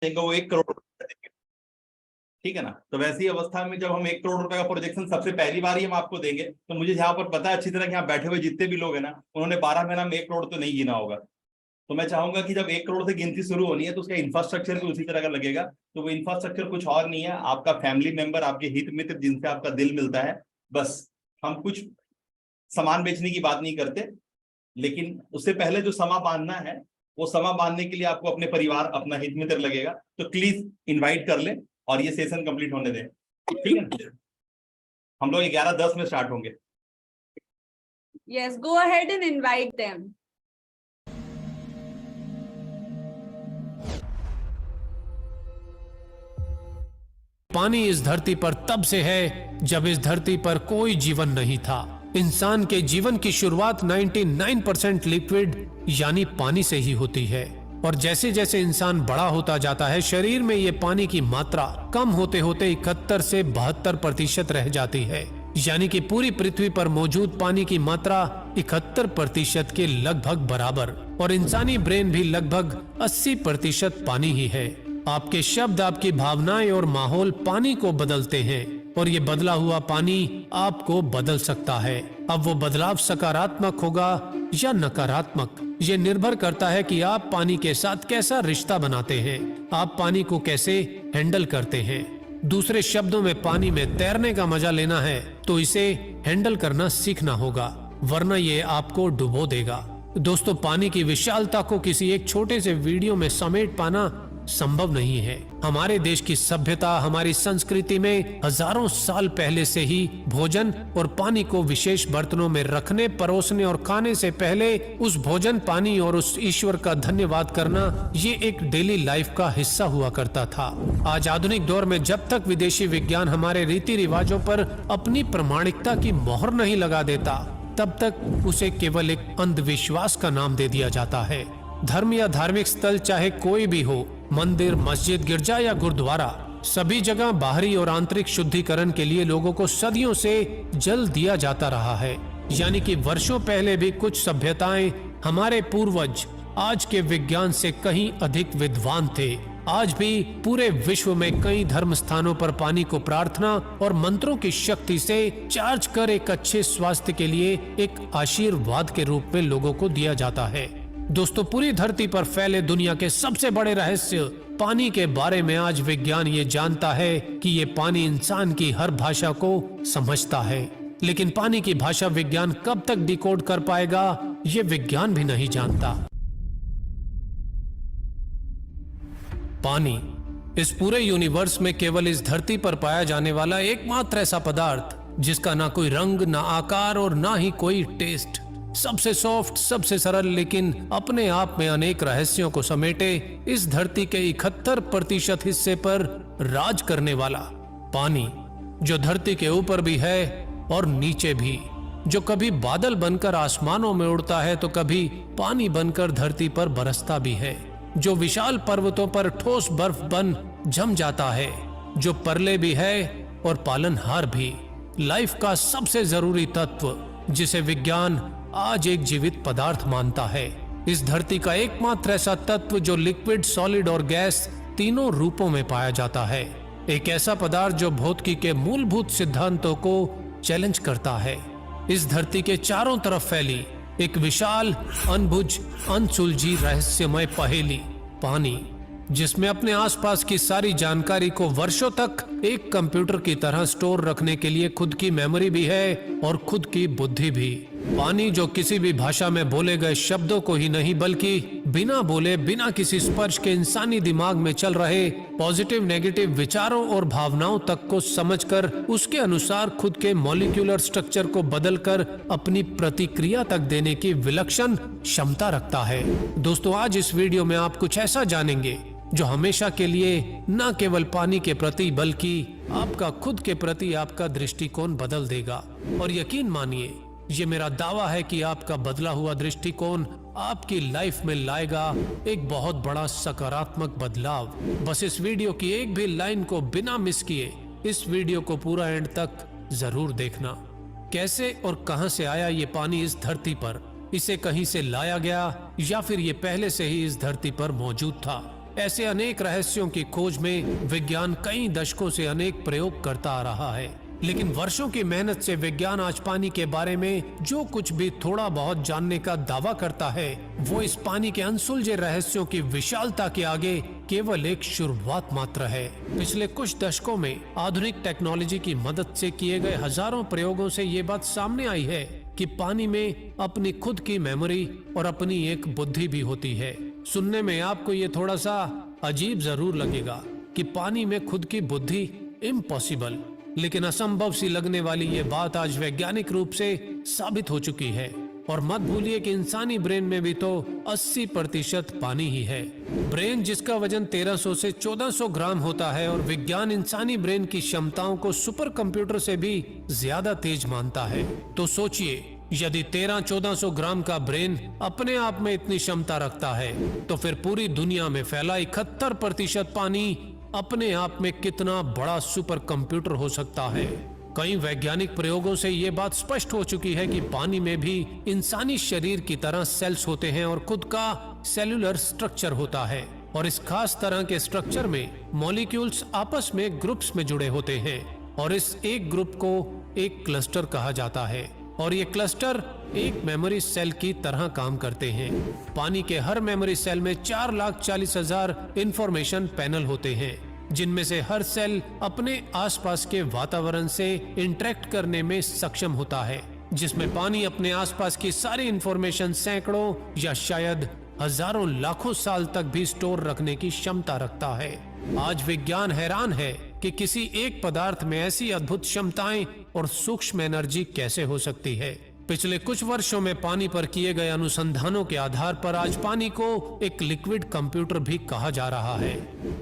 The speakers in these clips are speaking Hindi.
देंगे वो 1 करोड़ रुपए देंगे, ठीक है ना। तो वैसी अवस्था में जब हम 1 करोड़ रुपए का प्रोजेक्शन सबसे पहली बार ही हम आपको देंगे, तो मुझे यहाँ पर पता है अच्छी तरह कि यहाँ बैठे हुए जितने भी लोग हैं ना, उन्होंने 12 महीना में 1 करोड़ तो नहीं गिना होगा। तो मैं चाहूंगा कि जब 1 करोड़ से गिनती शुरू होनी है तो उसका इंफ्रास्ट्रक्चर भी उसी तरह का लगेगा। तो वो इंफ्रास्ट्रक्चर कुछ और नहीं है, आपका फैमिली मेंबर, आपके हित मित्र जिनसे आपका दिल मिलता है, बस। हम कुछ सामान बेचने की बात नहीं करते, लेकिन उससे पहले जो समा बांधना है, वो समा बांधने के लिए आपको अपने परिवार, अपना हित मित्र लगेगा। तो प्लीज इन्वाइट कर लें और ये सेशन कंप्लीट होने दें, ठीक है। हम लोग 11:10 में स्टार्ट होंगे। Yes, go ahead and invite them. पानी इस धरती पर तब से है जब इस धरती पर कोई जीवन नहीं था। इंसान के जीवन की शुरुआत 99% लिक्विड यानी पानी से ही होती है, और जैसे जैसे इंसान बड़ा होता जाता है, शरीर में ये पानी की मात्रा कम होते होते 71 से 72% रह जाती है। यानी कि पूरी पृथ्वी पर मौजूद पानी की मात्रा 71% के लगभग बराबर, और इंसानी ब्रेन भी लगभग 80% पानी ही है। आपके शब्द, आपकी भावनाएं और माहौल पानी को बदलते हैं, और ये बदला हुआ पानी आपको बदल सकता है। अब वो बदलाव सकारात्मक होगा या नकारात्मक, ये निर्भर करता है कि आप पानी के साथ कैसा रिश्ता बनाते हैं, आप पानी को कैसे हैंडल करते हैं। दूसरे शब्दों में, पानी में तैरने का मजा लेना है तो इसे हैंडल करना सीखना होगा, वरना ये आपको डुबो देगा। दोस्तों, पानी की विशालता को किसी एक छोटे से वीडियो में समेट पाना संभव नहीं है। हमारे देश की सभ्यता, हमारी संस्कृति में हजारों साल पहले से ही भोजन और पानी को विशेष बर्तनों में रखने, परोसने और खाने से पहले उस भोजन, पानी और उस ईश्वर का धन्यवाद करना, ये एक डेली लाइफ का हिस्सा हुआ करता था। आज आधुनिक दौर में जब तक विदेशी विज्ञान हमारे रीति रिवाजों पर अपनी प्रामाणिकता की मोहर नहीं लगा देता, तब तक उसे केवल एक अंधविश्वास का नाम दे दिया जाता है। धर्म या धार्मिक स्थल चाहे कोई भी हो, मंदिर, मस्जिद, गिरजा या गुरुद्वारा, सभी जगह बाहरी और आंतरिक शुद्धिकरण के लिए लोगों को सदियों से जल दिया जाता रहा है। यानी कि वर्षों पहले भी कुछ सभ्यताएं, हमारे पूर्वज आज के विज्ञान से कहीं अधिक विद्वान थे। आज भी पूरे विश्व में कई धर्म स्थानों पर पानी को प्रार्थना और मंत्रों की शक्ति से चार्ज कर एक अच्छे स्वास्थ्य के लिए एक आशीर्वाद के रूप में लोगों को दिया जाता है। दोस्तों, पूरी धरती पर फैले दुनिया के सबसे बड़े रहस्य पानी के बारे में आज विज्ञान ये जानता है कि ये पानी इंसान की हर भाषा को समझता है, लेकिन पानी की भाषा विज्ञान कब तक डिकोड कर पाएगा, ये विज्ञान भी नहीं जानता। पानी इस पूरे यूनिवर्स में केवल इस धरती पर पाया जाने वाला एकमात्र ऐसा पदार्थ जिसका ना कोई रंग, ना आकार और ना ही कोई टेस्ट। सबसे सॉफ्ट, सबसे सरल, लेकिन अपने आप में अनेक रहस्यों को समेटे इस धरती के 71% हिस्से पर राज करने वाला पानी, जो धरती के ऊपर भी है और नीचे भी, जो कभी बादल बनकर आसमानों में उड़ता है तो कभी पानी बनकर धरती पर बरसता भी है, जो विशाल पर्वतों पर ठोस बर्फ बन जम जाता है, जो परले भी है और पालनहार भी, लाइफ का सबसे जरूरी तत्व जिसे विज्ञान आज एक जीवित पदार्थ मानता है। इस धरती का एकमात्र ऐसा तत्व जो लिक्विड, सॉलिड और गैस तीनों रूपों में पाया जाता है। एक ऐसा पदार्थ जो भौतिकी के मूलभूत सिद्धांतों को चैलेंज करता है। इस धरती के चारों तरफ फैली एक विशाल, अनबुझ, अनसुलझी रहस्यमय पहेली, पानी, जिसमें अपने आसपास की सारी जानकारी को वर्षों तक एक कंप्यूटर की तरह स्टोर रखने के लिए खुद की मेमोरी भी है और खुद की बुद्धि भी। पानी जो किसी भी भाषा में बोले गए शब्दों को ही नहीं, बल्कि बिना बोले, बिना किसी स्पर्श के इंसानी दिमाग में चल रहे पॉजिटिव, नेगेटिव विचारों और भावनाओं तक को समझकर उसके अनुसार खुद के मॉलिक्यूलर स्ट्रक्चर को बदलकर अपनी प्रतिक्रिया तक देने की विलक्षण क्षमता रखता है। दोस्तों, आज इस वीडियो में आप कुछ ऐसा जानेंगे जो हमेशा के लिए न केवल पानी के प्रति बल्कि आपका खुद के प्रति आपका दृष्टिकोण बदल देगा। और यकीन मानिए, ये मेरा दावा है कि आपका बदला हुआ दृष्टिकोण आपकी लाइफ में लाएगा एक बहुत बड़ा सकारात्मक बदलाव। बस इस वीडियो की एक भी लाइन को बिना मिस किए इस वीडियो को पूरा एंड तक जरूर देखना। कैसे और कहां से आया ये पानी इस धरती पर? इसे कहीं से लाया गया या फिर ये पहले से ही इस धरती पर मौजूद था? ऐसे अनेक रहस्यों की खोज में विज्ञान कई दशकों से अनेक प्रयोग करता आ रहा है, लेकिन वर्षों की मेहनत से विज्ञान आज पानी के बारे में जो कुछ भी थोड़ा बहुत जानने का दावा करता है, वो इस पानी के अनसुलझे रहस्यों की विशालता के आगे केवल एक शुरुआत मात्र है। पिछले कुछ दशकों में आधुनिक टेक्नोलॉजी की मदद से किए गए हजारों प्रयोगों से ये बात सामने आई है कि पानी में अपनी खुद की मेमोरी और अपनी एक बुद्धि भी होती है। सुनने में आपको ये थोड़ा सा अजीब जरूर लगेगा कि पानी में खुद की बुद्धि इम्पॉसिबल, लेकिन असंभव सी लगने वाली ये बात आज वैज्ञानिक रूप से साबित हो चुकी है। और मत भूलिए कि इंसानी ब्रेन में भी तो 80% पानी ही है। ब्रेन जिसका वजन 1300 से 1400 ग्राम होता है, और विज्ञान इंसानी ब्रेन की क्षमताओं को सुपर कंप्यूटर से भी ज्यादा तेज मानता है। तो सोचिए, यदि 1300-1400 ग्राम का ब्रेन अपने आप में इतनी क्षमता रखता है, तो फिर पूरी दुनिया में फैला 71% पानी अपने आप में कितना बड़ा सुपर कंप्यूटर हो सकता है। कई वैज्ञानिक प्रयोगों से ये बात स्पष्ट हो चुकी है कि पानी में भी इंसानी शरीर की तरह सेल्स होते हैं और खुद का सेलुलर स्ट्रक्चर होता है। और इस खास तरह के स्ट्रक्चर में मॉलिक्यूल्स आपस में ग्रुप्स में जुड़े होते हैं, और इस एक ग्रुप को एक क्लस्टर कहा जाता है। और ये क्लस्टर एक मेमोरी सेल की तरह काम करते हैं। पानी के हर मेमोरी सेल में 4,40,000 इंफॉर्मेशन पैनल होते हैं, जिनमें से हर सेल अपने आसपास के वातावरण से इंटरेक्ट करने में सक्षम होता है, जिसमें पानी अपने आसपास की सारी इंफॉर्मेशन सैकड़ों या शायद हजारों लाखों साल तक भी स्टोर रखने की क्षमता रखता है। आज विज्ञान हैरान है कि किसी एक पदार्थ में ऐसी अद्भुत क्षमताएं और सूक्ष्म एनर्जी कैसे हो सकती है। पिछले कुछ वर्षों में पानी पर किए गए अनुसंधानों के आधार पर आज पानी को एक लिक्विड कंप्यूटर भी कहा जा रहा है।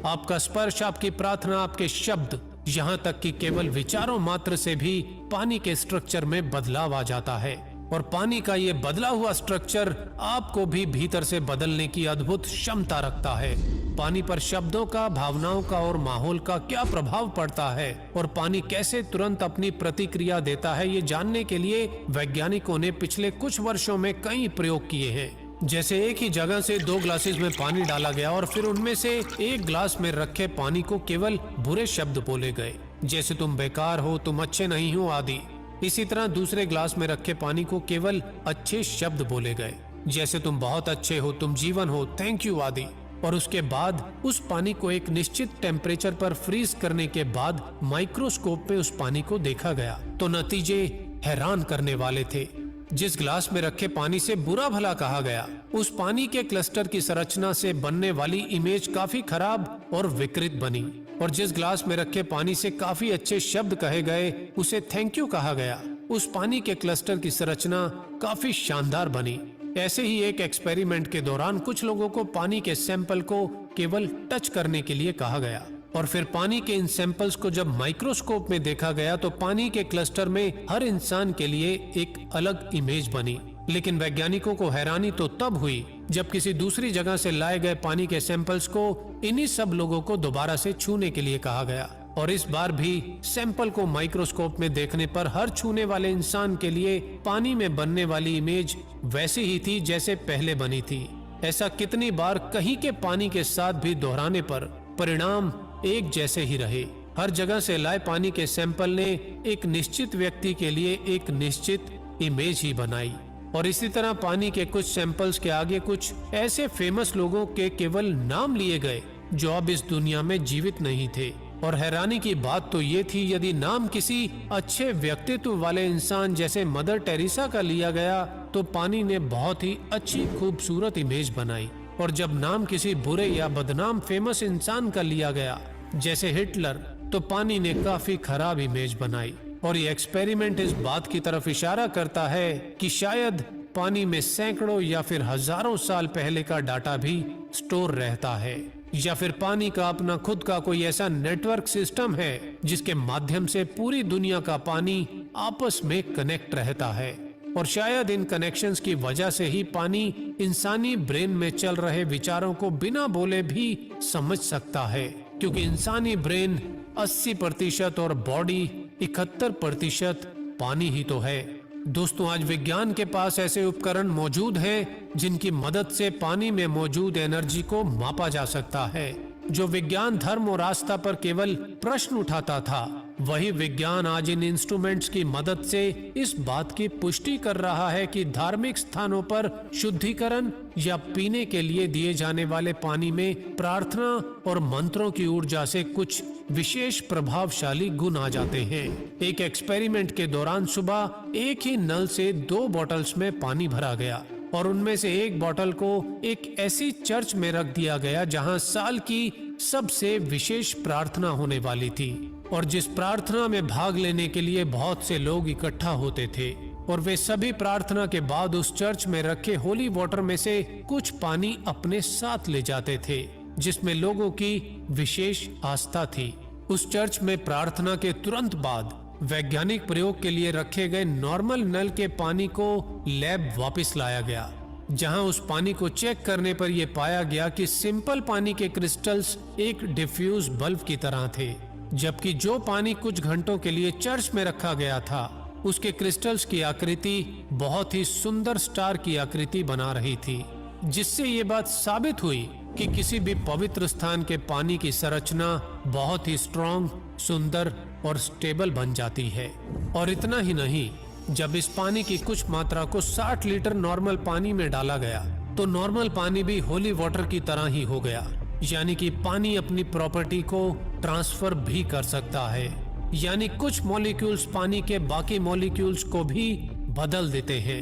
आपका स्पर्श, आपकी प्रार्थना, आपके शब्द, यहाँ तक कि केवल विचारों मात्र से भी पानी के स्ट्रक्चर में बदलाव आ जाता है। और पानी का ये बदला हुआ स्ट्रक्चर आपको भी भीतर से बदलने की अद्भुत क्षमता रखता है। पानी पर शब्दों का, भावनाओं का और माहौल का क्या प्रभाव पड़ता है, और पानी कैसे तुरंत अपनी प्रतिक्रिया देता है, ये जानने के लिए वैज्ञानिकों ने पिछले कुछ वर्षों में कई प्रयोग किए हैं। जैसे एक ही जगह से 2 ग्लासेस में पानी डाला गया और फिर उनमें से एक ग्लास में रखे पानी को केवल बुरे शब्द बोले गए, जैसे तुम बेकार हो, तुम अच्छे नहीं हो आदि। इसी तरह दूसरे ग्लास में रखे पानी को केवल अच्छे शब्द बोले गए, जैसे तुम बहुत अच्छे हो, तुम जीवन हो, थैंक यू आदि। और उसके बाद उस पानी को एक निश्चित टेम्परेचर पर फ्रीज करने के बाद माइक्रोस्कोप में उस पानी को देखा गया, तो नतीजे हैरान करने वाले थे। जिस ग्लास में रखे पानी से बुरा भला कहा गया, उस पानी के क्लस्टर की संरचना से बनने वाली इमेज काफी खराब और विकृत बनी। और जिस ग्लास में रखे पानी से काफी अच्छे शब्द कहे गए, उसे थैंक यू कहा गया, उस पानी के क्लस्टर की संरचना काफी शानदार बनी। ऐसे ही एक एक्सपेरिमेंट के दौरान कुछ लोगों को पानी के सैंपल को केवल टच करने के लिए कहा गया, और फिर पानी के इन सैंपल्स को जब माइक्रोस्कोप में देखा गया तो पानी के क्लस्टर में हर इंसान के लिए एक अलग इमेज बनी। लेकिन वैज्ञानिकों को हैरानी तो तब हुई जब किसी दूसरी जगह से लाए गए पानी के सैंपल्स को इन्हीं सब लोगों को दोबारा से छूने के लिए कहा गया, और इस बार भी सैंपल को माइक्रोस्कोप में देखने पर हर छूने वाले इंसान के लिए पानी में बनने वाली इमेज वैसी ही थी जैसे पहले बनी थी। ऐसा कितनी बार कहीं के पानी के साथ भी दोहराने पर परिणाम एक जैसे ही रहे। हर जगह से लाए पानी के सैंपल ने एक निश्चित व्यक्ति के लिए एक निश्चित इमेज ही बनाई, और इसी तरह पानी के कुछ सैंपल्स के आगे कुछ ऐसे फेमस लोगों के केवल नाम लिए गए जो अब इस दुनिया में जीवित नहीं थे। और हैरानी की बात तो ये थी, यदि नाम किसी अच्छे व्यक्तित्व वाले इंसान जैसे मदर टेरेसा का लिया गया तो पानी ने बहुत ही अच्छी खूबसूरत इमेज बनाई, और जब नाम किसी बुरे या बदनाम फेमस इंसान का लिया गया जैसे हिटलर, तो पानी ने काफी खराब इमेज बनाई। और ये एक्सपेरिमेंट इस बात की तरफ इशारा करता है कि शायद पानी में सैकड़ों या फिर हजारों साल पहले का डाटा भी स्टोर रहता है, या फिर पानी का अपना खुद का कोई ऐसा नेटवर्क सिस्टम है जिसके माध्यम से पूरी दुनिया का पानी आपस में कनेक्ट रहता है। और शायद इन कनेक्शंस की वजह से ही पानी इंसानी ब्रेन में चल रहे विचारों को बिना बोले भी समझ सकता है, क्योंकि इंसानी ब्रेन 80% और बॉडी 71% पानी ही तो है। दोस्तों, आज विज्ञान के पास ऐसे उपकरण मौजूद हैं जिनकी मदद से पानी में मौजूद एनर्जी को मापा जा सकता है। जो विज्ञान धर्म और आस्था पर केवल प्रश्न उठाता था, वही विज्ञान आज इन इंस्ट्रूमेंट्स की मदद से इस बात की पुष्टि कर रहा है कि धार्मिक स्थानों पर शुद्धिकरण या पीने के लिए दिए जाने वाले पानी में प्रार्थना और मंत्रों की ऊर्जा से कुछ विशेष प्रभावशाली गुण आ जाते हैं। एक एक्सपेरिमेंट के दौरान सुबह एक ही नल से 2 बॉटल्स में पानी भरा गया और उनमें से एक बोतल को एक ऐसी चर्च में रख दिया गया जहां साल की सबसे विशेष प्रार्थना होने वाली थी और जिस प्रार्थना में भाग लेने के लिए बहुत से लोग इकट्ठा होते थे। और वे सभी प्रार्थना के बाद उस चर्च में रखे होली वाटर में से कुछ पानी अपने साथ ले जाते थे, जिसमें लोगों की विशेष आस्था थी। उस चर्च में प्रार्थना के तुरंत बाद वैज्ञानिक प्रयोग के लिए रखे गए नॉर्मल नल के पानी को लैब वापस लाया गया, जहां उस पानी को चेक करने पर यह पाया गया कि सिंपल पानी के क्रिस्टल्स एक डिफ्यूज बल्ब की तरह थे, जबकि जो पानी कुछ घंटों के लिए चर्च में रखा गया था उसके क्रिस्टल्स की आकृति बहुत ही सुंदर स्टार की आकृति बना रही थी, जिससे ये बात साबित हुई कि किसी भी पवित्र स्थान के पानी की संरचना बहुत ही स्ट्रॉन्ग, सुंदर और स्टेबल बन जाती है। और इतना ही नहीं, जब इस पानी की कुछ मात्रा को 60 लीटर नॉर्मल पानी में डाला गया तो नॉर्मल पानी भी होली वाटर की तरह ही हो गया, यानी कि पानी अपनी प्रॉपर्टी को ट्रांसफर भी कर सकता है, यानी कुछ मॉलिक्यूल्स पानी के बाकी मॉलिक्यूल्स को भी बदल देते हैं।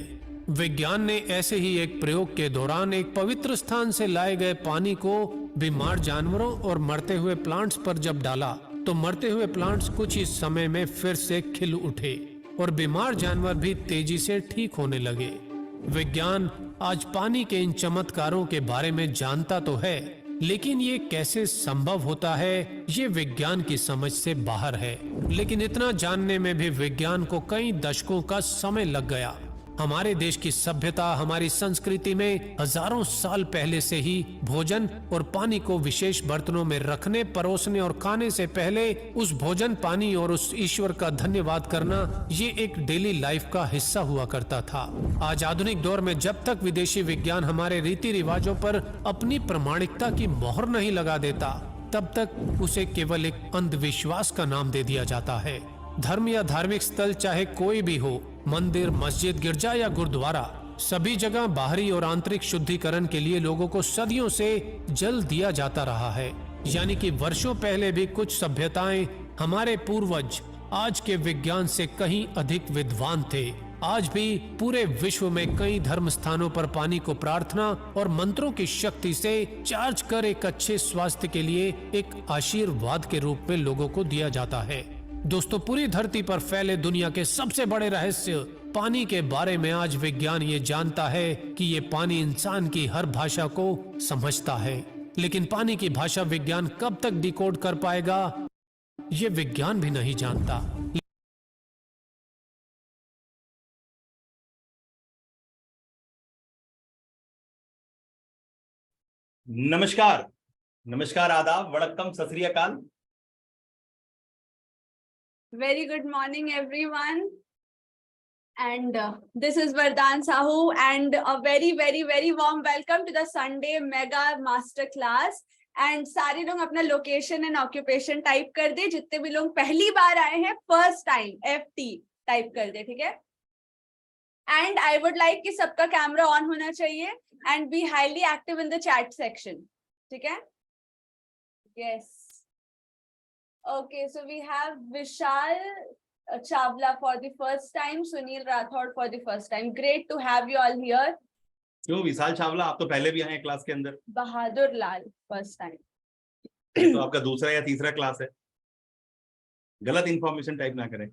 विज्ञान ने ऐसे ही एक प्रयोग के दौरान एक पवित्र स्थान से लाए गए पानी को बीमार जानवरों और मरते हुए प्लांट्स पर जब डाला तो मरते हुए प्लांट्स कुछ ही समय में फिर से खिल उठे और बीमार जानवर भी तेजी से ठीक होने लगे। विज्ञान आज पानी के इन चमत्कारों के बारे में जानता तो है, लेकिन ये कैसे संभव होता है ये विज्ञान की समझ से बाहर है। लेकिन इतना जानने में भी विज्ञान को कई दशकों का समय लग गया। हमारे देश की सभ्यता, हमारी संस्कृति में हजारों साल पहले से ही भोजन और पानी को विशेष बर्तनों में रखने, परोसने और खाने से पहले उस भोजन, पानी और उस ईश्वर का धन्यवाद करना ये एक डेली लाइफ का हिस्सा हुआ करता था। आज आधुनिक दौर में जब तक विदेशी विज्ञान हमारे रीति रिवाजों पर अपनी प्रामाणिकता की मोहर नहीं लगा देता, तब तक उसे केवल एक अंधविश्वास का नाम दे दिया जाता है। धर्म या धार्मिक स्थल चाहे कोई भी हो, मंदिर, मस्जिद, गिरजा या गुरुद्वारा, सभी जगह बाहरी और आंतरिक शुद्धिकरण के लिए लोगों को सदियों से जल दिया जाता रहा है। यानी कि वर्षों पहले भी कुछ सभ्यताएं, हमारे पूर्वज आज के विज्ञान से कहीं अधिक विद्वान थे। आज भी पूरे विश्व में कई धर्म स्थानों पर पानी को प्रार्थना और मंत्रों की शक्ति से चार्ज कर एक अच्छे स्वास्थ्य के लिए एक आशीर्वाद के रूप में लोगों को दिया जाता है। दोस्तों, पूरी धरती पर फैले दुनिया के सबसे बड़े रहस्य पानी के बारे में आज विज्ञान ये जानता है कि ये पानी इंसान की हर भाषा को समझता है, लेकिन पानी की भाषा विज्ञान कब तक डिकोड कर पाएगा ये विज्ञान भी नहीं जानता। नमस्कार, नमस्कार, आदाब, वड़क्कम, सत श्री अकाल। Very good morning, everyone. And this is Vardhan Sahu, and a very, very, very warm welcome to the Sunday Mega Master Class. And सारे लोग अपना लोकेशन एंड ऑक्यूपेशन टाइप कर दे। जितने भी लोग पहली बार आए हैं, फर्स्ट टाइम, FT टाइप कर दे, ठीक है। एंड आई वुड लाइक कि सबका कैमरा ऑन होना चाहिए and be highly active in the chat section, ठीक है। Yes, okay, so we have Vishal Chavla for the first time, Sunil Rathod for the first time. Great to have you all here. क्यों विशाल चावला, आप तो पहले भी आए हैं क्लास के अंदर। बहादुर लाल first time. तो आपका दूसरा या तीसरा क्लास है। गलत इंफॉर्मेशन टाइप ना करें।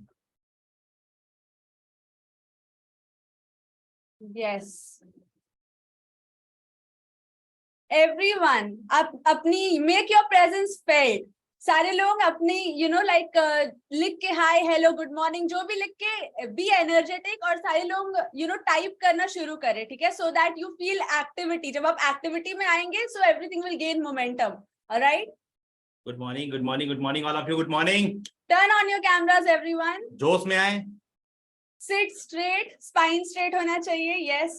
Yes. Everyone, अपनी make your presence felt. सारे लोग अपनी लिख के हाय, हेलो, गुड मॉर्निंग, जो भी लिख के बी एनर्जेटिक, और सारे लोग टाइप करना शुरू करें, ठीक है, सो दैट यू फील एक्टिविटी। जब आप एक्टिविटी में आएंगे, so everything will gain momentum. Alright, good morning, good morning, good morning all of you, good morning. Turn on your cameras everyone. जोश में आए, Sit straight, spine straight होना चाहिए. Yes.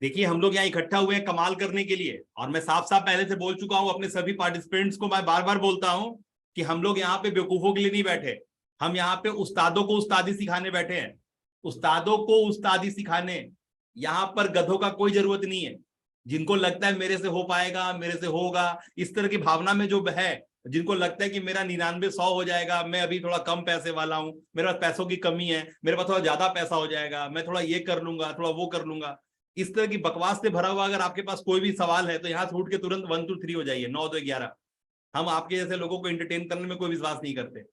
देखिए हम लोग यहाँ इकट्ठा हुए हैं कमाल करने के लिए, और मैं साफ साफ पहले से बोल चुका हूं अपने सभी पार्टिसिपेंट्स को, मैं बार बार बोलता हूं कि हम लोग यहाँ पे बेवकूफों के लिए नहीं बैठे, हम यहाँ पे उस्तादों को उस्तादी सिखाने बैठे हैं, उस्तादों को उस्तादी सिखाने। यहाँ पर गधों का कोई जरूरत नहीं है। जिनको लगता है मेरे से हो पाएगा, मेरे से होगा, इस तरह की भावना में जो है, जिनको लगता है कि मेरा 99-100 हो जाएगा, मैं अभी थोड़ा कम पैसे वाला हूं, मेरे पास पैसों की कमी है, मेरे पास थोड़ा ज्यादा पैसा हो जाएगा, मैं थोड़ा ये कर लूंगा, थोड़ा वो कर लूंगा, इस तरह की बकवास से भरा हुआ अगर आपके पास कोई भी सवाल है तो यहाँ से उठ के तुरंत 1 2 3 हो जाइए, 9 2 11। हम आपके जैसे लोगों को एंटरटेन करने में कोई विश्वास नहीं करते।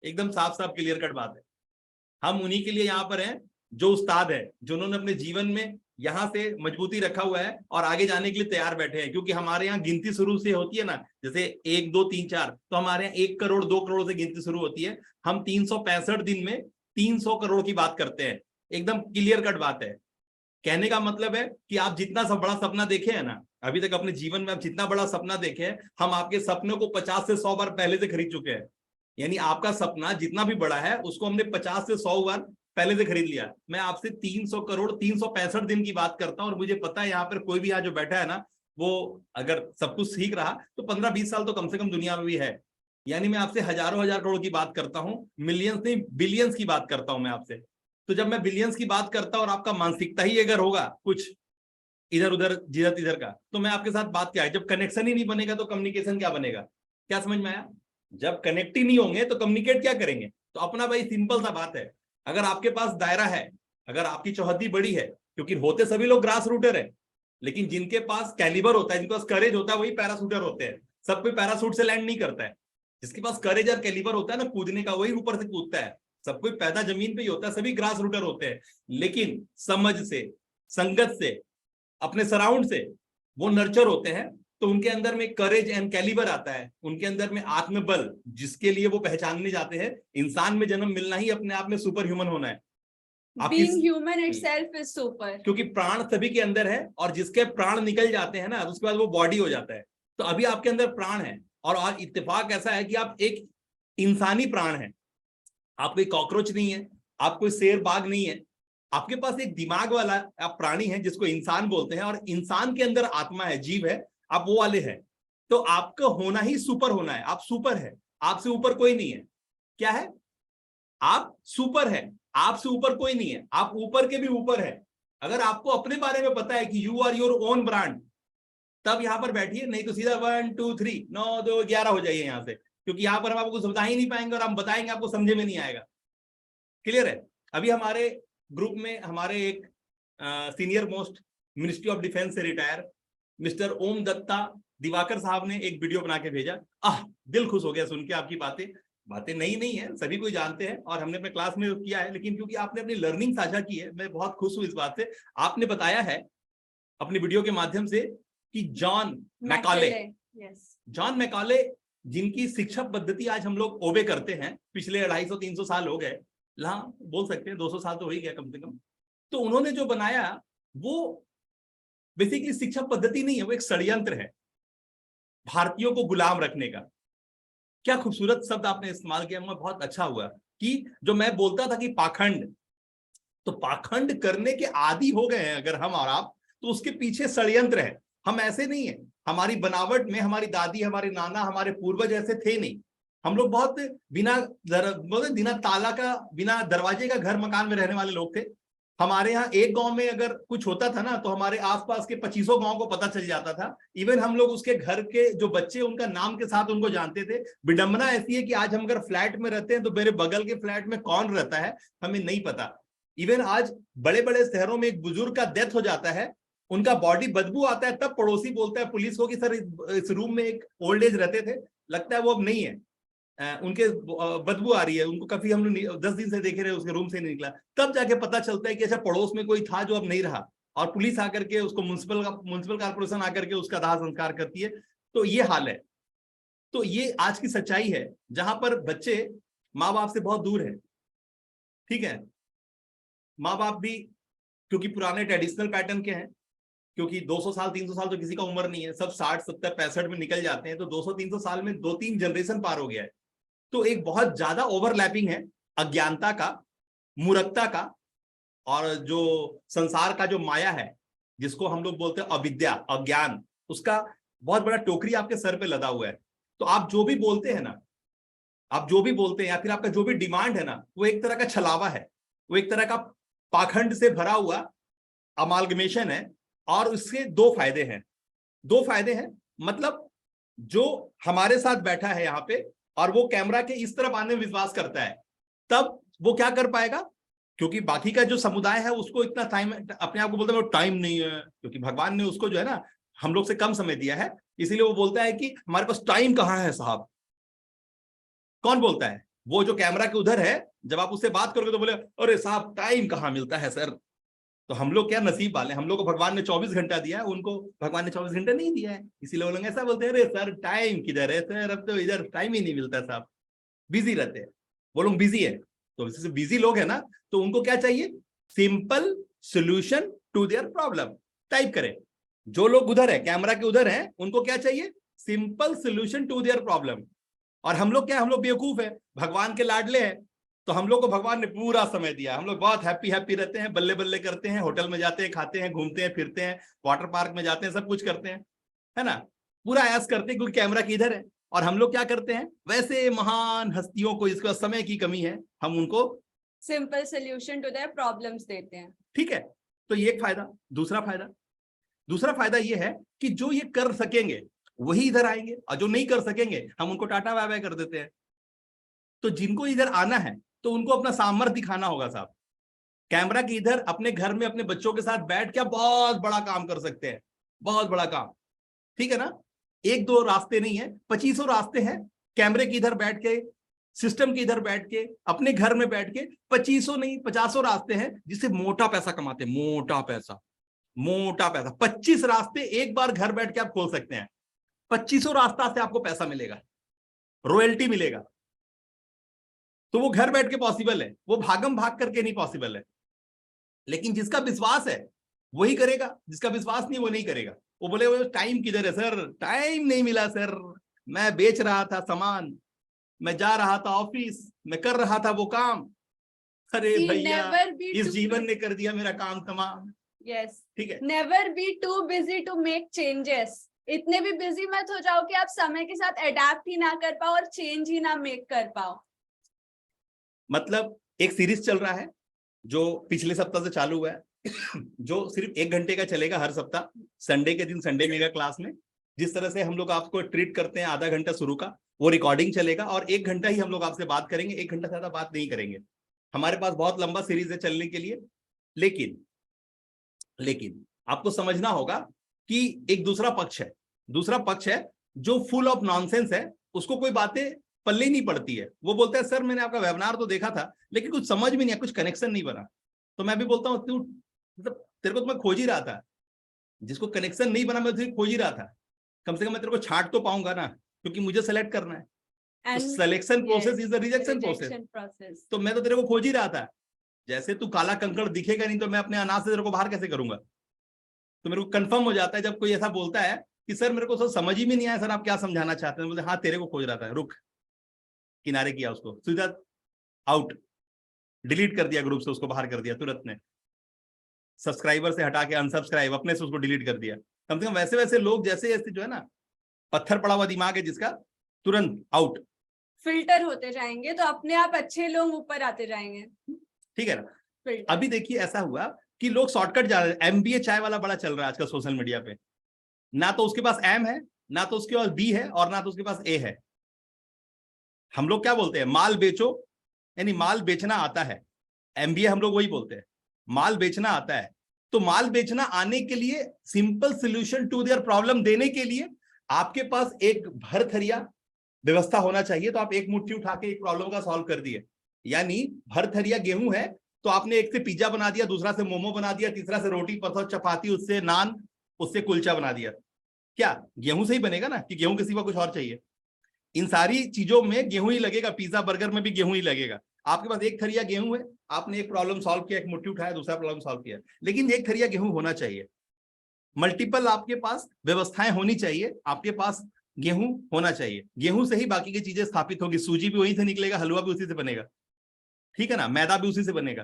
एकदम साफ साफ क्लियर कट बात है। हम उन्हीं के लिए यहाँ पर हैं जो उस्ताद है, जिन्होंने अपने जीवन में यहाँ से मजबूती रखा हुआ है और आगे जाने के लिए तैयार बैठे हैं। क्योंकि हमारे यहाँ गिनती शुरू से होती है ना, जैसे 1 2 3 4, तो हमारे यहाँ 1 करोड़ 2 करोड़ से गिनती शुरू होती है। हम 365 दिन में 300 करोड़ की बात करते हैं। एकदम क्लियर कट बात है। कहने का मतलब है कि आप जितना सब बड़ा सपना देखे है ना अभी तक अपने जीवन में, आप जितना बड़ा सपना देखे हैं, हम आपके सपने को 50 से 100 बार पहले से खरीद चुके हैं। यानी आपका सपना जितना भी बड़ा है उसको हमने 50 से 100 बार पहले से खरीद लिया। मैं आपसे 300 करोड़ 365 दिन की बात करता हूं, और मुझे पता है यहाँ पर कोई भी यहाँ जो बैठा है ना, वो अगर सब कुछ सीख रहा तो 15-20 साल तो कम से कम दुनिया में भी है। यानी मैं आपसे हजारों हजार करोड़ की बात करता हूँ, मिलियंस नहीं बिलियंस की बात करता हूं मैं आपसे। तो जब मैं बिलियंस की बात करता हूं और आपका मानसिकता ही अगर होगा कुछ इधर उधर जिधर तिधर का, तो मैं आपके साथ बात क्या है। जब कनेक्शन ही नहीं बनेगा तो कम्युनिकेशन क्या बनेगा? क्या समझ में आया? जब कनेक्ट ही नहीं होंगे तो कम्युनिकेट क्या करेंगे? तो अपना भाई सिंपल सा बात है, अगर आपके पास दायरा है, अगर आपकी चौहद्दी बड़ी है, क्योंकि होते सभी लोग ग्रास रूटर है, लेकिन जिनके पास कैलिबर होता है, जिनके पास करेज होता है, वही पैराशूटर होते हैं। सब कोई पैराशूट से लैंड नहीं करता है। जिसके पास करेज और कैलिबर होता है ना कूदने का, वही ऊपर से कूदता है। सब कोई पैदा जमीन पे ही होता है, सभी ग्रास रूटर होते हैं। लेकिन समझ से, संगत से, अपने सराउंड से वो नर्चर होते हैं, तो उनके अंदर में करेज एंड कैलिबर आता है, उनके अंदर में आत्मबल, जिसके लिए वो पहचानने जाते हैं। इंसान में जन्म मिलना ही अपने आप में सुपर ह्यूमन होना है। Being human itself is super. क्योंकि प्राण सभी के अंदर है, और जिसके प्राण निकल जाते हैं ना उसके बाद वो बॉडी हो जाता है। तो अभी आपके अंदर प्राण है, और इत्तेफाक ऐसा है कि आप एक इंसानी प्राण है, आप कोई कॉकरोच नहीं है, आप कोई शेर बाघ नहीं है, आपके पास एक दिमाग वाला आप प्राणी है जिसको इंसान बोलते हैं, और इंसान के अंदर आत्मा है, जीव है, आप वो वाले हैं। तो आपका होना ही सुपर होना है। आप सुपर है, आपसे ऊपर कोई नहीं है। क्या है? आप सुपर है, आपसे ऊपर कोई नहीं है, आप ऊपर के भी ऊपर है। अगर आपको अपने बारे में पता है कि you are your own brand, तब यहां पर बैठिए, नहीं तो सीधा 1 2 3 9 2 11 हो जाइए यहां से, क्योंकि यहां पर हम आपको बता ही नहीं पाएंगे, और हम बताएंगे आपको समझे में नहीं आएगा। क्लियर है? अभी हमारे ग्रुप में हमारे एक senior most ministry of defence से रिटायर मिस्टर ओम दत्ता दिवाकर साहब ने एक वीडियो बना के भेजा। दिल खुश हो गया सुन के। आपकी बातें नहीं है, सभी कोई जानते हैं, और हमने अपने क्लास में किया है, लेकिन क्योंकि आपने अपनी लर्निंग साझा की है, मैं बहुत खुश हूं इस बात से। आपने बताया है अपनी वीडियो के माध्यम से कि जॉन मैकॉले, जॉन मैकॉले जिनकी शिक्षा पद्धति आज हम लोग ओबे करते हैं, पिछले 250-300 साल हो गए, हाँ बोल सकते हैं 200 साल तो हो ही गया कम से कम। तो उन्होंने जो बनाया वो बेसिकली शिक्षा पद्धति नहीं है, वो एक षड्यंत्र है भारतीयों को गुलाम रखने का। क्या खूबसूरत शब्द आपने इस्तेमाल किया, मुझे बहुत अच्छा हुआ। कि जो मैं बोलता था कि पाखंड, तो पाखंड करने के आदी हो गए हैं अगर हम और आप, तो उसके पीछे षड्यंत्र है। हम ऐसे नहीं है, हमारी बनावट में हमारी दादी, हमारे नाना, हमारे पूर्वज ऐसे थे नहीं। हम लोग बहुत बिना ताला का, बिना दरवाजे का घर मकान में रहने वाले लोग थे। हमारे यहाँ एक गांव में अगर कुछ होता था ना, तो हमारे आसपास के 25 गांव को पता चल जाता था। इवन हम लोग उसके घर के जो बच्चे, उनका नाम के साथ उनको जानते थे। विडंबना ऐसी है कि आज हम अगर फ्लैट में रहते हैं तो मेरे बगल के फ्लैट में कौन रहता है हमें नहीं पता। इवन आज बड़े बड़े शहरों में एक बुजुर्ग का डेथ हो जाता है, उनका बॉडी बदबू आता है, तब पड़ोसी बोलता है पुलिस को कि सर इस रूम में एक ओल्ड एज रहते थे, लगता है वो अब नहीं है, उनके बदबू आ रही है, उनको काफी हम लोग 10 दिन से देखे रहे, उसके रूम से नहीं निकला। तब जाके पता चलता है कि अच्छा पड़ोस में कोई था जो अब नहीं रहा, और पुलिस आकर के उसको म्युनिसिपल कॉर्पोरेशन आकर के उसका दाह संस्कार करती है। तो ये हाल है। तो ये आज की सच्चाई है, जहां पर बच्चे माँ बाप से बहुत दूर है। ठीक है, माँ बाप भी क्योंकि पुराने ट्रेडिशनल पैटर्न के हैं, क्योंकि 200 साल 300 साल तो किसी का उम्र नहीं है, सब 60 70 65 में निकल जाते हैं। तो 200-300 साल में 2-3 जनरेशन पार हो गया है। तो एक बहुत ज्यादा ओवरलैपिंग है अज्ञानता का, मूर्खता का, और जो संसार का जो माया है, जिसको हम लोग बोलते हैं अविद्या, अज्ञान, उसका बहुत बड़ा टोकरी आपके सर पे लदा हुआ है। तो आप जो भी बोलते हैं ना, आप जो भी बोलते हैं या फिर आपका जो भी डिमांड है ना, वो एक तरह का छलावा है, वो एक तरह का पाखंड से भरा हुआ अमालगमेशन है। और उसके दो फायदे हैं, मतलब जो हमारे साथ बैठा है यहाँ पे और वो कैमरा के इस तरफ आने में विश्वास करता है, तब वो क्या कर पाएगा, क्योंकि बाकी का जो समुदाय है उसको इतना टाइम, अपने आप को बोलता है वो टाइम नहीं है, क्योंकि भगवान ने उसको जो है ना हम लोग से कम समय दिया है, इसीलिए वो बोलता है कि हमारे पास टाइम कहाँ है साहब। कौन बोलता है? वो जो कैमरा के उधर है, जब आप उससे बात करोगे तो बोले अरे साहब टाइम कहाँ मिलता है सर। तो हम लोग क्या नसीब वाले, हम लोग को भगवान ने 24 घंटा दिया है, उनको भगवान ने 24 घंटे नहीं दिया है, इसीलिए वो लोग ऐसा बोलते हैं अरे सर टाइम किधर है सर, अब तो इधर टाइम ही नहीं मिलता साहब, बिजी रहते हैं। वो लोग बिजी है, तो जैसे बिजी लोग है ना, तो उनको क्या चाहिए, simple solution to their problem. Type करें, जो लोग उधर है, कैमरा के उधर है, उनको क्या चाहिए, simple solution to their problem. और हम लोग क्या, हम लोग बेवकूफ है, भगवान के लाडले हैं, तो हम लोग को भगवान ने पूरा समय दिया, हम लोग बहुत हैप्पी रहते हैं, बल्ले बल्ले करते हैं, होटल में जाते हैं, खाते हैं, घूमते हैं, फिरते हैं, वाटर पार्क में जाते हैं, सब कुछ करते हैं, है ना, पूरा ऐश करते हैं, क्योंकि कैमरा किधर है। और हम लोग क्या करते हैं, वैसे महान हस्तियों को जिसके पास समय की कमी है, हम उनको simple solution to their problems देते हैं। ठीक है, तो ये एक फायदा। दूसरा फायदा ये है कि जो ये कर सकेंगे वही इधर आएंगे, और जो नहीं कर सकेंगे हम उनको टाटा बाय बाय कर देते हैं। तो जिनको इधर आना है तो उनको अपना सामर्थ्य दिखाना होगा साहब। कैमरा के इधर अपने घर में अपने बच्चों के साथ बैठ के बहुत बड़ा काम कर सकते हैं, बहुत बड़ा काम, ठीक है ना। एक दो रास्ते नहीं है, 2500 रास्ते हैं। कैमरे के इधर बैठ के, सिस्टम के इधर बैठ के, अपने घर में बैठ के 2500 नहीं 50 रास्ते हैं जिससे मोटा पैसा कमाते हैं, मोटा पैसा। 25 रास्ते एक बार घर बैठ के आप खोल सकते हैं। 2500 रास्ता से आपको पैसा मिलेगा, रॉयल्टी मिलेगा। तो वो घर बैठ के पॉसिबल है, वो भागम भाग करके नहीं पॉसिबल है। लेकिन जिसका विश्वास है वही करेगा, जिसका विश्वास नहीं वो नहीं करेगा। वो बोले वो टाइम किधर है सर, टाइम नहीं मिला सर, मैं बेच रहा था सामान, मैं जा रहा था ऑफिस, मैं कर रहा था वो काम। अरे भैया इस जीवन ने कर दिया मेरा काम तमाम। यस, ठीक है, never be too busy to make changes. इतने भी बिजी मत हो जाओ कि आप समय के साथ अडेप्ट ही ना कर पाओ और चेंज ही ना मेक कर पाओ। मतलब एक सीरीज चल रहा है जो पिछले सप्ताह से चालू हुआ है जो सिर्फ 1 घंटे का चलेगा हर सप्ताह, संडे के दिन संडे मेगा क्लास में। जिस तरह से हम लोग आपको ट्रीट करते हैं, आधा घंटा शुरू का वो रिकॉर्डिंग चलेगा और 1 घंटा ही हम लोग आपसे बात करेंगे, 1 घंटा ज्यादा बात नहीं करेंगे। हमारे पास बहुत लंबा सीरीज है चलने के लिए, लेकिन आपको समझना होगा कि एक दूसरा पक्ष है जो फुल ऑफ नॉनसेंस है, उसको कोई बातें पल्ले नहीं पड़ती है। वो बोलता है सर मैंने आपका वेबिनार तो देखा था लेकिन कुछ समझ में नहीं, कुछ कनेक्शन नहीं बना। तो मैं भी बोलता हूँ तू मतलब तेरे को तो मैं खोज ही रहा था, जिसको कनेक्शन नहीं बना मैं तुझे खोज ही रहा था, कम से कम मैं तेरे को छांट तो पाऊंगा ना, क्योंकि मुझे सेलेक्ट करना है। तो selection process is the rejection process. तो मैं तो तेरे को खोज ही रहा था। जैसे तू काला कंकड़ दिखेगा नहीं तो मैं अपने अनाज से तेरे को बाहर कैसे करूंगा। तो मेरे को कंफर्म हो जाता है जब कोई ऐसा बोलता है कि सर मेरे को तो समझ ही में नहीं आया सर आप क्या समझाना चाहते हैं। बोलते हाँ तेरे को खोज रहा था, रुक। किनारे किया उसको, सीधा आउट, डिलीट कर दिया ग्रुप से, उसको बाहर कर दिया तुरंत में, सब्सक्राइबर से हटा के अनसब्सक्राइब, अपने से उसको डिलीट कर दिया। कम से कम वैसे लोग जैसे जो है ना पत्थर पड़ा हुआ दिमाग है जिसका, तुरंत आउट, फिल्टर होते जाएंगे तो अपने आप अच्छे लोग ऊपर आते जाएंगे। ठीक है ना। अभी देखिए ऐसा हुआ कि लोग शॉर्टकट जा रहे हैं। MBA चाय वाला बड़ा चल रहा है आजकल सोशल मीडिया पे। ना तो उसके पास M है, ना तो उसके पास B है, और ना तो उसके पास A है। हम लोग क्या बोलते हैं, माल बेचो, यानी माल बेचना आता है। MBA हम लोग वही बोलते हैं, माल बेचना आता है। तो माल बेचना आने के लिए, simple solution to their problem देने के लिए आपके पास एक भरथरिया व्यवस्था होना चाहिए। तो आप एक मुट्ठी उठा के एक प्रॉब्लम का सॉल्व कर दिए। यानी भरथरिया गेहूं है तो आपने एक से पिज्जा बना दिया, दूसरा से मोमो बना दिया, तीसरा से रोटी, परसों चपाती, उससे नान, उससे कुलचा बना दिया। क्या गेहूं से ही बनेगा ना, कि गेहूं के सिवा कुछ और चाहिए? इन सारी चीजों में गेहूं ही लगेगा, पिज्जा बर्गर में भी गेहूं ही लगेगा। आपके पास एक थरिया गेहूं है, आपने एक प्रॉब्लम सॉल्व किया, एक मुट्ठी उठाया, दूसरा प्रॉब्लम सॉल्व किया, लेकिन एक थरिया गेहूं होना चाहिए। मल्टीपल आपके पास व्यवस्थाएं होनी चाहिए, आपके पास गेहूं होना चाहिए, गेहूं से ही बाकी की चीजें स्थापित होगी, सूजी भी वहीं से निकलेगा, हलवा भी उसी से बनेगा, ठीक है ना, मैदा भी उसी से बनेगा,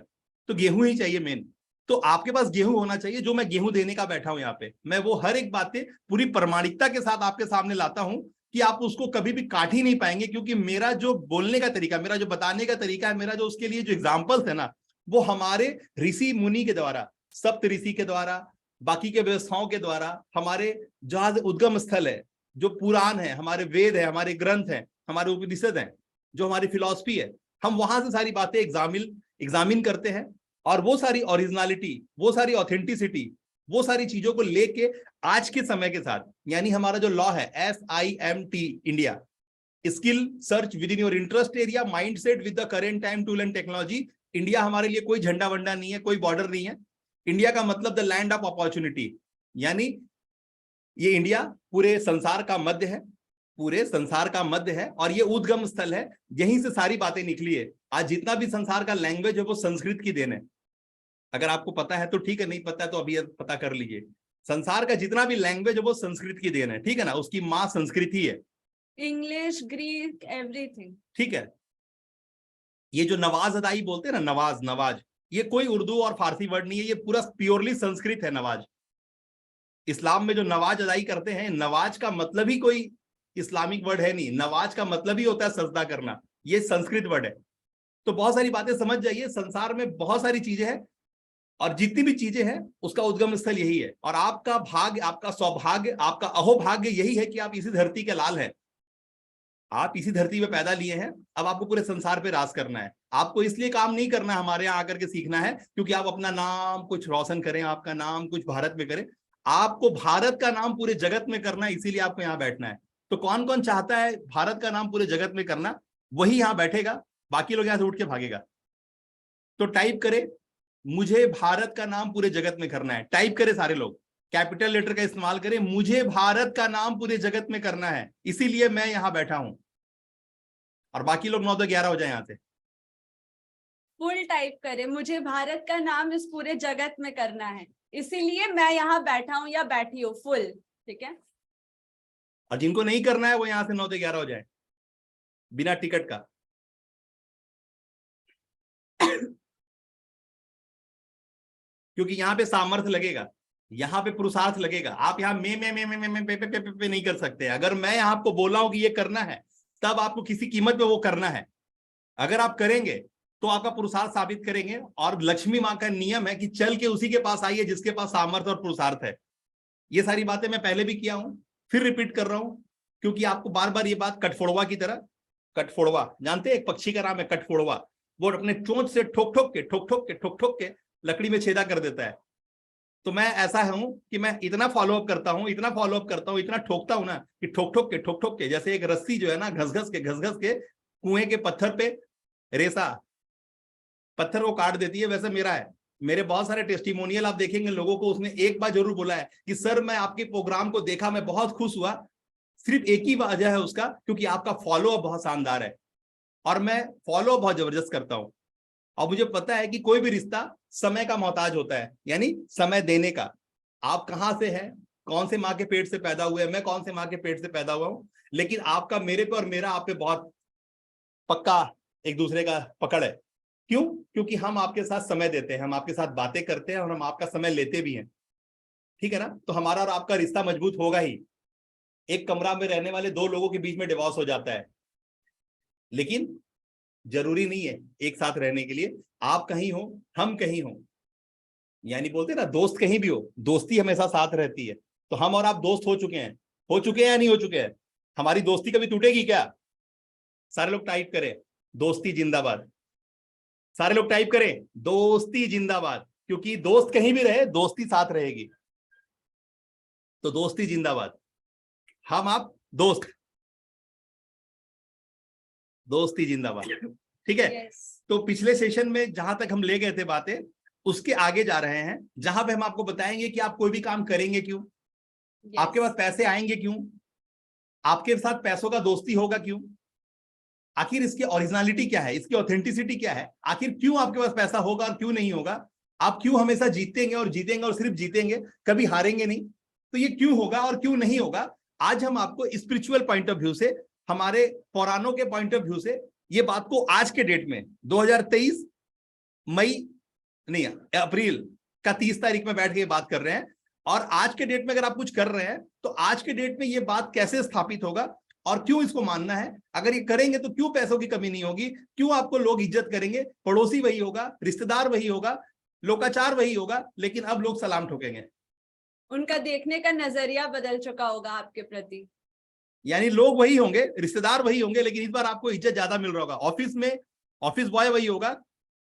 तो गेहूं ही चाहिए मेन। तो आपके पास गेहूं होना चाहिए, जो मैं गेहूं देने का बैठा हूं यहाँ पे, मैं वो हर एक बातें पूरी प्रामाणिकता के साथ आपके सामने लाता हूं कि आप उसको कभी भी काट ही नहीं पाएंगे, क्योंकि मेरा जो बोलने का तरीका, मेरा जो बताने का तरीका है, मेरा जो उसके लिए जो एग्जाम्पल्स है ना, वो हमारे ऋषि मुनि के द्वारा, सप्त ऋषि के द्वारा, बाकी के व्यवस्थाओं के द्वारा, हमारे जहां उद्गम स्थल है, जो पुराण है, हमारे वेद है, हमारे ग्रंथ है, हमारे उपनिषद हैं, जो हमारी फिलॉसफी है, हम वहां से सारी बातें एग्जामिन करते हैं, और वो सारी ओरिजिनलिटी, वो सारी ऑथेंटिसिटी, वो सारी चीजों को लेके आज के समय के साथ, यानी हमारा जो लॉ है SIMT India, skill search with in your interest area, mindset with the current time tool and technology. India हमारे लिए कोई झंडा वंडा नहीं है, कोई बॉर्डर नहीं है। इंडिया का मतलब द लैंड ऑफ अपॉर्चुनिटी, यानी ये इंडिया पूरे संसार का मध्य है, पूरे संसार का मध्य है, और ये उद्गम स्थल है, यहीं से सारी बातें निकली है। आज जितना भी संसार का लैंग्वेज है वो संस्कृत की देन है। अगर आपको पता है तो ठीक है, नहीं पता है तो अभी पता कर लीजिए। संसार का जितना भी लैंग्वेज है वो संस्कृत की देन है, ठीक है ना, उसकी माँ संस्कृत ही है, इंग्लिश, ग्रीक, एवरीथिंग, ठीक है। ये जो नवाज अदाई बोलते हैं ना, नवाज, ये कोई उर्दू और फारसी वर्ड नहीं है, ये पूरा प्योरली संस्कृत है नवाज। इस्लाम में जो नवाज अदाई करते हैं, नवाज का मतलब ही कोई इस्लामिक वर्ड है नहीं, नवाज का मतलब ही होता है सजदा करना, ये संस्कृत वर्ड है। तो बहुत सारी बातें समझ जाइए, संसार में बहुत सारी चीजें हैं, और जितनी भी चीजें हैं उसका उद्गम स्थल यही है। और आपका भाग्य, आपका सौभाग्य, आपका अहोभाग्य यही है कि आप इसी धरती के लाल हैं, आप इसी धरती पे पैदा लिए हैं। अब आपको पूरे संसार पे राज करना है। आपको इसलिए काम नहीं करना है हमारे यहाँ आकर के सीखना है क्योंकि आप अपना नाम कुछ रोशन करें, आपका नाम कुछ भारत में करें। आपको भारत का नाम पूरे जगत में करना है, इसीलिए आपको यहाँ बैठना है। तो कौन कौन चाहता है भारत का नाम पूरे जगत में करना, वही यहाँ बैठेगा, बाकी लोग यहाँ से उठ के भागेगा। तो टाइप करे, मुझे भारत का नाम पूरे जगत में करना है। टाइप करे सारे लोग, कैपिटल लेटर का इस्तेमाल करें, मुझे भारत का नाम पूरे जगत में करना है, इसीलिए मैं यहां बैठा हूं। और बाकी लोग 9 से 11 हो जाए यहां से। फुल टाइप करे, मुझे भारत का नाम इस पूरे जगत में करना है, इसीलिए मैं यहाँ बैठा हूं या बैठी हूँ, फुल, ठीक है। और जिनको नहीं करना है वो यहां से 9 से 11 हो जाए बिना टिकट का। क्योंकि यहाँ पे सामर्थ्य लगेगा, यहाँ पे पुरुषार्थ लगेगा। आप यहाँ पे नहीं कर सकते। अगर मैं आपको बोला हूं कि ये करना है, तब आपको किसी कीमत पे वो करना है। अगर आप करेंगे तो आपका पुरुषार्थ साबित करेंगे। और लक्ष्मी माँ का नियम है कि चल के उसी के पास आइए जिसके पास सामर्थ्य और पुरुषार्थ है। ये सारी बातें मैं पहले भी किया हूं, फिर रिपीट कर रहा हूं, क्योंकि आपको बार बार ये बात कटफोड़वा की तरह, कटफोड़वा जानते हैं एक पक्षी का नाम है कटफोड़वा, वो अपने चोंच से ठोक ठोक के लकड़ी में छेदा कर देता है। तो मैं ऐसा हूं कि मैं इतना फॉलोअप करता हूं, इतना ठोकता हूं ना कि ठोक के जैसे एक रस्सी जो है ना घस घस के कुएं के पत्थर पे रेसा पत्थर को काट देती है, वैसे मेरा है। मेरे बहुत सारे टेस्टिमोनियल आप देखेंगे लोगों को, उसने एक बार जरूर बोला है कि सर मैं आपके प्रोग्राम को देखा, मैं बहुत खुश हुआ। सिर्फ एक ही वजह है उसका, क्योंकि आपका फॉलोअप बहुत शानदार है और मैं फॉलोअप बहुत जबरदस्त करता हूं। और मुझे पता है कि कोई भी रिश्ता समय का मोहताज होता है, यानी समय देने का। आप कहां से हैं, कौन से माँ के पेट से पैदा हुए, मैं कौन से माँ के पेट से पैदा हुआ हूं, लेकिन आपका मेरे पे और मेरा आप पे बहुत पक्का एक दूसरे का पकड़ है। क्यों? क्योंकि हम आपके साथ समय देते हैं, हम आपके साथ बातें करते हैं और हम आपका समय लेते भी हैं, ठीक है ना। तो हमारा और आपका रिश्ता मजबूत होगा ही। एक कमरा में रहने वाले 2 लोगों के बीच में डिवोर्स हो जाता है, लेकिन जरूरी नहीं है एक साथ रहने के लिए। आप कहीं हो, हम कहीं हो, यानी बोलते ना दोस्त कहीं भी हो, दोस्ती हमेशा साथ रहती है। तो हम और आप दोस्त हो चुके हैं या नहीं हो चुके हैं? हमारी दोस्ती कभी टूटेगी क्या? सारे लोग टाइप करें दोस्ती जिंदाबाद, सारे लोग टाइप करें दोस्ती जिंदाबाद, क्योंकि दोस्त कहीं भी रहे दोस्ती साथ रहेगी। तो दोस्ती जिंदाबाद, हम आप दोस्त, दोस्ती जिंदाबाद, ठीक है। yes. तो पिछले सेशन में जहां तक हम ले गए थे बातें, उसके आगे जा रहे हैं, जहां पे हम आपको बताएंगे कि आप कोई भी काम करेंगे क्यों, yes. आपके पास पैसे आएंगे क्यों, आपके साथ पैसों का दोस्ती होगा क्यों, आखिर इसकी ओरिजिनलिटी क्या है, इसकी ऑथेंटिसिटी क्या है, आखिर क्यों आपके पास पैसा होगा और क्यों नहीं होगा, आप क्यों हमेशा जीतेंगे और सिर्फ जीतेंगे, कभी हारेंगे नहीं। तो ये क्यों होगा और क्यों नहीं होगा, आज हम आपको स्पिरिचुअल पॉइंट ऑफ व्यू से, हमारे पुराणों के पॉइंट ऑफ व्यू से ये बात को आज के डेट में 2023 अप्रैल का 30 तारीख में बैठ के बात कर रहे हैं। और आज के डेट में अगर आप कुछ कर रहे हैं तो आज के डेट में ये बात कैसे स्थापित होगा और क्यों इसको मानना है, अगर ये करेंगे तो क्यों पैसों की कमी नहीं होगी, क्यों आपको लोग इज्जत करेंगे, पड़ोसी वही होगा, रिश्तेदार वही होगा, लोकाचार वही होगा, लेकिन अब लोग सलाम ठोकेंगे। उनका देखने का नजरिया बदल चुका होगा आपके प्रति। यानी लोग वही होंगे, रिश्तेदार वही होंगे, लेकिन इस बार आपको इज्जत ज्यादा मिल रहा होगा। ऑफिस में ऑफिस बॉय वही होगा,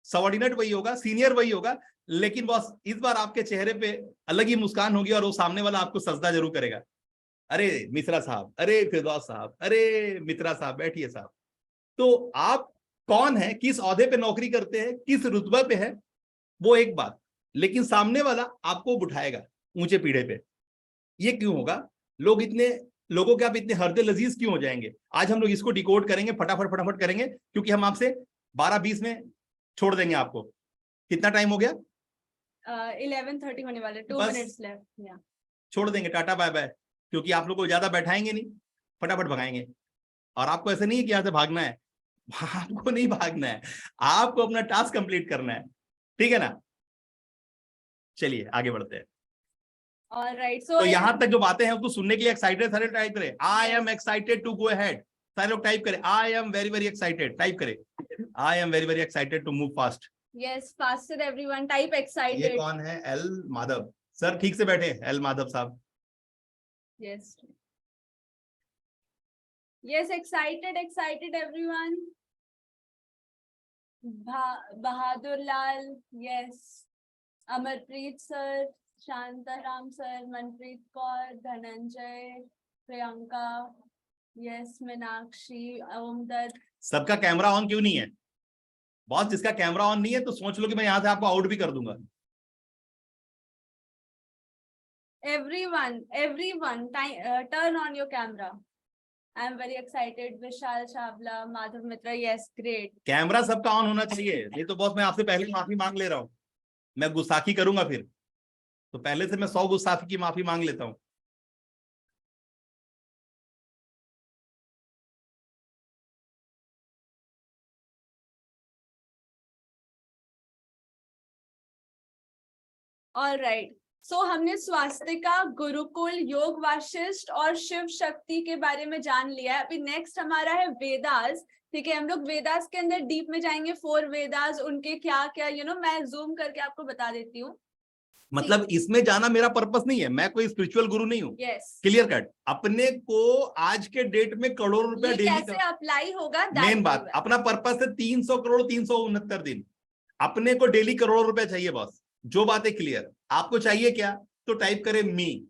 सबऑर्डिनेट वही होगा, सीनियर वही होगा, लेकिन बॉस इस बार आपके चेहरे पे अलग ही मुस्कान होगी और वो सामने वाला आपको सजदा जरूर करेगा। अरे मिश्रा साहब, अरे फिरदौस साहब, अरे मित्रा साहब, बैठिए साहब। तो आप कौन है, किस ओहदे पे नौकरी करते हैं, किस रुतबे पे है, वो एक बात, लेकिन सामने वाला आपको उठाएगा ऊंचे पीढ़े पे। ये क्यों होगा? लोगों के आप इतने हरदे लजीज क्यों हो जाएंगे? आज हम लोग इसको डिकोड करेंगे, फटाफट करेंगे, क्योंकि हम आपसे 12:20 में छोड़ देंगे आपको। कितना टाइम हो गया? 11:30 होने वाले, 2 बस। Minutes left. छोड़ देंगे, टाटा बाय बाय, क्योंकि आप लोग को ज्यादा बैठाएंगे नहीं, फटाफट भगाएंगे। और आपको ऐसा नहीं है कि यहाँ से भागना है, आपको नहीं भागना है, आपको अपना टास्क कंप्लीट करना है, ठीक है ना? चलिए आगे बढ़ते हैं। ऑलराइट, तो यहाँ तक जो बातें हैं उसको सुनने के लिए एक्साइटेड, सारे टाइप करें I am excited to go ahead. सारे लोग टाइप करें I am very very excited, type करें I am very very excited to move fast. Yes, faster everyone, type ये एक्साइटेड। कौन है? एल माधव सर, ठीक से बैठे, एल माधव साहब। Yes yes, excited everyone. Bahadur Lal, yes. Amarpreet sir, Shantaram sir, Manpreet Kaur, Dhananjay, Priyanka, yes, Meenakshi, Omdutt. सबका कैमरा ऑन क्यों नहीं है? बॉस, जिसका कैमरा ऑन नहीं है तो सोच लो कि मैं यहां से आपको आउट भी कर दूंगा। Everyone, turn on your camera. I am very excited. Vishal Chavla, Madhav Mitra, yes, great. Camera सबका ऑन होना चाहिए, नहीं तो बॉस मैं आपसे पहले माफी मांग ले रहा हूँ, मैं गुस्ताखी करूंगा फिर, तो पहले से मैं 100 गुस्ताखी की माफी मांग लेता हूँ। All right. So हमने स्वास्तिका, गुरुकुल, योग वाशिष्ठ और शिव शक्ति के बारे में जान लिया है। अभी नेक्स्ट हमारा है वेदास। ठीक है, हम लोग वेदास के अंदर डीप में जाएंगे। 4 वेदास, उनके क्या क्या मैं जूम करके आपको बता देती हूँ। मतलब इसमें जाना मेरा पर्पस नहीं है, मैं कोई स्पिरिचुअल गुरु नहीं हूँ। Yes, clear cut. अपने को आज के डेट में करोड़ों रुपया ये डेली कैसे अप्लाई होगा? मेन बात, अपना पर्पस है 300 करोड़ 369 दिन, अपने को डेली करोड़ों रुपया चाहिए बॉस। जो बात है क्लियर, आपको चाहिए क्या? तो टाइप करें मी।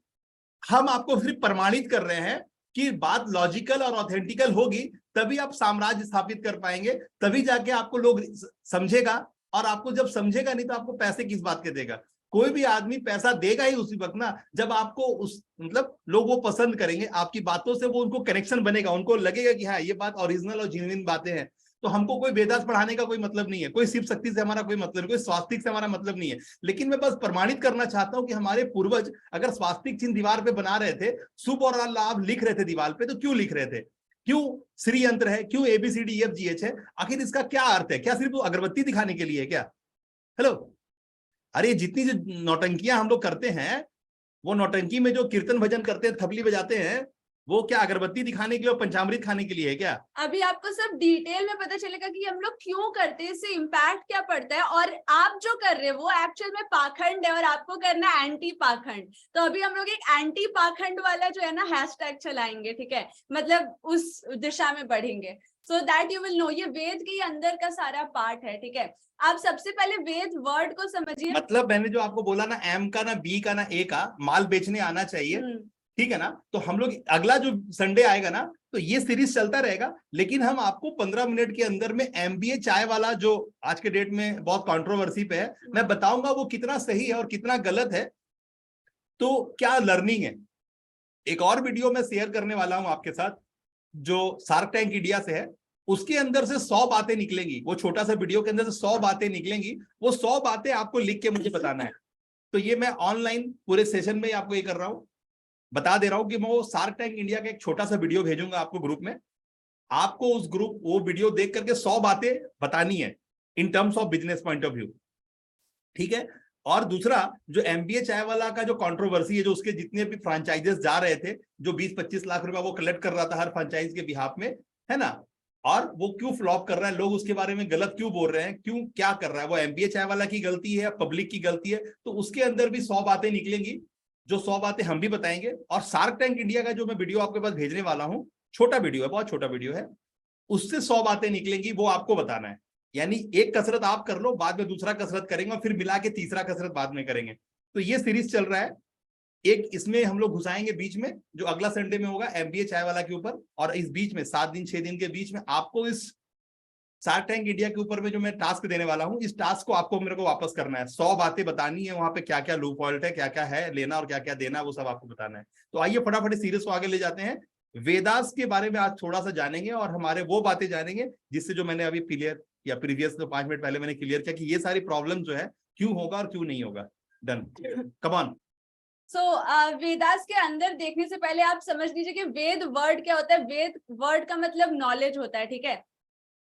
हम आपको सिर्फ प्रमाणित कर रहे हैं कि बात लॉजिकल और ऑथेंटिकल होगी, तभी आप साम्राज्य स्थापित कर पाएंगे, तभी जाके आपको लोग समझेगा। और आपको जब समझेगा नहीं तो आपको पैसे किस बात के देगा? कोई भी आदमी पैसा देगा ही उसी वक्त ना, जब आपको उस मतलब लोग वो पसंद करेंगे, आपकी बातों से वो उनको कनेक्शन बनेगा, उनको लगेगा कि हाँ ये बात ओरिजिनल और जेन्युइन बातें हैं। तो हमको कोई वेदास पढ़ाने का कोई मतलब नहीं है, कोई शिव शक्ति से हमारा कोई मतलब नहीं, कोई स्वास्तिक से हमारा मतलब नहीं है, लेकिन मैं बस प्रमाणित करना चाहता हूं कि हमारे पूर्वज अगर स्वास्तिक चिन्ह दीवार पे बना रहे थे, शुभ और लाभ लिख रहे थे दीवार पे, तो क्यों लिख रहे थे? क्यों श्री यंत्र है? क्यों ABCDEFGH है? आखिर इसका क्या अर्थ है? क्या सिर्फ वो अगरबत्ती दिखाने के लिए है क्या? हेलो, अरे जितनी जो नौटंकियां हम लोग करते हैं, वो नौटंकी में जो कीर्तन भजन करते हैं, थपली बजाते हैं, वो क्या अगरबत्ती दिखाने के लिए और पंचामृत खाने के लिए है क्या? अभी आपको सब डिटेल में पता चलेगा कि हम लोग क्यों करते हैं, इससे इम्पैक्ट क्या पड़ता है। और आप जो कर रहे हैं वो एक्चुअल में पाखंड है और आपको करना है एंटी पाखंड। तो अभी हम लोग एक एंटी पाखंड वाला जो है ना हैशटैग चलाएंगे, ठीक है, मतलब उस दिशा में बढ़ेंगे, so that you will know. ये वेद के अंदर का सारा पार्ट है, ठीक है। आप सबसे पहले वेद वर्ड को समझिए। मतलब मैंने जो आपको बोला ना, एम का ना बी का ना ए का, माल बेचने आना चाहिए, ठीक है ना? तो हम लोग अगला जो संडे आएगा ना, तो ये सीरीज चलता रहेगा, लेकिन हम आपको 15 मिनट के अंदर में MBA चाय वाला, जो आज के डेट में बहुत कंट्रोवर्सी पे है, मैं बताऊंगा वो कितना सही है और कितना गलत है, तो क्या लर्निंग है। एक और वीडियो मैं शेयर करने वाला हूं आपके साथ, जो शार्क टैंक इंडिया से है, उसके अंदर से 100 बातें निकलेंगी। वो छोटा सा वीडियो के अंदर से 100 बातें निकलेंगी, वो 100 बातें आपको लिख के मुझे बताना है। तो ये मैं ऑनलाइन पूरे सेशन में आपको ये कर रहा हूं, बता दे रहा हूं कि मैं वो शार्क टैंक इंडिया का एक छोटा सा वीडियो भेजूंगा आपको ग्रुप में, आपको उस ग्रुप वो वीडियो देख करके 100 बातें बतानी है in terms of business point of view, ठीक है। और दूसरा, जो एमबीए चाय वाला का जो कंट्रोवर्सी है, जो उसके जितने भी फ्रेंचाइजेस जा रहे थे, जो 20-25 लाख रुपया वो कलेक्ट कर रहा था हर फ्रेंचाइज के बिहाफ में, है ना, और वो क्यों फ्लॉप कर रहा है, लोग उसके बारे में गलत क्यों बोल रहे हैं, क्यों क्या कर रहा है, वो एमबीए चाय वाला की गलती है, पब्लिक की गलती है, तो उसके अंदर भी 100 बातें निकलेंगी, जो 100 बातें हम भी बताएंगे। और शार्क टैंक इंडिया का जो मैं वीडियो आपके पास भेजने वाला हूं, छोटा वीडियो है, बहुत छोटा वीडियो है, उससे 100 बातें निकलेंगी, वो आपको बताना है। यानी एक कसरत आप कर लो, बाद में दूसरा कसरत करेंगे और फिर मिला के तीसरा कसरत बाद में करेंगे। तो ये सीरीज चल रहा है, एक इसमें हम लोग घुसाएंगे बीच में, जो अगला संडे में होगा एमबीए चाय वाला के ऊपर, और इस बीच में 7 दिन 6 दिन के बीच में आपको इस शार्क टैंक इंडिया के ऊपर में जो मैं टास्क देने वाला हूं, इस टास्क को आपको मेरे को वापस करना है, 100 बातें बतानी है, वहां पे क्या क्या लूप हॉल्ट है, क्या क्या है लेना और क्या क्या देना, वो सब आपको बताना है। तो आइए फटाफट सीरीज को आगे ले जाते हैं। वेदास के बारे में आज थोड़ा सा जानेंगे और हमारे वो बातें जानेंगे जिससे जो मैंने अभी क्लियर या प्रीवियस जो 5 मिनट पहले मैंने क्लियर किया कि ये सारी प्रॉब्लम जो है क्यों होगा और क्यों नहीं होगा। Done, come on. वेदास के अंदर देखने से पहले आप समझ लीजिए कि वेद वर्ड क्या होता है। वेद वर्ड का मतलब नॉलेज होता है, ठीक है।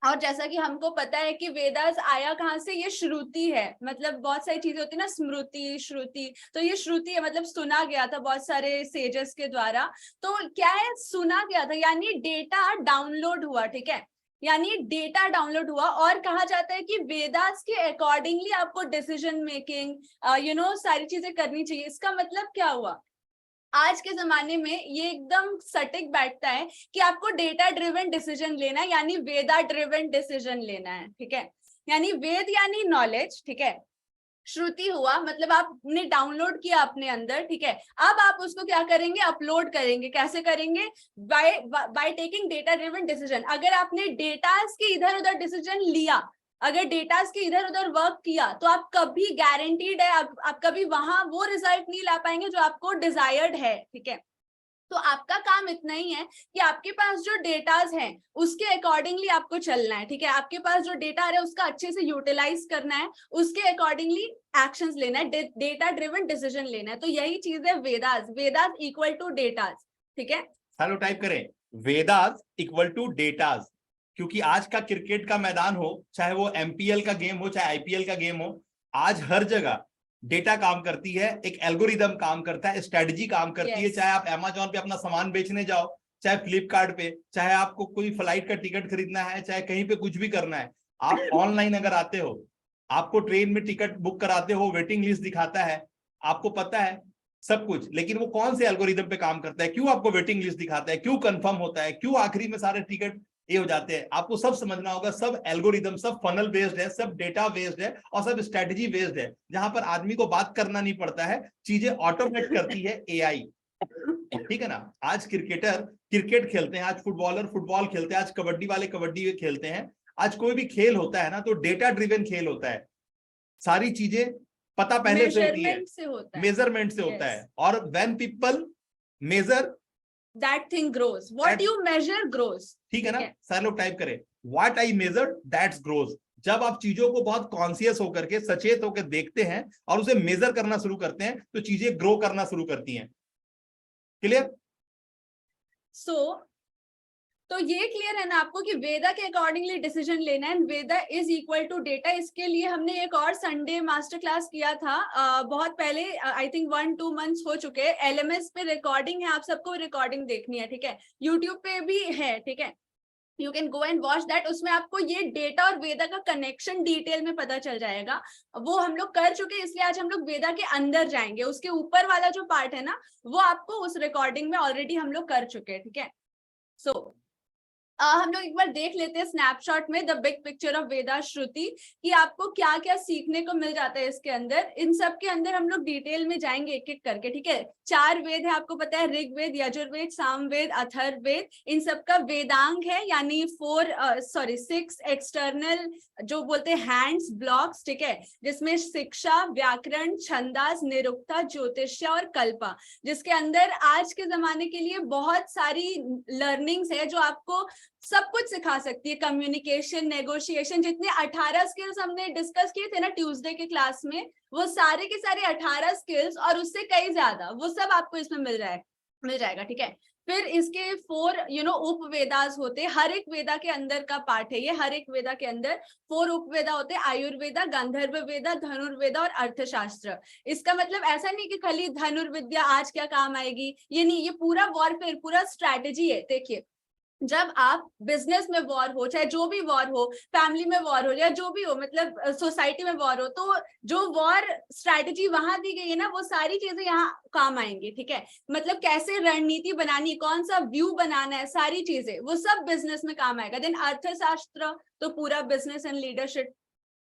और जैसा कि हमको पता है कि वेदास आया कहाँ से, ये श्रुति है, मतलब बहुत सारी चीजें होती है ना, स्मृति श्रुति, तो ये श्रुति है, मतलब सुना गया था बहुत सारे सेजेस के द्वारा। तो क्या है, सुना गया था यानी डेटा डाउनलोड हुआ, ठीक है, यानी डेटा डाउनलोड हुआ। और कहा जाता है कि वेदास के अकॉर्डिंगली आपको डिसीजन मेकिंग सारी चीजें करनी चाहिए। इसका मतलब क्या हुआ, आज के जमाने में ये एकदम सटीक बैठता है कि आपको डेटा ड्रिवन डिसीजन लेना है, यानी वेदा ड्रिवन डिसीजन लेना है, ठीक है। यानी वेद यानी नॉलेज, ठीक है, श्रुति हुआ मतलब आपने डाउनलोड किया अपने अंदर, ठीक है। अब आप उसको क्या करेंगे, अपलोड करेंगे। कैसे करेंगे, by taking data driven decision. अगर आपने डेटास के इधर उधर डिसीजन लिया, अगर डेटास के इधर उधर वर्क किया, तो आप कभी गारंटीड है आप कभी वहां वो रिजल्ट नहीं ला पाएंगे जो आपको डिजायर्ड है, ठीक है। तो आपका काम इतना ही है कि आपके पास जो डेटाज हैं उसके अकॉर्डिंगली आपको चलना है, ठीक है। आपके पास जो डेटा आ रहा है उसका अच्छे से यूटिलाइज करना है, उसके अकॉर्डिंगली एक्शंस लेना है, डेटा ड्रिवन डिसीजन लेना है। तो यही चीज है Vedas, Vedas equal to datas, ठीक है। हेलो टाइप करें, वेदास इक्वल टू डेटाज, क्योंकि आज का क्रिकेट का मैदान हो, चाहे वो एमपीएल का गेम हो, चाहे आईपीएल का गेम हो, आज हर जगह डेटा काम करती है, एक एल्गोरिदम काम करता है, स्ट्रेटजी काम करती है। चाहे आप अमेजोन पे अपना सामान बेचने जाओ, चाहे फ्लिपकार्ट पे, चाहे आपको कोई फ्लाइट का टिकट खरीदना है, चाहे कहीं पे कुछ भी करना है, आप ऑनलाइन अगर आते हो, आपको ट्रेन में टिकट बुक कराते हो, वेटिंग लिस्ट दिखाता है, आपको पता है सब कुछ, लेकिन वो कौन से एल्गोरिदम पे काम करता है, क्यों आपको वेटिंग लिस्ट दिखाता है, क्यों कंफर्म होता है, क्यों आखिरी में सारे टिकट ये हो जाते हैं, आपको सब समझना होगा। सब एल्गोरिदम, सब फनल बेस्ड है, सब डेटा बेस्ड है और सब स्ट्रेटजी बेस्ड है, जहां पर आदमी को बात करना नहीं पड़ता है, चीजें ऑटोमेट करती है एआई, ठीक है ना। आज क्रिकेटर क्रिकेट खेलते हैं, आज फुटबॉलर फुटबॉल खेलते हैं, आज कबड्डी वाले कबड्डी खेलते हैं, आज कोई भी खेल होता है ना तो डेटा ड्रिवन खेल होता है, सारी चीजें पता पहले से होती है, मेजरमेंट से होता है। और when people measure that thing grows, what you measure grows, ठीक है ना। सारे लोग टाइप करें, what I measure that grows। जब आप चीजों को बहुत कॉन्शियस होकर के, सचेत होकर देखते हैं और उसे मेजर करना शुरू करते हैं, तो चीजें ग्रो करना शुरू करती हैं। क्लियर? तो ये क्लियर है ना आपको कि वेदा के अकॉर्डिंगली डिसीजन लेना है, वेदा इज इक्वल टू डेटा। इसके लिए हमने एक और संडे मास्टर क्लास किया था बहुत पहले, आई थिंक 1-2 मंथ्स हो चुके हैं। एलएमएस पे रिकॉर्डिंग है, आप सबको रिकॉर्डिंग देखनी है, ठीक है। यूट्यूब पे भी है, ठीक है, you can go and watch that. उसमें आपको ये डेटा और वेदा का कनेक्शन डिटेल में पता चल जाएगा। वो हम लोग कर चुके हैं, इसलिए आज हम लोग वेदा के अंदर जाएंगे। उसके ऊपर वाला जो पार्ट है ना, वो आपको उस रिकॉर्डिंग में ऑलरेडी हम लोग कर चुके हैं, ठीक है। सो हम लोग एक बार देख लेते हैं स्नैपशॉट में द बिग पिक्चर ऑफ वेदा श्रुति, कि आपको क्या क्या सीखने को मिल जाता है इसके अंदर। इन सब के अंदर हम लोग डिटेल में जाएंगे एक एक करके, ठीक है। 4 वेद है, आपको पता है, ऋग्वेद, यजुर्वेद, सामवेद, अथर्ववेद। इन सब का वेदांग है, यानी 6 एक्सटर्नल जो बोलते हैं हैंड्स, ब्लॉक्स, ठीक है, जिसमें शिक्षा, व्याकरण, छंदास, निरुक्ता, ज्योतिष्य और कल्पा, जिसके अंदर आज के जमाने के लिए बहुत सारी लर्निंग्स है जो आपको सब कुछ सिखा सकती है। कम्युनिकेशन, नेगोशिएशन, जितने 18 स्किल्स हमने डिस्कस किए थे ना ट्यूसडे के क्लास में, वो सारे के सारे 18 स्किल्स और उससे कई ज्यादा, वो सब आपको इसमें मिल रहा है। मिल जाएगा, ठीक है। फिर इसके 4 उपवेदास होते हैं, हर एक वेदा के अंदर का पार्ट है ये। हर एक वेदा के अंदर 4 उपवेदा होते हैं, आयुर्वेदा, गांधर्व वेदा, धनुर्वेदा और अर्थशास्त्र। इसका मतलब ऐसा नहीं कि खाली धनुर्विद्या आज क्या काम आएगी, ये नहीं, ये पूरा वॉरफेयर, पूरा स्ट्रैटेजी है। देखिए, जब आप बिजनेस में वॉर हो, चाहे जो भी वॉर हो, फैमिली में वॉर हो या जो भी हो, मतलब सोसाइटी में वॉर हो, तो जो वॉर स्ट्रैटेजी वहां दी गई है ना, वो सारी चीजें यहाँ काम आएंगी, ठीक है। मतलब कैसे रणनीति बनानी, कौन सा व्यू बनाना है, सारी चीजें वो सब बिजनेस में काम आएगा। देन अर्थशास्त्र तो पूरा बिजनेस एंड लीडरशिप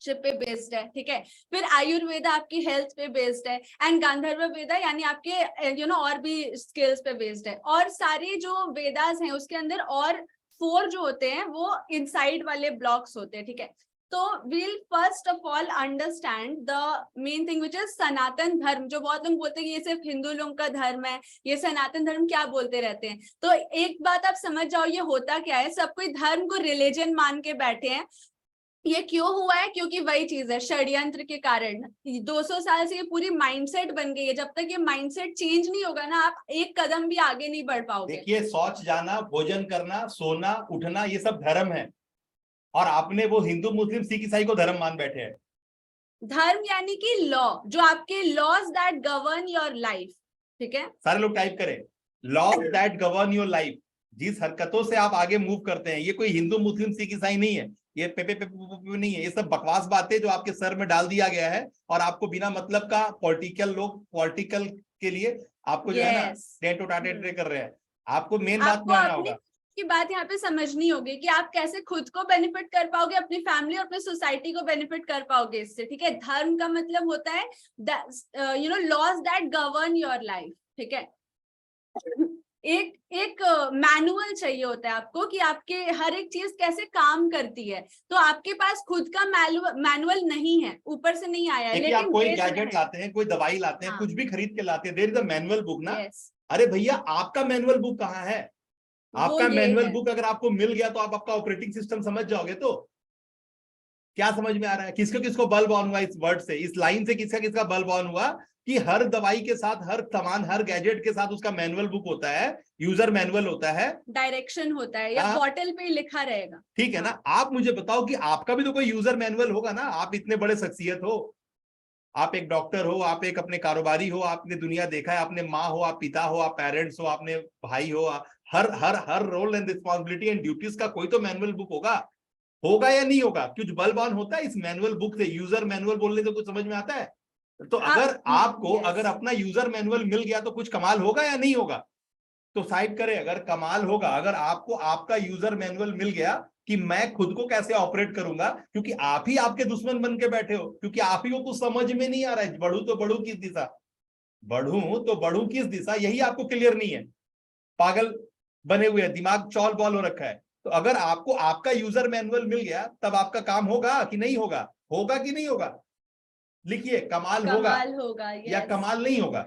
पे बेस्ड है, ठीक है। फिर आयुर्वेदा आपकी हेल्थ पे बेस्ड है, एंड गांधर्व वेदा यानी आपके और भी स्किल्स पे बेस्ड है। और सारे जो वेदास हैं उसके अंदर और 4 जो होते हैं वो इनसाइड वाले ब्लॉक्स होते हैं, ठीक है। तो we'll first of all understand the main thing which is सनातन धर्म। जो बहुत लोग बोलते हैं कि ये सिर्फ हिंदू लोगों का धर्म है, ये सनातन धर्म क्या बोलते रहते हैं। तो एक बात आप समझ जाओ, ये होता क्या है, सब कोई धर्म को रिलीजन मान के बैठे हैं। ये क्यों हुआ है? क्योंकि वही चीज है, षड्यंत्र के कारण। 200 साल से ये पूरी माइंडसेट बन गई है। जब तक ये माइंडसेट चेंज नहीं होगा ना, आप एक कदम भी आगे नहीं बढ़ पाओगे। देखिए, शौच जाना, भोजन करना, सोना, उठना, ये सब धर्म है, और आपने वो हिंदू मुस्लिम सिख ईसाई को धर्म मान बैठे हैं। धर्म यानी कि लॉ, जो आपके laws that govern your life, ठीक है। सारे लोग टाइप करें, laws that govern your life. जिस हरकतों से आप आगे मूव करते हैं, ये कोई हिंदू मुस्लिम सिख ईसाई नहीं है, ये पे नहीं है, ये सब बकवास बातें जो आपके सर में डाल दिया गया है, और आपको बिना मतलब का पॉलिटिकल के लिए आपको जो है ना टेंट उठाटे कर रहे हैं। आपको मेन बात में आना होगा की बात यहाँ पे समझनी होगी कि आप कैसे खुद को बेनिफिट कर पाओगे, अपनी फैमिली और अपनी सोसाइटी को बेनिफिट कर पाओगे इससे, ठीक है। धर्म का मतलब होता है laws that govern your life, ठीक है। एक मैनुअल चाहिए होता है आपको कि आपके हर एक चीज कैसे काम करती है। तो आपके पास खुद का मैनुअल नहीं है, ऊपर से नहीं आया है। लेकिन आप कोई गैजेट लाते हैं, कोई दवाई लाते हैं, कुछ भी खरीद के लाते हैं, there is a manual book ना। अरे भैया, आपका मैनुअल बुक कहाँ है? आपका मैनुअल बुक अगर आपको मिल गया तो आप आपका ऑपरेटिंग सिस्टम समझ जाओगे। तो क्या समझ में आ रहा है? किसको किसको बल्ब ऑन हुआ इस वर्ड से, इस लाइन से? किसका किसका बल्ब ऑन हुआ कि हर दवाई के साथ, हर सामान, हर गैजेट के साथ उसका मैनुअल बुक होता है, यूजर मैनुअल होता है, डायरेक्शन होता है, या बॉटल पे लिखा रहेगा, ठीक है ना। आप मुझे बताओ कि आपका भी तो कोई यूजर मैनुअल होगा ना। आप इतने बड़े शख्सियत हो, आप एक डॉक्टर हो, आप एक अपने कारोबारी हो, आपने दुनिया देखा है, आपने माँ हो, आप पिता हो, आप पेरेंट्स हो, आपने भाई हो, हर role and responsibility and duties का कोई तो मैनुअल बुक होगा या नहीं होगा? कुछ बल्ब ऑन होता है इस मैनुअल बुक से? यूजर मैनुअल बोलने से कुछ समझ में आता है? तो अगर आपको अगर अपना यूजर मैनुअल मिल गया तो कुछ कमाल होगा या नहीं होगा? तो साइड करें, अगर कमाल होगा, अगर आपको आपका यूजर मैनुअल मिल गया कि मैं खुद को कैसे ऑपरेट करूंगा, क्योंकि आप ही आपके दुश्मन बन के बैठे हो, क्योंकि आप ही को कुछ समझ में नहीं आ रहा है, बढ़ू तो बढ़ू किस दिशा, बढ़ू तो बढ़ू किस दिशा, यही आपको क्लियर नहीं है। पागल बने हुए हैं, दिमाग चौल बॉल हो रखा है। तो अगर आपको आपका यूजर मैनुअल मिल गया, तब आपका काम होगा कि नहीं होगा? होगा कि नहीं होगा? लिखिए, कमाल होगा या कमाल नहीं होगा?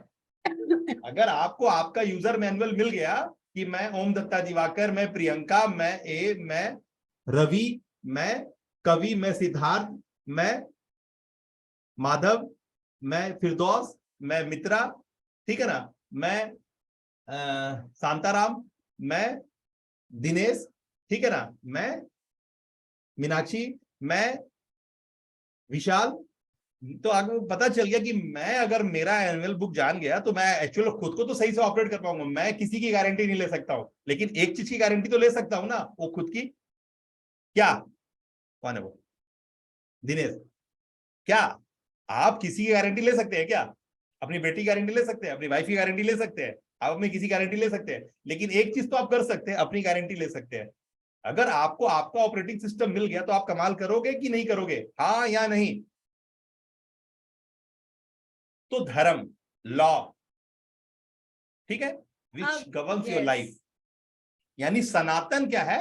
अगर आपको आपका यूजर मैनुअल मिल गया कि मैं ओम दत्ता दिवाकर, मैं प्रियंका, मैं रवि, मैं कवि, मैं सिद्धार्थ, मैं माधव, मैं फिरदौस, मैं मित्रा, ठीक है ना, मैं शांताराम, मैं दिनेश, ठीक है ना, मैं मीनाक्षी, मैं विशाल। तो आगे पता चल गया कि मैं अगर मेरा एनुअल बुक जान गया तो मैं एक्चुअली खुद को तो सही से ऑपरेट कर पाऊंगा। मैं किसी की गारंटी नहीं ले सकता हूं, लेकिन एक चीज की गारंटी तो ले सकता हूं ना, वो खुद की। क्या? कौन है वो? दिनेश। क्या आप किसी की गारंटी ले सकते हैं? क्या अपनी बेटी की गारंटी ले सकते हैं? अपनी वाइफ की गारंटी ले सकते हैं? आप अपनी किसी गारंटी ले सकते हैं? लेकिन एक चीज तो आप कर सकते हैं, अपनी गारंटी ले सकते हैं। अगर आपको आपका ऑपरेटिंग सिस्टम मिल गया तो आप कमाल करोगे कि नहीं करोगे? हाँ या नहीं? तो धर्म, लॉ, ठीक है, विच गवर्न्स योर लाइफ, यानी सनातन क्या है?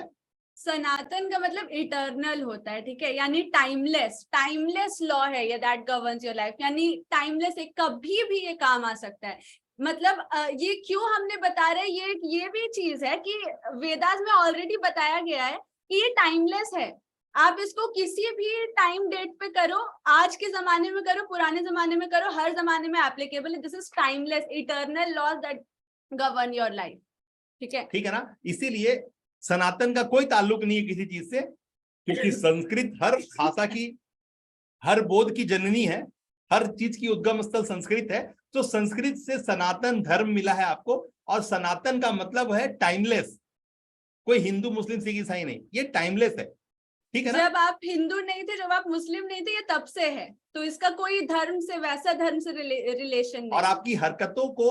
सनातन का मतलब इटर्नल होता है, ठीक है, यानी टाइमलेस लॉ है ये, दैट गवर्न्स योर लाइफ, यानी टाइमलेस है, कभी भी ये काम आ सकता है। मतलब ये क्यों हमने बता रहे हैं, ये भी चीज है कि वेदास में ऑलरेडी बताया गया है कि ये टाइमलेस है। आप इसको किसी भी टाइम डेट पे करो, आज के जमाने में करो, पुराने जमाने में करो, हर जमाने में एप्लीकेबल है। This is timeless, eternal laws that govern your life. ठीक है? ठीक है ना? इसीलिए सनातन का कोई ताल्लुक नहीं है किसी चीज से, क्योंकि संस्कृत हर भाषा की, हर बोध की जननी है, हर चीज की उद्गम स्थल संस्कृत है। तो संस्कृत से सनातन धर्म मिला है आपको, और सनातन का मतलब है टाइमलेस। कोई हिंदू मुस्लिम सिख ईसाई नहीं, ये टाइमलेस है। ठीक है ना? जब आप हिंदू नहीं थे, जब आप मुस्लिम नहीं थे, ये तब से है, तो इसका कोई धर्म से, वैसा धर्म से रिलेशन नहीं। और आपकी हरकतों को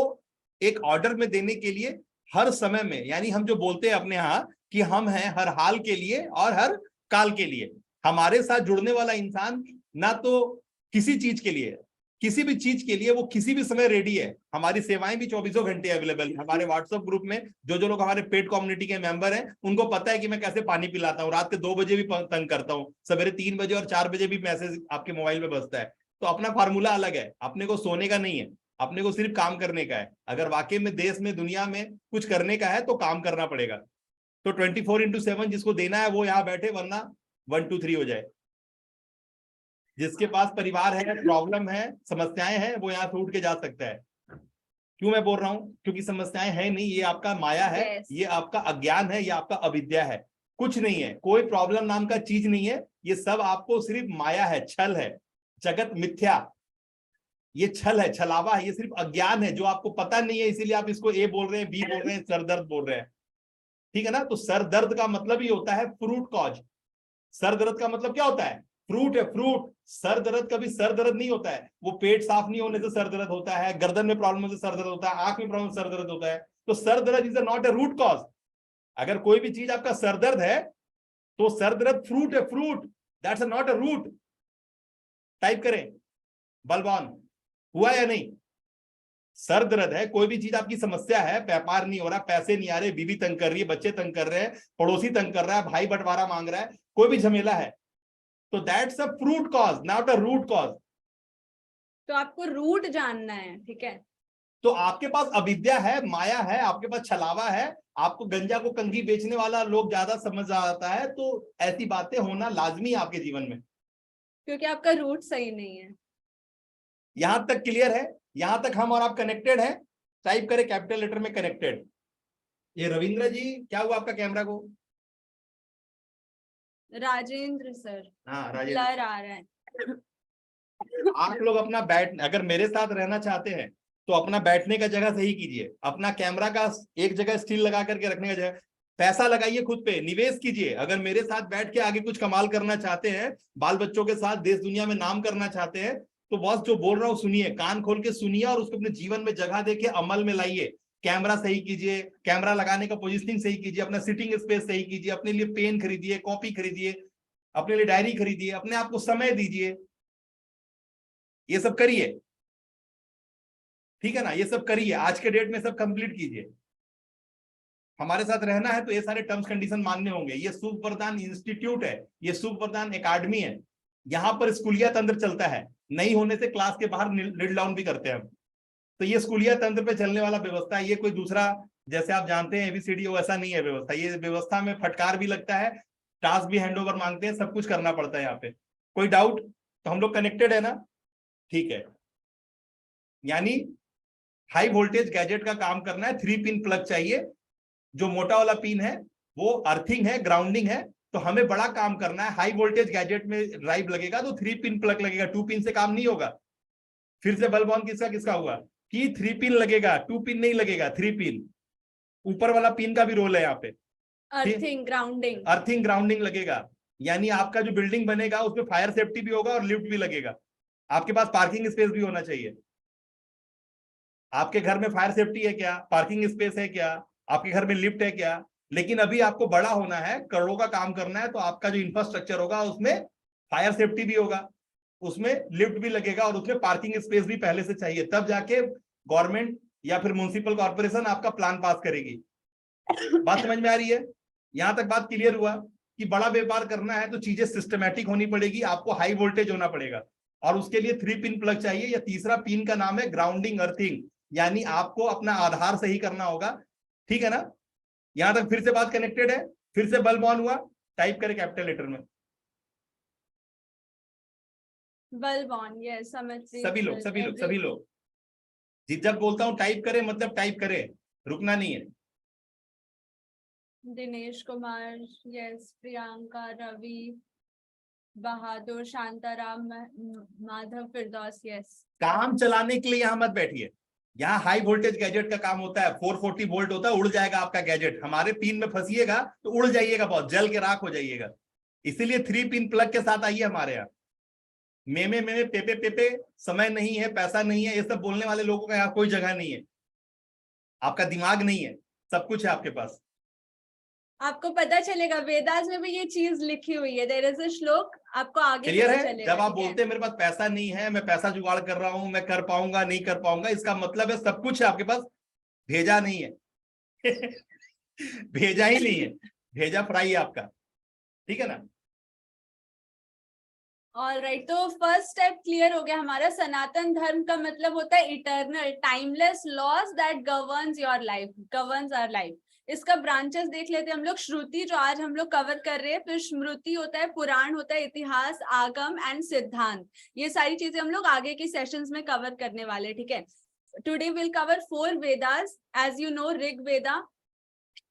एक ऑर्डर में देने के लिए हर समय में, यानी हम जो बोलते हैं अपने यहाँ कि हम हैं हर हाल के लिए और हर काल के लिए, हमारे साथ जुड़ने वाला इंसान ना तो किसी चीज के लिए, किसी भी चीज के लिए वो किसी भी समय रेडी है। हमारी सेवाएं भी 24 घंटे अवेलेबल है। हमारे व्हाट्सएप ग्रुप में जो लोग हमारे पेड कम्युनिटी के मेंबर हैं, उनको पता है कि मैं कैसे पानी पिलाता हूँ, रात के 2 बजे भी तंग करता हूँ, सवेरे 3 बजे और 4 बजे भी मैसेज आपके मोबाइल में बजता है। तो अपना फार्मूला अलग है, अपने को सोने का नहीं है, अपने को सिर्फ काम करने का है। अगर वाकई में देश में दुनिया में कुछ करने का है तो काम करना पड़ेगा। तो 24/7 जिसको देना है वो यहाँ बैठे, वरना 1 2 3 हो जाए। जिसके पास परिवार है, प्रॉब्लम है, समस्याएं हैं, वो यहाँ से उठ के जा सकता है। क्यों मैं बोल रहा हूँ? क्योंकि समस्याएं है नहीं, ये आपका माया है, ये आपका अज्ञान है, ये आपका अविद्या है, कुछ नहीं है। कोई प्रॉब्लम नाम का चीज नहीं है, ये सब आपको सिर्फ माया है, छल है, जगत मिथ्या, ये छल है, छलावा है, ये सिर्फ अज्ञान है जो आपको पता नहीं है। इसीलिए आप इसको ए बोल रहे हैं, बी बोल रहे हैं, सर दर्द बोल रहे हैं। ठीक है ना? तो सर दर्द का मतलब ही होता है फ्रूट कॉज। सर दर्द का मतलब क्या होता है? फ्रूट है, फ्रूट। सर दर्द कभी सर दर्द नहीं होता है, वो पेट साफ नहीं होने से सर दर्द होता है, गर्दन में प्रॉब्लम से सर दर्द होता है, आंख में प्रॉब्लम से सर दर्द होता है। तो सर दर्द is not a root cause. अगर कोई भी चीज आपका सर दर्द है तो सर दर्द फ्रूट है, fruit, that's not a root. Type करें बलवान, हुआ या नहीं? सर दर्द है, कोई भी चीज आपकी समस्या है, व्यापार नहीं हो रहा, पैसे नहीं आ रहे, बीवी तंग कर रही है, बच्चे तंग कर रहे हैं, पड़ोसी तंग कर रहा है, भाई बंटवारा मांग रहा है, कोई भी झमेला है, तो that's a fruit cause, not a root cause. तो आपको रूट जानना है, ठीक है? तो आपके पास अविद्या है, माया है, आपके पास छलावा है, आपको गंजा को कंघी बेचने वाला लोग ज्यादा समझ आता है, तो ऐसी बातें होना लाजमी है आपके जीवन में, क्योंकि आपका रूट सही नहीं है। यहां तक क्लियर है? यहां तक हम और आप कनेक्टेड हैं? टाइप करें कैपिटल लेटर में कनेक्टेड। ये रविंद्र जी, क्या हुआ आपका कैमरा को? राजेंद्र सर, हाँ राजेंद्र, ब्लर आ रहा है। आप लोग अपना अगर मेरे साथ रहना चाहते हैं तो अपना बैठने का जगह सही कीजिए, अपना कैमरा का एक जगह स्टिल लगा करके रखने का जगह, पैसा लगाइए खुद पे, निवेश कीजिए। अगर मेरे साथ बैठ के आगे कुछ कमाल करना चाहते हैं, बाल बच्चों के साथ देश दुनिया में नाम करना चाहते हैं, तो बॉस जो बोल रहा हूँ सुनिए, कान खोल के सुनिए और उसको अपने जीवन में जगह देके अमल में लाइए। कैमरा सही कीजिए, कैमरा लगाने का पोजिशनिंग सही कीजिए, अपना सिटिंग स्पेस सही कीजिए, अपने लिए पेन खरीदिए, कॉपी खरीदिए, अपने लिए डायरी खरीदिए, अपने आप को समय दीजिए, ये सब करिए। ठीक है ना? ये सब करिए, आज के डेट में सब कंप्लीट कीजिए। हमारे साथ रहना है तो ये सारे टर्म्स कंडीशन मानने होंगे। ये शुभ प्रदान इंस्टीट्यूट है, ये शुभ प्रदान एकेडमी है, यहाँ पर स्कूलिया तंत्र चलता है, नहीं होने से क्लास के बाहर लीड डाउन भी करते हैं हम। तो ये स्कूलिया तंत्र पे चलने वाला व्यवस्था है, ये कोई दूसरा जैसे आप जानते हैं एबीसीडी वैसा नहीं है व्यवस्था। ये व्यवस्था में फटकार भी लगता है, टास्क भी हैंडओवर मांगते हैं, सब कुछ करना पड़ता है यहाँ पे। कोई डाउट? तो हम लोग कनेक्टेड है ना? ठीक है, यानी हाई वोल्टेज गैजेट का काम करना है, 3 पिन प्लग चाहिए। जो मोटा वाला पिन है वो अर्थिंग है, ग्राउंडिंग है। तो हमें बड़ा काम करना है, हाई वोल्टेज गैजेट में ड्राइव लगेगा तो 3 पिन प्लग लगेगा, 2 पिन से काम नहीं होगा। फिर से बल्ब ऑन किसका किसका हुआ कि 3 पिन लगेगा, 2 पिन नहीं लगेगा, 3 पिन। ऊपर वाला पिन का भी रोल है यहाँ पे, अर्थिंग ग्राउंडिंग, अर्थिंग ग्राउंडिंग लगेगा। यानी आपका जो बिल्डिंग बनेगा उसमें फायर सेफ्टी भी होगा और लिफ्ट भी लगेगा। आपके पास पार्किंग स्पेस भी होना चाहिए। आपके घर में फायर सेफ्टी है क्या? पार्किंग स्पेस है क्या? आपके घर में लिफ्ट है क्या? लेकिन अभी आपको बड़ा होना है, करोड़ों का काम करना है, तो आपका जो इंफ्रास्ट्रक्चर होगा उसमें फायर सेफ्टी भी होगा, उसमें लिफ्ट भी लगेगा और उसमें पार्किंग स्पेस भी पहले से चाहिए। तब जाके गवर्नमेंट या फिर म्युनिसिपल कॉर्पोरेशन आपका प्लान पास करेगी। बात समझ में आ रही है? यहां तक बात क्लियर हुआ कि बड़ा व्यापार करना है तो चीजें सिस्टमैटिक होनी पड़ेगी, आपको हाई वोल्टेज होना पड़ेगा और उसके लिए 3 पिन प्लग चाहिए। या तीसरा पिन का नाम है ग्राउंडिंग अर्थिंग, यानी आपको अपना आधार सही करना होगा। ठीक है ना? यहां तक फिर से बात कनेक्टेड है? फिर से बल्ब ऑन हुआ? टाइप करें कैपिटल लेटर में बल्ब ऑन, यस, समझ रही हूँ सभी लोग, सर, सभी लोग, every- सभी लोग। जब बोलता हूं टाइप करें मतलब टाइप करें, रुकना नहीं है। दिनेश कुमार, यस, प्रियंका, रवि, बहादुर, शांताराम, माधव, फिरदौस, यस। काम चलाने के लिए यहाँ मत बैठिए। यहाँ हाई वोल्टेज गैजेट का काम होता है, 440 वोल्ट होता है, उड़ जाएगा आपका गैजेट। हमारे पिन में फंसिएगा तो उड़ जाइएगा, बहुत जल के राख हो जाइएगा। इसीलिए 3 पिन प्लग के साथ आइए हमारे यहाँ। मेमे पेपे पेपे, समय नहीं है, पैसा नहीं है, ये सब बोलने वाले लोगों का यहाँ कोई जगह नहीं है। आपका दिमाग नहीं है, सब कुछ है आपके पास। आपको पता चलेगा वेदास में भी ये चीज लिखी हुई है, देयर इज अ श्लोक, आपको आगे क्लियर पता है? चलेगा। जब आप ठीक है? बोलते हैं मेरे पास पैसा नहीं है, मैं पैसा जुगाड़ कर रहा हूं, मैं कर पाऊंगा नहीं कर पाऊंगा, इसका मतलब है सब कुछ है आपके पास, भेजा नहीं है। भेजा ही नहीं है, भेजा फ्राई है आपका। ठीक है ना? ऑलराइट, तो फर्स्ट स्टेप क्लियर हो गया हमारा। सनातन धर्म का मतलब होता है eternal, timeless laws that governs your life, governs our life. इसका ब्रांचेस देख लेते हैं हम लोग। श्रुति जो आज हम लोग कवर कर रहे हैं, फिर स्मृति होता है, पुराण होता है, इतिहास, आगम एंड सिद्धांत। ये सारी चीजें हम लोग आगे की सेशंस में कवर करने वाले हैं। ठीक है? Today will cover 4 Vedas, as you know, Rig Veda.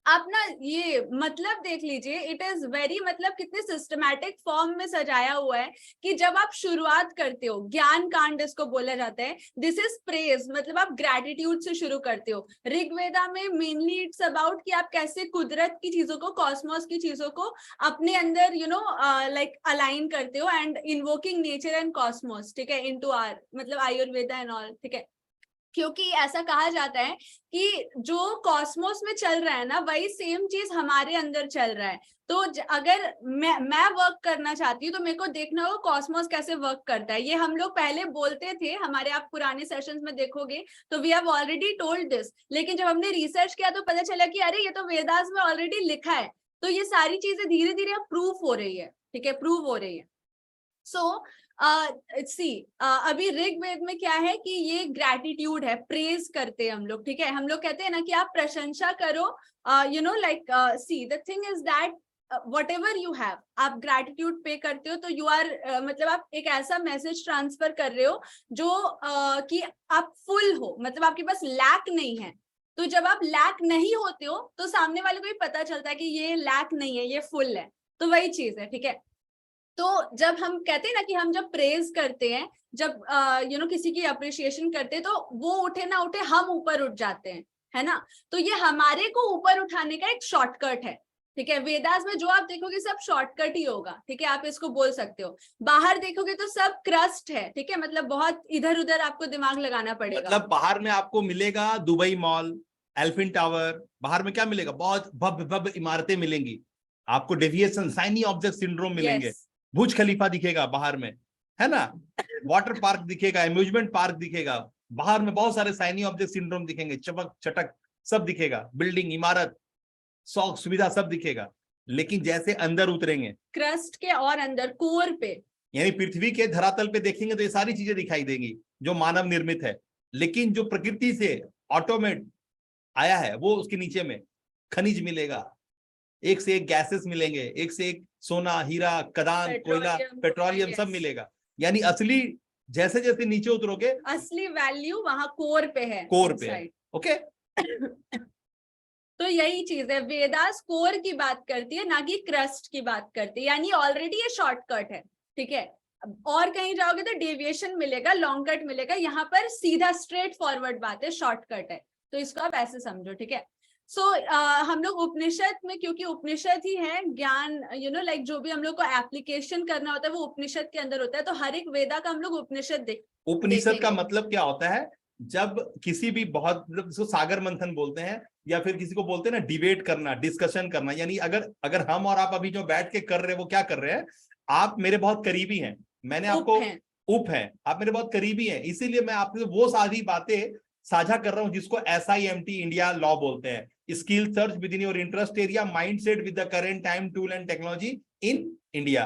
आप ना ये मतलब देख लीजिए, इट इज वेरी, मतलब कितने सिस्टमैटिक फॉर्म में सजाया हुआ है कि जब आप शुरुआत करते हो, ज्ञान कांड इसको बोला जाता है, दिस इज प्रेज, मतलब आप ग्रेटिट्यूड से शुरू करते हो। ऋग्वेदा में मेनली इट्स अबाउट कि आप कैसे कुदरत की चीजों को, कॉस्मोस की चीजों को अपने अंदर लाइक अलाइन करते हो, and invoking nature and Cosmos, ठीक है, इनटू आर, मतलब आयुर्वेदा एंड ऑल। ठीक है? क्योंकि ऐसा कहा जाता है कि जो कॉस्मोस में चल रहा है ना, वही सेम चीज हमारे अंदर चल रहा है। तो अगर मैं वर्क करना चाहती हूँ तो मेरे को देखना होगा कॉस्मोस कैसे वर्क करता है। ये हम लोग पहले बोलते थे हमारे, आप पुराने सेशंस में देखोगे तो we have already told this, लेकिन जब हमने रिसर्च किया तो पता चला कि अरे ये तो वेदास में ऑलरेडी लिखा है। तो ये सारी चीजें धीरे धीरे अब प्रूफ हो रही है। ठीक है? प्रूव हो रही है। सो अभी ऋग्वेद में क्या है कि ये ग्रैटिट्यूड है, प्रेज करते हैं हम लोग। ठीक है? हम लोग कहते हैं ना कि आप प्रशंसा करो, see the thing is that whatever you have, आप ग्रैटिट्यूड पे करते हो तो यू आर मतलब आप एक ऐसा मैसेज ट्रांसफर कर रहे हो जो कि आप फुल हो, मतलब आपके पास लैक नहीं है। तो जब आप लैक नहीं होते हो तो सामने वाले को भी पता चलता है कि ये लैक नहीं है, ये फुल है। तो वही चीज है। ठीक है? तो जब हम कहते हैं ना कि हम जब प्रेज करते हैं, जब किसी की अप्रिशिएशन करते हैं, तो वो उठे ना उठे हम ऊपर उठ जाते हैं, है ना? तो ये हमारे को ऊपर उठाने का एक शॉर्टकट है। ठीक है? वेदास में जो आप देखोगे सब शॉर्टकट ही होगा। ठीक है? आप इसको बोल सकते हो। बाहर देखोगे तो सब क्रस्ट है। ठीक है? मतलब बहुत इधर उधर आपको दिमाग लगाना पड़ेगा। मतलब बाहर में आपको मिलेगा दुबई मॉल, एलिफेंट टावर, बाहर में क्या मिलेगा? बहुत भव्य भव्य इमारतें मिलेंगी आपको, डेविएशन, शाइनी ऑब्जेक्ट सिंड्रोम मिलेंगे, बुर्ज खलीफा दिखेगा बाहर में, है ना, वाटर पार्क दिखेगा, अम्यूजमेंट पार्क दिखेगा, बाहर में बहुत सारे शाइनी ऑब्जेक्ट सिंड्रोम दिखेंगे, चमक चटक सब दिखेगा, बिल्डिंग, इमारत, शौक सुविधा सब दिखेगा। लेकिन जैसे अंदर उतरेंगे, क्रस्ट के और अंदर, कोर पे, यानी पृथ्वी के धरातल पे देखेंगे तो ये सारी चीजें दिखाई देंगी जो मानव निर्मित है। लेकिन जो प्रकृति से ऑटोमेट आया है वो उसके नीचे में खनिज मिलेगा, एक से एक गैसेस मिलेंगे, एक से एक सोना, हीरा, कदान, कोयला, पेट्रोलियम सब मिलेगा। यानी असली जैसे जैसे नीचे उतरोगे असली वैल्यू वहां कोर पे है, कोर पे है। ओके? तो यही चीज है, वेदास कोर की बात करती है, ना कि क्रस्ट की बात करती है। यानी ऑलरेडी ये शॉर्टकट है। ठीक है? और कहीं जाओगे तो डेविएशन मिलेगा, लॉन्ग कट मिलेगा, यहाँ पर सीधा स्ट्रेट फॉरवर्ड बात है, शॉर्टकट है। तो इसको आप ऐसे समझो। ठीक है? सो हम लोग उपनिषद में, क्योंकि उपनिषद ही है ज्ञान, लाइक जो भी हम लोग को एप्लीकेशन करना होता है वो उपनिषद के अंदर होता है। तो हर एक वेदा का हम लोग उपनिषद उपनिषद का मतलब क्या होता है? जब किसी भी बहुत, मतलब जिसको सागर मंथन बोलते हैं, या फिर किसी को बोलते हैं ना डिबेट करना, डिस्कशन करना, यानी अगर हम और आप अभी जो बैठ के कर रहे हैं वो क्या कर रहे हैं? आप मेरे बहुत करीबी हैं, मैंने आपको उप है, आप मेरे बहुत करीबी हैं, इसीलिए मैं आपसे वो सारी बातें साझा कर रहा हूं जिसको SIMT इंडिया लॉ बोलते हैं, skill search with in your interest area, mindset with the current time tool and technology in India.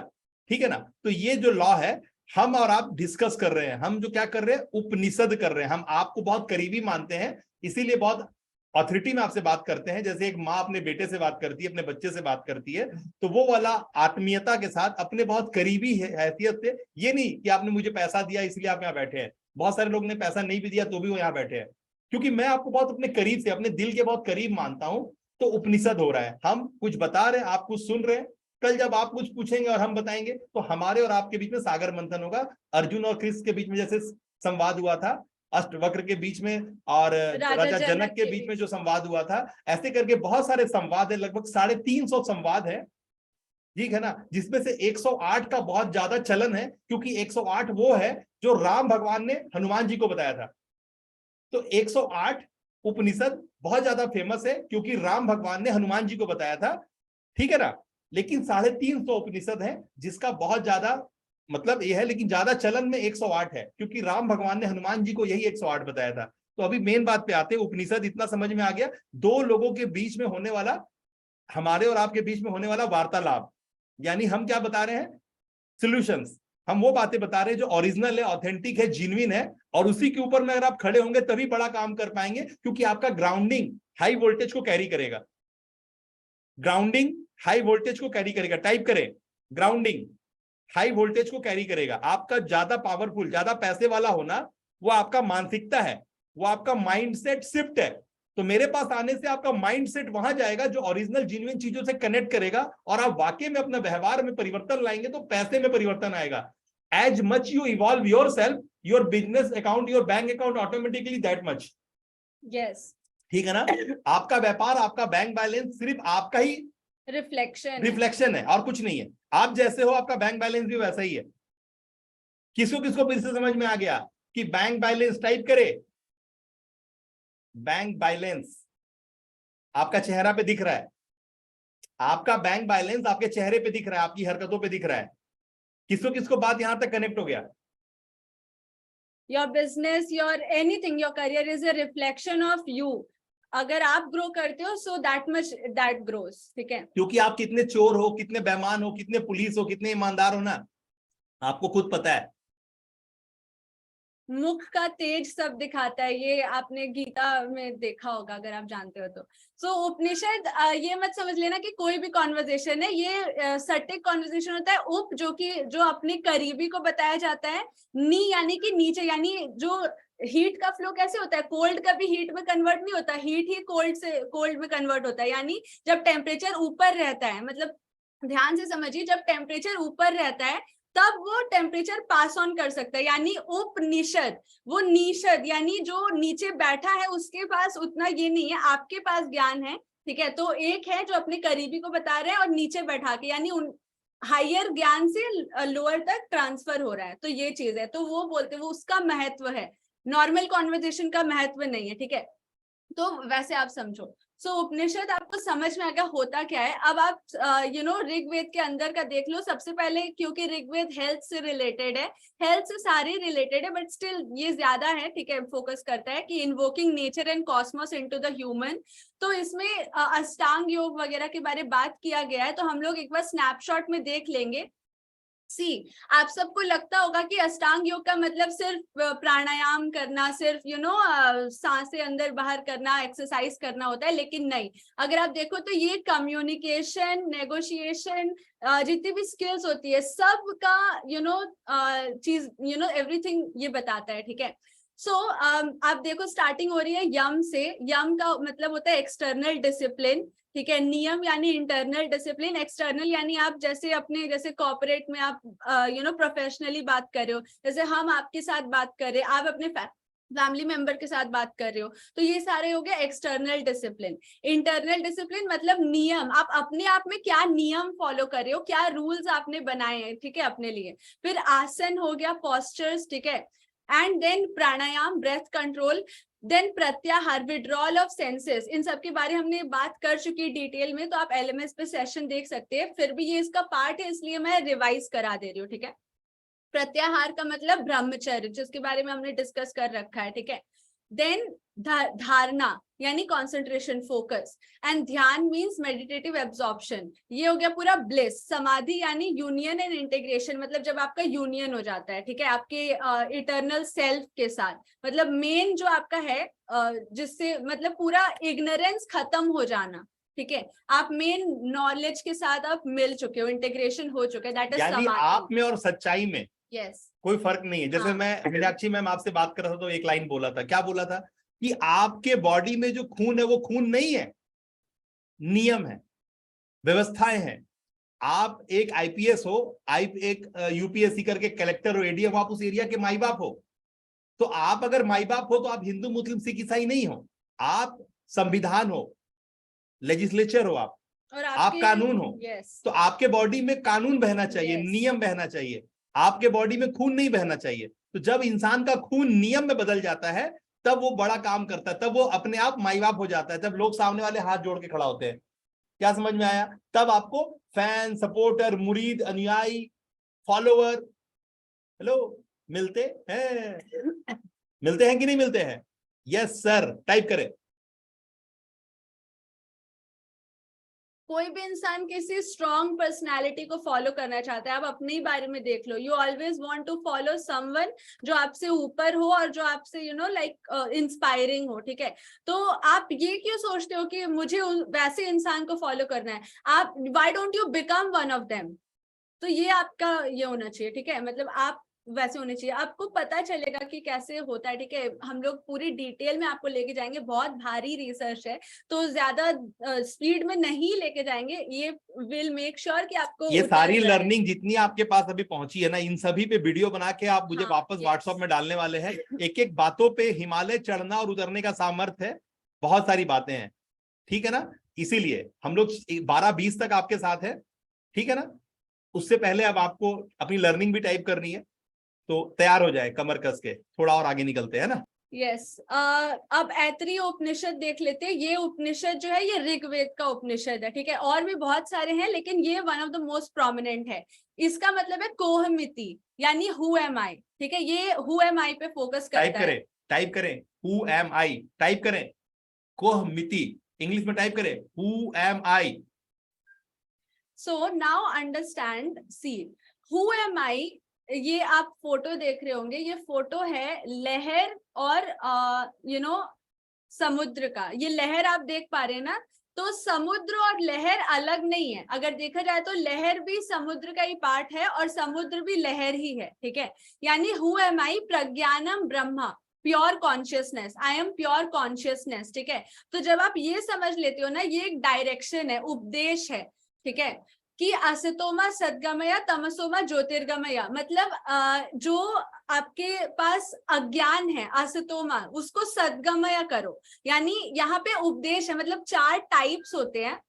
ठीक है ना? तो ये जो लॉ है हम और आप डिस्कस कर रहे हैं, हम जो क्या कर रहे हैं? उपनिषद कर रहे हैं। हम आपको बहुत करीबी मानते हैं, इसीलिए बहुत ऑथोरिटी में आपसे बात करते हैं। जैसे एक माँ अपने बेटे से बात करती है, अपने बच्चे से बात करती है, तो वो वाला आत्मीयता के साथ अपने बहुत करीबी हैसियत से। ये नहीं कि आपने मुझे पैसा दिया इसलिए आप यहाँ बैठे हैं, बहुत सारे लोग ने पैसा नहीं भी दिया तो भी वो यहाँ बैठे हैं। क्योंकि मैं आपको बहुत अपने करीब से, अपने दिल के बहुत करीब मानता हूं, तो उपनिषद हो रहा है। हम कुछ बता रहे हैं, आप कुछ सुन रहे हैं। कल जब आप कुछ पूछेंगे और हम बताएंगे, तो हमारे और आपके बीच में सागर मंथन होगा। अर्जुन और कृष्ण के बीच में जैसे संवाद हुआ था, अष्टवक्र के बीच में और राजा जनक के बीच में जो संवाद हुआ था, ऐसे करके बहुत सारे संवाद है, लगभग 350 संवाद है, ठीक है ना, जिसमें से 108 का बहुत ज्यादा चलन है, क्योंकि 108 वो है जो राम भगवान ने हनुमान जी को बताया था। तो 108 उपनिषद बहुत ज्यादा फेमस है, क्योंकि राम भगवान ने हनुमान जी को बताया था, ठीक है ना। लेकिन 350 उपनिषद है, जिसका बहुत ज्यादा मतलब यह है, लेकिन ज्यादा चलन में 108 है, क्योंकि राम भगवान ने हनुमान जी को यही 108 बताया था। तो अभी मेन बात पे आते हैं। उपनिषद इतना समझ में आ गया, दो लोगों के बीच में होने वाला, हमारे और आपके बीच में होने वाला वार्तालाप, यानी हम क्या बता रहे हैं, सॉल्यूशंस। हम वो बातें बता रहे हैं जो ओरिजिनल है, ऑथेंटिक है, जेन्युइन है, और उसी के ऊपर में अगर आप खड़े होंगे तभी बड़ा काम कर पाएंगे, क्योंकि आपका ग्राउंडिंग हाई वोल्टेज को कैरी करेगा। ग्राउंडिंग हाई वोल्टेज को कैरी करेगा। टाइप करें, ग्राउंडिंग हाई वोल्टेज को कैरी करेगा। आपका ज्यादा पावरफुल, ज्यादा पैसे वाला होना, वो आपका मानसिकता है, वो आपका माइंडसेट शिफ्ट है। तो मेरे पास आने से आपका माइंडसेट वहां जाएगा जो ओरिजिनल जेन्युइन चीजों से कनेक्ट करेगा, और आप वाकई में अपना व्यवहार में परिवर्तन लाएंगे, तो पैसे में परिवर्तन आएगा। As much you evolve yourself, your business account, your bank account automatically that much. Yes, ठीक है ना। आपका व्यापार, आपका बैंक बैलेंस सिर्फ आपका ही रिफ्लेक्शन है और कुछ नहीं है। आप जैसे हो, आपका बैंक बैलेंस भी वैसा ही है। किसको किसको फिर से समझ में आ गया कि बैंक बैलेंस टाइप करे, बैंक बैलेंस आपका चेहरा पे दिख रहा है, आपका बैंक बैलेंस आपके चेहरे पे दिख रहा है, आपकी हरकतों पे दिख रहा है। किसको किसको बात यहां तक कनेक्ट हो गया? Your business, your anything, your career is a reflection of you. अगर आप ग्रो करते हो, so that much that grows, ठीक है। क्योंकि आप कितने चोर हो, कितने बेईमान हो, कितने पुलिस हो, कितने ईमानदार हो ना, आपको खुद पता है। मुख का तेज सब दिखाता है, ये आपने गीता में देखा होगा अगर आप जानते हो तो। सो उपनिषद, ये मत समझ लेना कि कोई भी कॉन्वर्जेशन है, ये सटिक कॉन्वर्जेशन होता है। उप जो अपने करीबी को बताया जाता है, नी यानी कि नीचे, यानी जो हीट का फ्लो कैसे होता है, कोल्ड कभी हीट में कन्वर्ट नहीं होता, हीट ही कोल्ड में कन्वर्ट होता है। यानी जब टेम्परेचर ऊपर रहता है, मतलब ध्यान से समझिए, जब टेम्परेचर ऊपर रहता है तब वो टेम्परेचर पास ऑन कर सकता है। यानी उपनिषद, वो निषद यानी जो नीचे बैठा है उसके पास उतना ये नहीं है, आपके पास ज्ञान है, ठीक है। तो एक है जो अपने करीबी को बता रहे हैं, और नीचे बैठा के, यानी उन हायर ज्ञान से लोअर तक ट्रांसफर हो रहा है। तो ये चीज है, तो वो बोलते, वो उसका महत्व है, नॉर्मल कॉन्वर्जेशन का महत्व नहीं है, ठीक है। तो वैसे आप समझो। सो उपनिषद आपको समझ में आ गया होता क्या है। अब आप ऋग्वेद के अंदर का देख लो सबसे पहले, क्योंकि ऋग्वेद हेल्थ से रिलेटेड है, हेल्थ से सारे रिलेटेड है, बट स्टिल ये ज्यादा है, ठीक है, फोकस करता है कि invoking nature and Cosmos into the human. तो इसमें अष्टांग योग वगैरह के बारे में बात किया गया है, तो हम लोग एक बार स्नैपशॉट में देख लेंगे। आप सबको लगता होगा कि अष्टांग योग का मतलब सिर्फ प्राणायाम करना, सिर्फ सांसें अंदर बाहर करना, एक्सरसाइज करना होता है, लेकिन नहीं। अगर आप देखो तो ये कम्युनिकेशन, नेगोशिएशन, जितनी भी स्किल्स होती है, सब का चीज एवरीथिंग ये बताता है, ठीक है। आप देखो स्टार्टिंग हो रही है यम से। यम का मतलब होता है एक्सटर्नल डिसिप्लिन, ठीक है। नियम यानी इंटरनल डिसिप्लिन, एक्सटर्नल यानी आप जैसे कॉर्पोरेट में आप प्रोफेशनली बात कर रहे हो, जैसे हम आपके साथ बात कर रहे हैं, आप अपने फैमिली मेंबर के साथ बात कर रहे हो, तो ये सारे हो गए एक्सटर्नल डिसिप्लिन। इंटरनल डिसिप्लिन मतलब नियम, आप अपने आप में क्या नियम फॉलो कर रहे हो, क्या रूल्स आपने बनाए हैं, ठीक है, अपने लिए। फिर आसन हो गया, पोस्चर्स, ठीक है। And then pranayama, breath control, then pratyahara, withdrawal of senses. इन सब के बारे हमने बात कर चुकी डिटेल में, तो आप LMS पे सेशन देख सकते हैं। फिर भी ये इसका पार्ट है, इसलिए मैं रिवाइज करा दे रही हूँ, ठीक है। प्रत्याहार का मतलब ब्रह्मचर्य, जिसके बारे में हमने डिस्कस कर रखा है, ठीक है। देन धारणा यानी कॉन्सेंट्रेशन, फोकस, एंड ध्यान मीन्स मेडिटेटिव एब्जॉर्प्शन। ये हो गया पूरा ब्लिस। समाधि यानी यूनियन एंड इंटीग्रेशन, मतलब जब आपका यूनियन हो जाता है, ठीक है, आपके इटर्नल सेल्फ के साथ, मतलब मेन जो आपका है, जिससे मतलब पूरा इग्नोरेंस खत्म हो जाना, ठीक है, आप मेन नॉलेज के साथ आप मिल चुके हो, इंटीग्रेशन हो चुका है, दैट इज यानी समाधि। आप में और सच्चाई में यस, कोई फर्क नहीं है। जैसे हाँ। मैं मीनाक्षी मैम आपसे बात कर रहा था तो एक लाइन बोला था, क्या बोला था कि आपके बॉडी में जो खून है वो खून नहीं है, नियम है, व्यवस्थाएं हैं। आप एक आईपीएस हो, एक यूपीएससी करके कलेक्टर हो, एडीएम हो, आप उस एरिया के माई बाप हो। तो आप अगर माई बाप हो तो आप हिंदू मुस्लिम सिख ईसाई नहीं हो, आप संविधान हो, लेजिस्लेचर हो, और आप कानून हो। यस, तो आपके बॉडी में कानून बहना चाहिए, Yes. नियम बहना चाहिए, आपके बॉडी में खून नहीं बहना चाहिए। तो जब इंसान का खून नियम में बदल जाता है तब वो बड़ा काम करता है, तब वो अपने आप माई बाप हो जाता है, तब लोग सामने वाले हाथ जोड़ के खड़ा होते हैं। क्या समझ में आया? तब आपको फैन, सपोर्टर, मुरीद, अनुयायी, फॉलोअर, हेलो, मिलते हैं मिलते हैं कि नहीं मिलते हैं? यस सर, टाइप करें। कोई भी इंसान किसी स्ट्रॉन्ग पर्सनालिटी को फॉलो करना चाहता है। आप अपने ही बारे में देख लो, you always want to follow someone जो आपसे ऊपर हो और जो आपसे लाइक इंस्पायरिंग हो, ठीक है? तो आप ये क्यों सोचते हो कि मुझे वैसे इंसान को फॉलो करना है? आप why don't you become one of them? तो ये आपका ये होना चाहिए, ठीक है? मतलब आप वैसे होने चाहिए, आपको पता चलेगा कि कैसे होता है, ठीक है? हम लोग पूरी डिटेल में आपको लेके जाएंगे, बहुत भारी रिसर्च है तो ज्यादा स्पीड में नहीं लेके जाएंगे। ये विल मेक श्योर कि आपको ये उतर सारी जाए। लर्निंग जितनी आपके पास अभी पहुंची है ना, इन सभी पे वीडियो बना के आप मुझे हाँ, वापस yes. व्हाट्सएप में डालने वाले हैं। एक एक बातों पे हिमालय चढ़ना और उतरने का सामर्थ्य है, बहुत सारी बातें हैं, ठीक है ना? इसीलिए हम लोग 12-20 तक आपके साथ है, ठीक है ना? उससे पहले अब आपको अपनी लर्निंग भी टाइप करनी है, तो तैयार हो जाए कमर कस के, थोड़ा और आगे निकलते हैं ना। यस, अब ऐतरेय उपनिषद देख लेते हैं। ये उपनिषद जो है ये ऋग्वेद का उपनिषद है, ठीक है? और भी बहुत सारे हैं लेकिन ये one of the most prominent है। इसका मतलब है कोहमिति, यानी हु एम आई, ठीक है? ये हु एम आई पे फोकस करता है। टाइप करें हु एम आई, टाइप करें कोहमिति, इंग्लिश में टाइप करें who am I. So now understand, see who am I. ये आप फोटो देख रहे होंगे, ये फोटो है लहर और समुद्र का। ये लहर आप देख पा रहे हैं ना? तो समुद्र और लहर अलग नहीं है। अगर देखा जाए तो लहर भी समुद्र का ही पार्ट है और समुद्र भी लहर ही है, ठीक है? यानी हु एम आई, प्रज्ञानम ब्रह्मा, pure consciousness, I am pure consciousness, ठीक है? तो जब आप ये समझ लेते हो ना, ये एक डायरेक्शन है, उपदेश है, ठीक है? कि असतोमा सद्गमया तमसोमा ज्योतिर्गमया, मतलब जो आपके पास अज्ञान है असतोमा, उसको सद्गमया करो। यानी यहाँ पे उपदेश है, मतलब 4 टाइप्स होते हैं।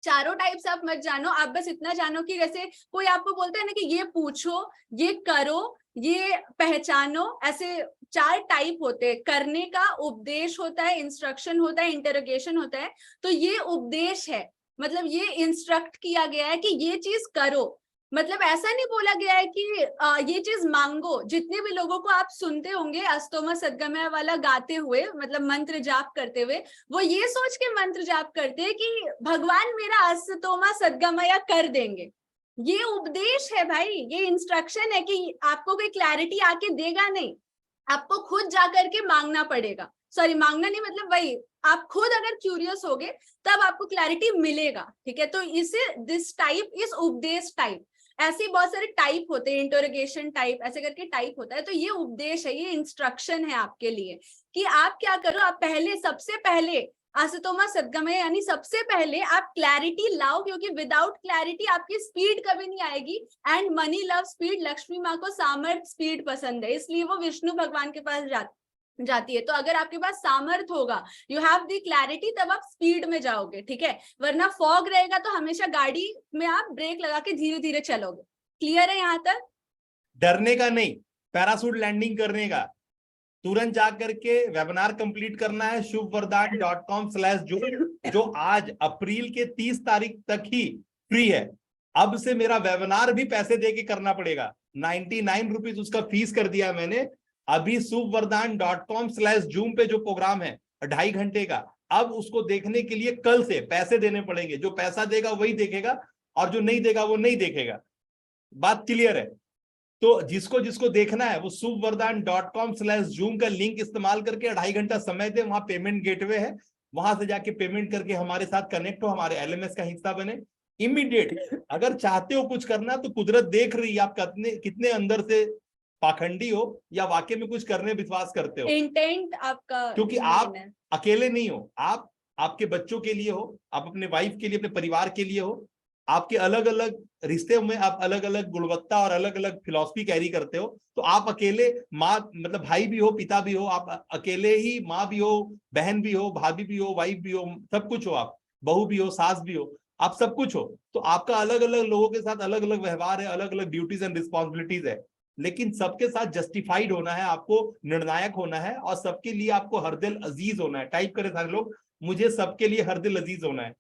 चारों टाइप्स आप मत जानो, आप बस इतना जानो कि जैसे कोई आपको बोलता है ना कि ये पूछो, ये करो, ये पहचानो, ऐसे 4 टाइप होते हैं करने का। उपदेश होता है, इंस्ट्रक्शन होता है, इंटरोगेशन होता है। तो ये उपदेश है, मतलब ये इंस्ट्रक्ट किया गया है कि ये चीज करो। मतलब ऐसा नहीं बोला गया है कि ये चीज मांगो। जितने भी लोगों को आप सुनते होंगे अस्तोमा सद्गमया वाला गाते हुए, मतलब मंत्र जाप करते हुए, वो ये सोच के मंत्र जाप करते हैं कि भगवान मेरा अस्तोमा सद्गमया कर देंगे। ये उपदेश है भाई, ये इंस्ट्रक्शन है कि आपको कोई क्लैरिटी आके देगा नहीं, आपको खुद जाकर के मांगना पड़ेगा। सॉरी, मांगना नहीं, मतलब वही, आप खुद अगर क्यूरियस होगे तब आपको क्लैरिटी मिलेगा, ठीक है? तो इसे दिस टाइप इज उपदेश टाइप। ऐसे बहुत सारे टाइप होते हैं, इंटरोगेशन टाइप, ऐसे करके टाइप होता है। तो ये उपदेश है, ये इंस्ट्रक्शन है आपके लिए कि आप क्या करो। आप पहले, सबसे पहले असतोमा सद्गमय, यानी सबसे पहले आप क्लैरिटी लाओ, क्योंकि विदाउट क्लैरिटी आपकी स्पीड कभी नहीं आएगी। And money love speed, Lakshmi माँ को सामर्थ्य स्पीड पसंद है, इसलिए वो विष्णु भगवान के पास जाती है। तो अगर आपके पास सामर्थ होगा, यू हैव द क्लैरिटी, तब आप स्पीड में जाओगे, ठीक है? वरना फॉग रहेगा तो हमेशा गाड़ी में आप ब्रेक लगा के धीरे धीरे चलोगे। क्लियर है यहाँ तक? डरने का नहीं, पैरासूट लैंडिंग करने का। तुरंत जा करके वेबिनार कंप्लीट करना है shubvardhan.com/join, जो आज अप्रैल के 30 तारीख तक ही फ्री है। अब से मेरा वेबिनार भी पैसे दे के करना पड़ेगा, 99 रुपीज उसका फीस कर दिया मैंने। अभी shubvardhan.com/zoom पे जो प्रोग्राम है 2.5 घंटे का, अब उसको देखने के लिए कल से पैसे देने पड़ेंगे। जो पैसा देगा वही देखेगा और जो नहीं देगा वो नहीं देखेगा। बात क्लियर है? तो जिसको जिसको देखना है वो shubvardhan.com/zoom का लिंक इस्तेमाल करके 2.5 घंटा समय दे। वहां पेमेंट गेटवे है, वहां से जाके पेमेंट करके हमारे साथ कनेक्ट हो, हमारे एलएमएस का हिस्सा बने इमीडिएट। अगर चाहते हो कुछ करना तो कुदरत देख रही है आप कितने अंदर से पाखंडी हो या वाकई में कुछ करने विश्वास करते हो। इंटेंट आपका, क्योंकि आप अकेले नहीं हो, आप आपके बच्चों के लिए हो, आप अपने वाइफ के लिए, अपने परिवार के लिए हो, आपके अलग अलग रिश्ते में आप अलग अलग गुणवत्ता और अलग अलग फिलॉसफी कैरी करते हो। तो आप अकेले माँ मतलब भाई भी हो, पिता भी हो, आप अकेले ही माँ भी हो, बहन भी हो, भाभी भी हो, वाइफ भी हो, सब कुछ हो, आप बहू भी हो, सास भी हो, आप सब कुछ हो। तो आपका अलग अलग लोगों के साथ अलग अलग व्यवहार है, अलग अलग ड्यूटीज एंड रिस्पॉन्सिबिलिटीज है, लेकिन सबके साथ जस्टिफाइड होना है, आपको निर्णायक होना है और सबके लिए आपको हर दिल अजीज होना है। टाइप करें सारे लोग, मुझे सबके लिए हर दिल अजीज होना है।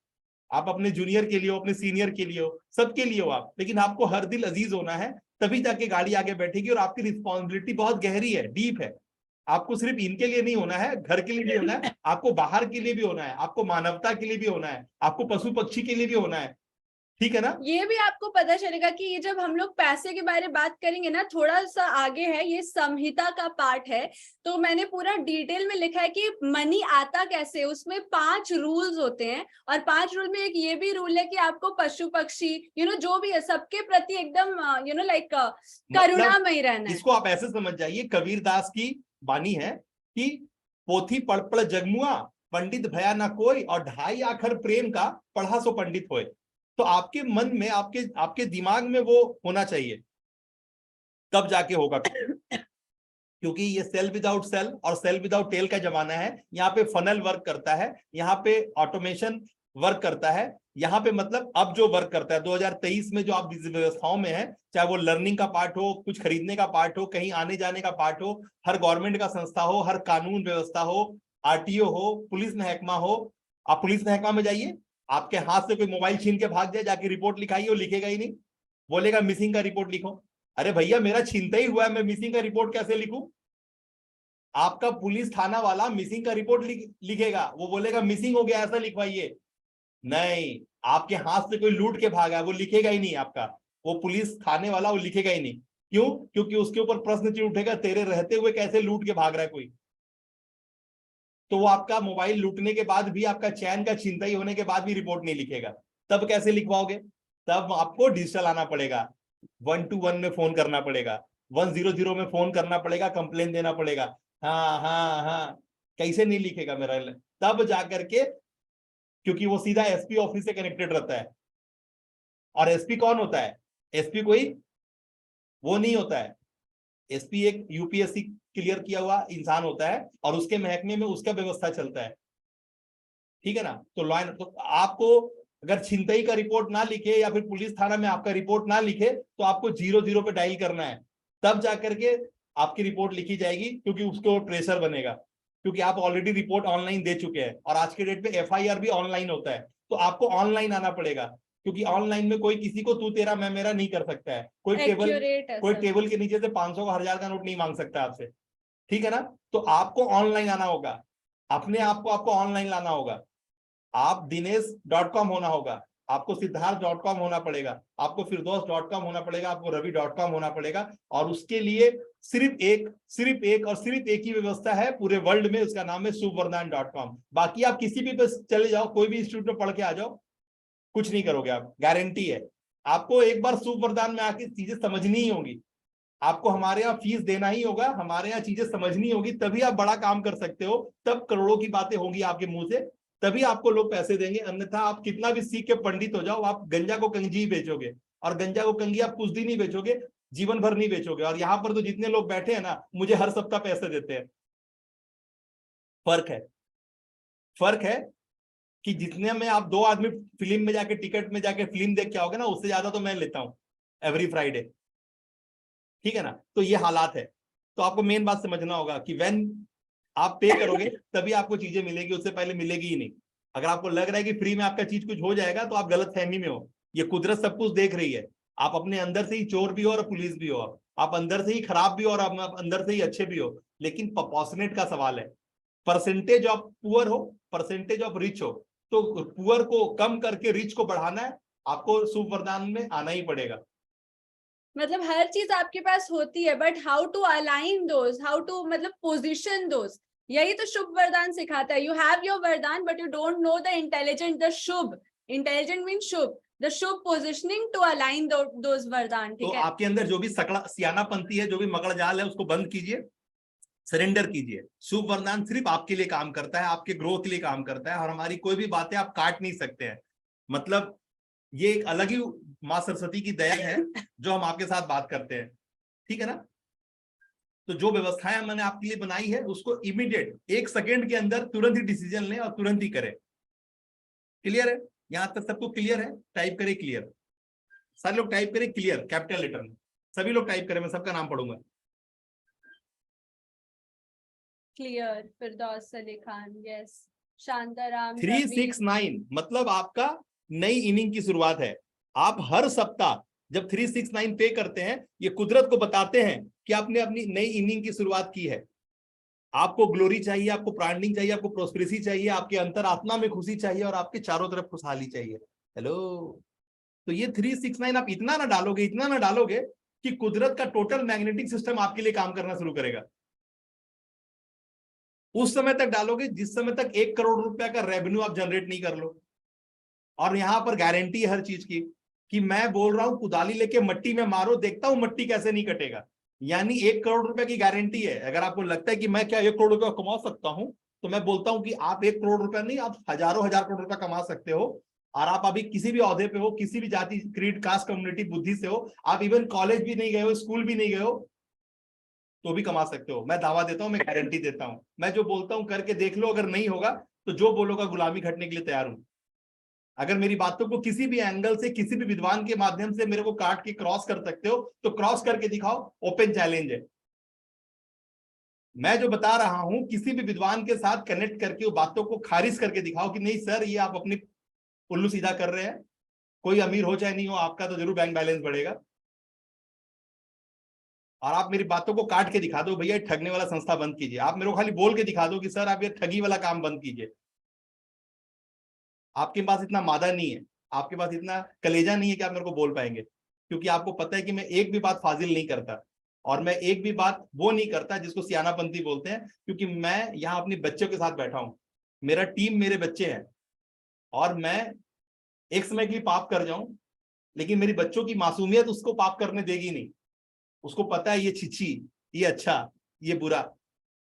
आप अपने जूनियर के लिए हो, अपने सीनियर के लिए हो, सबके लिए हो आप, लेकिन आपको हर दिल अजीज होना है, तभी जाके गाड़ी आगे बैठेगी। और आपकी रिस्पॉन्सिबिलिटी बहुत गहरी है, डीप है। आपको सिर्फ इनके लिए नहीं होना है, घर के लिए भी होना है, आपको बाहर के लिए भी होना है, आपको मानवता के लिए भी होना है, आपको पशु पक्षी के लिए भी होना है। ठीक है ना? ये भी आपको पता चलेगा कि ये जब हम लोग पैसे के बारे में बात करेंगे ना, थोड़ा सा आगे है, ये संहिता का पार्ट है, तो मैंने पूरा डिटेल में लिखा है कि मनी आता कैसे। उसमें 5 रूल्स होते हैं और 5 रूल में एक ये भी रूल है कि आपको पशु पक्षी जो भी है सबके प्रति एकदम लाइक करुणामयी रहना है। इसको आप ऐसे समझ जाइए, कबीर दास की वाणी है कि पोथी पढ़ पढ़ जगमुआ, पंडित भया ना कोई, और 2.5 आखर प्रेम का पढ़ा सो पंडित होए। तो आपके मन में, आपके दिमाग में वो होना चाहिए, तब जाके होगा। क्योंकि ये सेल विदाउट सेल और सेल विदाउट टेल का जमाना है। यहाँ पे फनल वर्क करता है, यहाँ पे ऑटोमेशन वर्क करता है, यहाँ पे मतलब अब जो वर्क करता है 2023 में जो आप व्यवस्थाओं में है, चाहे वो लर्निंग का पार्ट हो, कुछ खरीदने का पार्ट हो, कहीं आने जाने का पार्ट हो, हर गवर्नमेंट का संस्था हो, हर कानून व्यवस्था हो, आरटीओ हो, पुलिस महकमा हो। आप पुलिस महकमा में जाइए, आपके हाथ से कोई मोबाइल छीन के भाग जाए, जाके रिपोर्ट लिखाइए, वो लिखेगा ही नहीं, बोलेगा मिसिंग का रिपोर्ट लिखो। अरे भैया, मेरा छीनता ही हुआ है, मैं मिसिंग का रिपोर्ट कैसे लिखूं? आपका पुलिस थाना वाला मिसिंग का रिपोर्ट लिखेगा, वो बोलेगा मिसिंग हो गया, ऐसा लिखवाइए। नहीं, आपके हाथ से कोई लूट के भागा है, वो लिखेगा ही नहीं आपका, वो पुलिस थाने वाला वो लिखेगा ही नहीं। क्यों? क्योंकि उसके ऊपर प्रश्न चिन्ह उठेगा, तेरे रहते हुए कैसे लूट के भाग रहा है कोई। तो वो आपका मोबाइल लूटने के बाद भी, आपका चैन का छिनताई होने के बाद भी रिपोर्ट नहीं लिखेगा। तब कैसे लिखवाओगे? तब आपको डिजिटल आना पड़ेगा, 121 में फोन करना पड़ेगा, 100 में फोन करना पड़ेगा, कंप्लेन देना पड़ेगा। हाँ हाँ हाँ, कैसे नहीं लिखेगा मेरा? तब जाकर के, क्योंकि वो सीधा एसपी ऑफिस से कनेक्टेड रहता है। और एसपी कौन होता है? एसपी कोई वो नहीं होता है, एसपी एक यूपीएससी क्लियर किया हुआ इंसान होता है और उसके महकमे में उसका व्यवस्था चलता है। ठीक है ना? तो तो आपको अगर छिनतई का रिपोर्ट ना लिखे या फिर पुलिस थाना में आपका रिपोर्ट ना लिखे, तो आपको 00 पे डायल करना है, तब जाकर के आपकी रिपोर्ट लिखी जाएगी, क्योंकि उसको प्रेशर बनेगा, क्योंकि आप ऑलरेडी रिपोर्ट ऑनलाइन दे चुके हैं। और आज के डेट में एफआईआर भी ऑनलाइन होता है, तो आपको ऑनलाइन आना पड़ेगा, क्योंकि ऑनलाइन में कोई किसी को तू तेरा मैं मेरा नहीं कर सकता है। कोई टेबल के नीचे से 500 का 1000 का नोट नहीं मांग सकता आपसे। ठीक है ना? तो आपको ऑनलाइन आना होगा, अपने आप को आपको ऑनलाइन लाना होगा। आप dinesh.com होना होगा, आपको सिद्धार्थ.com होना पड़ेगा, आपको firdaus.com होना पड़ेगा, आपको ravi.com होना पड़ेगा। और उसके लिए सिर्फ एक ही व्यवस्था है पूरे वर्ल्ड में, उसका नाम है shubhvardhan.com। बाकी आप किसी भी पे चले जाओ, कोई भी इंस्टीट्यूट में पढ़ के आ जाओ, कुछ नहीं करोगे आप, गारंटी है। आपको एक बार शुभवर्धन में आके चीजें समझनी ही होगी, आपको हमारे यहाँ फीस देना ही होगा, हमारे यहाँ चीजें समझनी होगी, तभी आप बड़ा काम कर सकते हो। तब करोड़ों की बातें होंगी आपके मुंह से, तभी आपको लोग पैसे देंगे। अन्यथा आप कितना भी सीख के पंडित हो जाओ, आप गंजा को कंजी बेचोगे, और गंजा को कंगी आप कुछ दिन नहीं बेचोगे, जीवन भर नहीं बेचोगे। और यहाँ पर तो जितने लोग बैठे हैं ना, मुझे हर सप्ताह पैसे देते हैं। फर्क है कि जितने में आप 2 आदमी फिल्म में जाके टिकट में जाके फिल्म देख के आओगे ना, उससे ज्यादा तो मैं लेता हूं एवरी फ्राइडे। ठीक है ना? तो ये हालात है। तो आपको मेन बात समझना होगा कि व्हेन आप पे करोगे तभी आपको चीजें मिलेगी, उससे पहले मिलेगी ही नहीं। अगर आपको लग रहा है कि फ्री में आपका चीज कुछ हो जाएगा, तो आप गलत फहमी में हो। ये कुदरत सब कुछ देख रही है। आप अपने अंदर से ही चोर भी हो और पुलिस भी हो, आप अंदर से ही खराब भी हो और आप अंदर से ही अच्छे भी हो। लेकिन प्रपोर्शनेट का सवाल है, परसेंटेज ऑफ पुअर हो, परसेंटेज ऑफ रिच हो। तो पुअर को कम करके रिच को बढ़ाना है, आपको शुभ वरदान में आना ही पड़ेगा। मतलब हर चीज आपके पास होती है, but how to align those, how to मतलब पोजिशन दोज, यही तो शुभ वरदान सिखाता है। यू हैव योर वरदान but you don't know the intelligent, the शुभ। इंटेलिजेंट मीन शुभ, the शुभ positioning to align those वरदान, तो ठीक है? आपके अंदर जो भी सकड़ा सियानापंथी है, जो भी मगड़जाल है, उसको बंद कीजिए, सरेंडर कीजिए। शुभ वरदान सिर्फ आपके लिए काम करता है, आपके ग्रोथ के लिए काम करता है, और हमारी कोई भी बातें आप काट नहीं सकते हैं। मतलब ये एक अलग ही माँ सरस्वती की दया है जो हम आपके साथ बात करते हैं, ठीक है ना? तो जो व्यवस्थाएं मैंने आपके लिए बनाई है उसको इमीडिएट 1 सेकेंड के अंदर तुरंत ही डिसीजन लें और तुरंत ही करें। क्लियर है? यहां तक सबको क्लियर है? टाइप करें क्लियर, सारे लोग टाइप करें क्लियर, कैपिटल लेटर में सभी लोग टाइप करें, मैं सबका नाम पढ़ूंगा। क्लियर, फिरदौस अली खान, यस, शांताराम, 369 मतलब आपका नई इनिंग की शुरुआत है। आप हर सप्ताह जब 369 पे करते हैं, ये कुदरत को बताते हैं कि आपने अपनी नई इनिंग की शुरुआत की है। आपको ग्लोरी चाहिए, आपको ब्रांडिंग चाहिए, आपको प्रोस्पेरिटी चाहिए, आपके अंतरात्मा में खुशी चाहिए, और आपके चारों तरफ खुशहाली चाहिए। हेलो, तो ये 369 आप इतना ना डालोगे, इतना ना डालोगे कि कुदरत का टोटल मैग्नेटिक सिस्टम आपके लिए काम करना शुरू करेगा। उस समय तक डालोगे जिस समय तक 1 करोड़ रुपया का रेवेन्यू आप जनरेट नहीं कर लो। और यहां पर गारंटी है हर चीज की कि मैं बोल रहा हूं कुदाली लेके मट्टी में मारो, देखता हूं मट्टी कैसे नहीं कटेगा। यानी 1 करोड़ रुपए की गारंटी है। अगर आपको लगता है कि मैं क्या 1 करोड़ रुपया कमा सकता हूं, तो मैं बोलता हूं कि आप 1 करोड़ रुपया नहीं, आप हजारों हजार करोड़ रुपया कमा सकते हो। और आप अभी किसी भी ओहदे पे हो, किसी भी जाति, क्रीड, कास्ट, कम्युनिटी, बुद्धि से हो, आप इवन कॉलेज भी नहीं गए हो, स्कूल भी नहीं गए हो, तो भी कमा सकते हो। मैं दावा देता हूं, मैं गारंटी देता हूं। मैं जो बोलता हूं करके देख लो, अगर नहीं होगा तो जो बोलोगा गुलामी खटने के लिए तैयार हूं। अगर मेरी बातों को किसी भी एंगल से, किसी भी विद्वान के माध्यम से मेरे को काट के क्रॉस कर सकते हो, तो क्रॉस करके दिखाओ, ओपन चैलेंज है। मैं जो बता रहा हूं किसी भी विद्वान के साथ कनेक्ट करके वो बातों को खारिज करके दिखाओ कि नहीं सर, ये आप अपनी उल्लू सीधा कर रहे हैं। कोई अमीर हो चाहे नहीं हो, आपका तो जरूर बैंक बैलेंस बढ़ेगा। और आप मेरी बातों को काट के दिखा दो, भैया ठगने वाला संस्था बंद कीजिए। आप मेरे को खाली बोल के दिखा दो कि सर आप ये ठगी वाला काम बंद कीजिए। आपके पास इतना मादा नहीं है, आपके पास इतना कलेजा नहीं है कि आप मेरे को बोल पाएंगे, क्योंकि आपको पता है कि मैं एक भी बात फाजिल नहीं करता, और मैं एक भी बात वो नहीं करता जिसको सियानापंथी बोलते हैं। क्योंकि मैं यहाँ अपने बच्चों के साथ बैठा हूं, मेरा टीम मेरे बच्चे हैं, और मैं एक समय के लिए पाप कर जाऊं, लेकिन मेरी बच्चों की मासूमियत उसको पाप करने देगी नहीं। उसको पता है ये छिछी, ये अच्छा, ये बुरा।